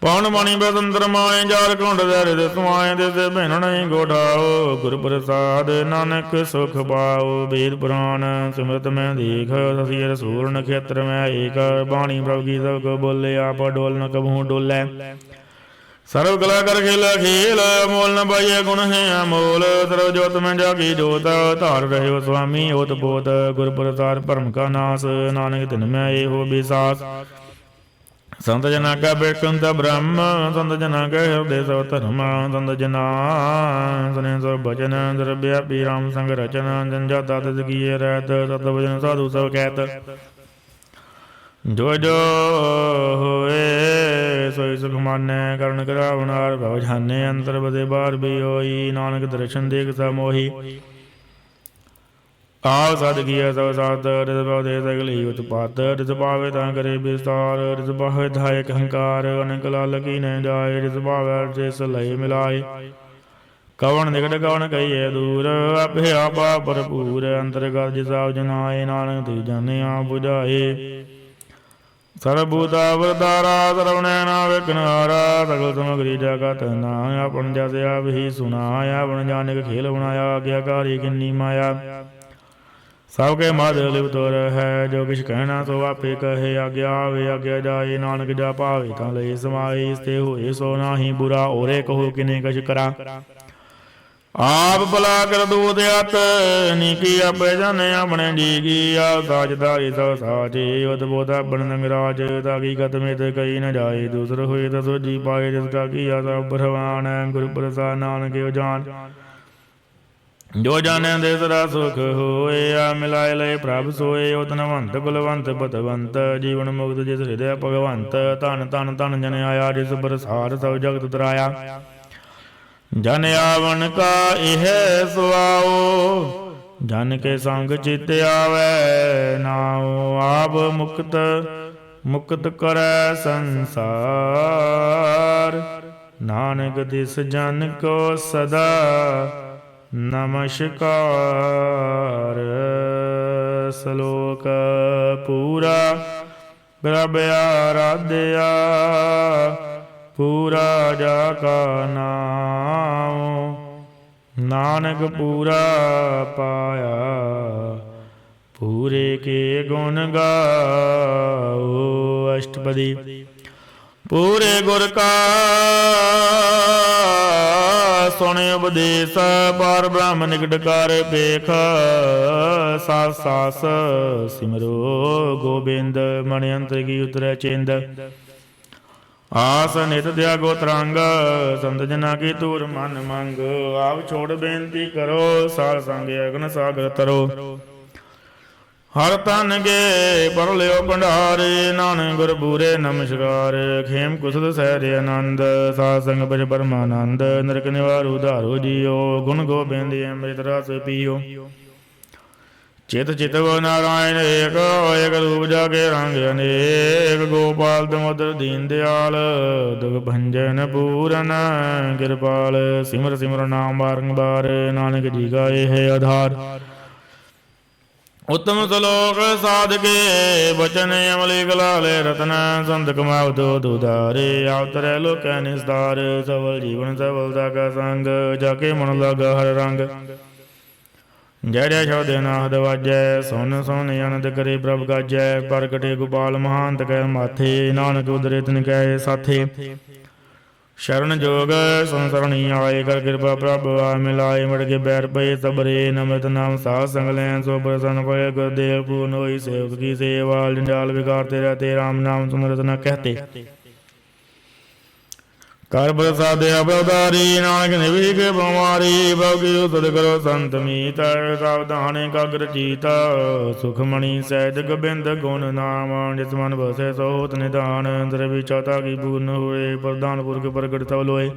पौन मणि बसंतर माए, जार कुंड दर समाए। दिसे भेन नहीं गोठाओ, गुरु प्रसाद नानक सुख पाओ। वेद पुराण सिमरत में देख, शशि रसूल नक्षत्र में एक। बाणी प्रभु की सब को बोले, आप डोल न कबहू डोलै। सर्व कला कर खेल खेल, मोल न पाइय गुण है अमोल। सर्व जोत में जागी जोत, धार रहे हो स्वामी ओत पोत। गुरु प्रसाद परम का नाश, नानक दिन में ये हो विसास। संत जना का बैकुंठ ब्रह्म, संत जना का हृदय सब धर्म। संत जना सुने सब भजन, द्रव्यापी राम संग रचन। जन जाता तिस किए रहत, सत भजन साधु सब कहत। जो जो होए सोई सुख मानै, करुण करावनार भव जाने। अंतर बदे बार भी होई, नानक दर्शन देख सा मोही। ਆਪ ਸਦ ਕੀਆ ਸਭ ਸਾਧ, ਰਿਸ ਪਾਵੇ ਸਗਲ ਹੀ ਉਤਪਾਤ। ਰਿਸ ਪਾਵੇ ਤਾਂ ਕਰੇ ਵਿਸਤਾਰ, ਰਿਸ ਪਾਵੇ ਧਾਇਕ ਹੰਕਾਰ। ਅਨਕ ਲਾਲ ਕੀ ਨ ਜਾਏ, ਰਿਸ ਪਾਵੇ ਜਿਸ ਲਈ ਮਿਲਾਏ। ਕਵਣ ਨਿਕਟ ਕਵਣ ਕਹੀਏ ਦੂਰ, ਆਪੇ ਆਪਾ ਭਰਪੂਰ। ਅੰਤਰਗਤ ਜਿਸ ਆਪ ਜਨਾਏ, ਨਾਨਕ ਤੇ ਜਾਣੇ ਆਪ ਬੁਝਾਏ। ਸਰਬੂਤਾ ਵਰਦਾਰਾ, ਸਰਵ ਨੈਣਾ ਵੇਖਣਹਾਰਾ। ਸਗਲ ਸਮਗਰੀ ਜਗਤ ਨਾ, ਆਪਨ ਜਸ ਆਪ ਹੀ ਸੁਨਾਇਆ। ਆਪਨ ਜਾਨਕ ਖੇਲ ਬਣਾਇਆ, ਆਗਿਆਕਾਰੀ ਕਿੰਨੀ ਮਾਇਆ। सब के मद लिपतुर है, जो किछ कहना सो आपे कहे। आज्ञा आवे आज्ञा जाए, नानक जा पावे तां लई समाए। स्ते होए सो नाहीं बुरा, ओरे कहो किने कछ करा। आप भला कर दूत अत, नीकी आपे जाने अपने जी की। आप साजधारी सब साचे, उत बोत अपन नंगराज। ताकि गत में कही न जाए, दूसर होए तो सोजी पाए। जिसका किया सब भरवान, गुरु प्रसाद नानक जान। जो जाने दे सदा सुख होए, आ मिलाए लय प्रभ सोए। ओ धनवंत कुलवंत पतवंत, जीवन मुक्त जिस हृदय भगवंत। धन धन धन जन आया, जिस बरसार सब जगत तराया। जन आवन का इह सुआओ, जन के संग चित आवे नाओ। आप मुक्त मुक्त करे संसार, नानक दिस जन को सदा नमस्कार। श्लोक पूरा प्रभ आराध्या, पूरा जाका नाम। नानक पूरा पाया, पूरे के गुण गाओ। अष्टपदी। पूरे गुर का सुन उपदेश, पार ब्रह्म निकट कर पेख। सास सास सिमरो गोबिंद, मणि अंतर की उतरै चिंद। आस नित त्यागो तरंग, संत जना की तूर मन मंग। आप छोड़ बेनती करो, सार संग अग्न सागर तरो। हर तन गे पर लियो भंडारे, नानक गुर बूरे नमस्कार। खेम कुशल सहरे आनंद, साध संग बज परमानंद। नरक निवार उधारो जियो, गुण गोबिंद अमृत रस पियो। चित चितव नारायण एक, एक रूप जाके रंग अनेक। गोपाल दमोदर दीन दयाल, दुख भंजन पूरन कृपाल। सिमर सिमर नाम बारंबार, नानक जी का ये है आधार। उत्तम श्लोक साधके बचन अमली गलाले रतन संत कमावत दुधारे आवतरे लोक निस्तार सफल जीवन सफलता का संग जाके मन लगा हर रंग जय जय शब्द नाहद वाजै सुन सुन अनंद करे प्रभ गाजै प्रगटे गोपाल महांत कै माथे नानक उदरे तिन कै साथे शरण जोग संसरणी आए कर कृपा प्रभु आ मिलाए मड़ के बैर पे सबरे नमृत नाम सास संगलैन सो प्रसन्न पय गुरुदेव पूर्ण होई सेवक की सेवा जंजाल विकारते रहते राम नाम सुमरत न कहते कर प्रसाद अवतारी नानक निविक बमारी भगी सुध करो संत मीत सावधान काग्र जीता सुखमणि सहज गोबिंद गुण नाम जिस मन बसे सो होत निधान द्रवि चौथा की पूर्ण हुए प्रधान पुरख प्रगट सब लोए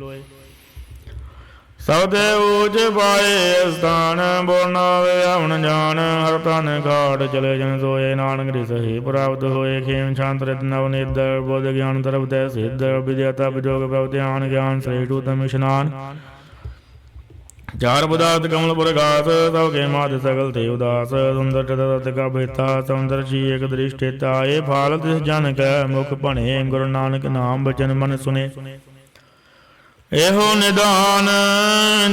सब देव पाए स्थान बोलना वे अवन जान हर तन घाट चले जन सोए नानक सही प्राप्त होए खेम शांत रत नव निदर बोध ज्ञान तरफ तय सिद्ध विद्या तप जोग प्रभ ध्यान ज्ञान श्रेष्ठ उत्तम स्नान चार पदार्थ कमल प्रकाश सब के माध सकल थे उदास सुंदर तत् का बेता सौंदर जी एक दृष्टिता ये फाल जन कै मुख बने गुरु नानक नाम बचन मन सुने एहो निदान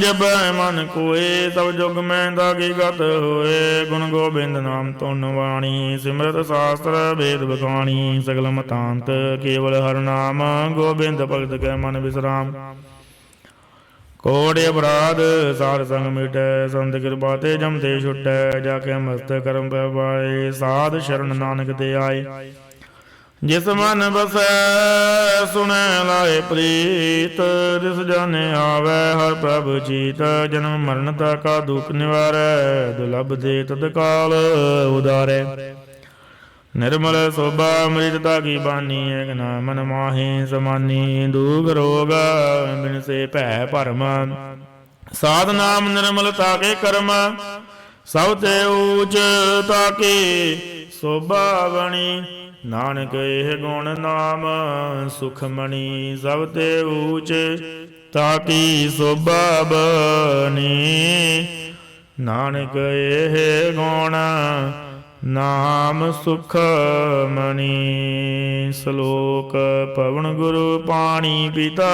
जब मन कोए सब जुग में दागी गत होए गुण गोबिंद नाम तुन वाणी सिमरत शास्त्र वेद बखाणी सगल मतांत केवल हर नाम गोबिंद भगत के मन विश्राम कोड़े अपराध सार संग मिटै संत कृपा ते जमते छुटै जाके मस्त कर्म पाए साध शरण नानक ते आए जिस मन बसै सुनै लाए प्रीत जिस जाने आवे हर प्रभु चीत जन्म मरणता का दुख निवारै दुर्लभ दे तत्काल उदारे निर्मल शोभा अमृतता की बानी एक न मन माहे समानी दुख रोग बिन से भै भरम साध नाम निर्मलता के कर्म सब ते ऊच ताके शोभा बणी नानक एह गुण नाम सुखमणि सब ते ऊच ताकी शोभा बनी नानक एह गुण नाम सुखमणि श्लोक पवन गुरु पाणी पिता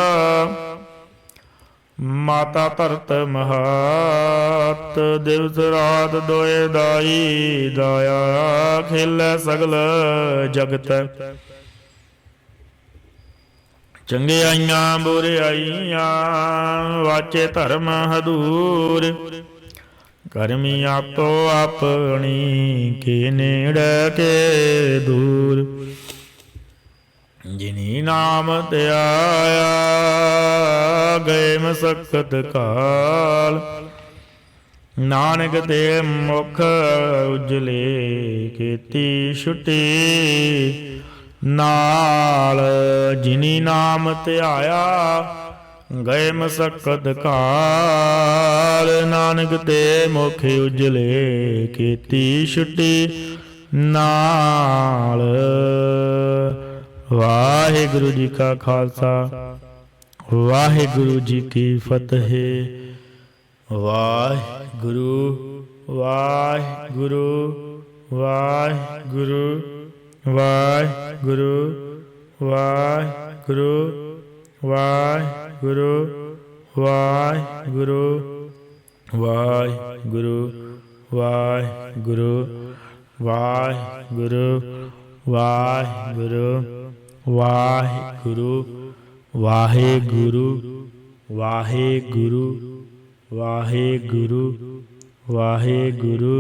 माता धरत महात दिवस रात दोए दाई दाया खेलै सगल जगत चंगियाइयां बुराइयां वाचे धर्म हदूर करमी आपो अपनी के नेड़े के दूर जिनी नाम त्याया गए मसकत काल नानक ते मुख उजले खेती छुटी नाल जिनी नाम त्याया गए मसकत काल नानक ते मुख उजले खेती छुटी नाल वाहिगुरु जी का खालसा वाहिगुरु जी की फतेह वाहिगुरु वाहिगुरु वाहिगुरु वाहिगुरु वाहिगुरु वाहिगुरु वाहिगुरु वाहिगुरु वाहिगुरु वाहिगुरु वाहिगुरु वाहिगुरु वाहिगुरु वाहिगुरु वाहिगुरु वाहिगुरु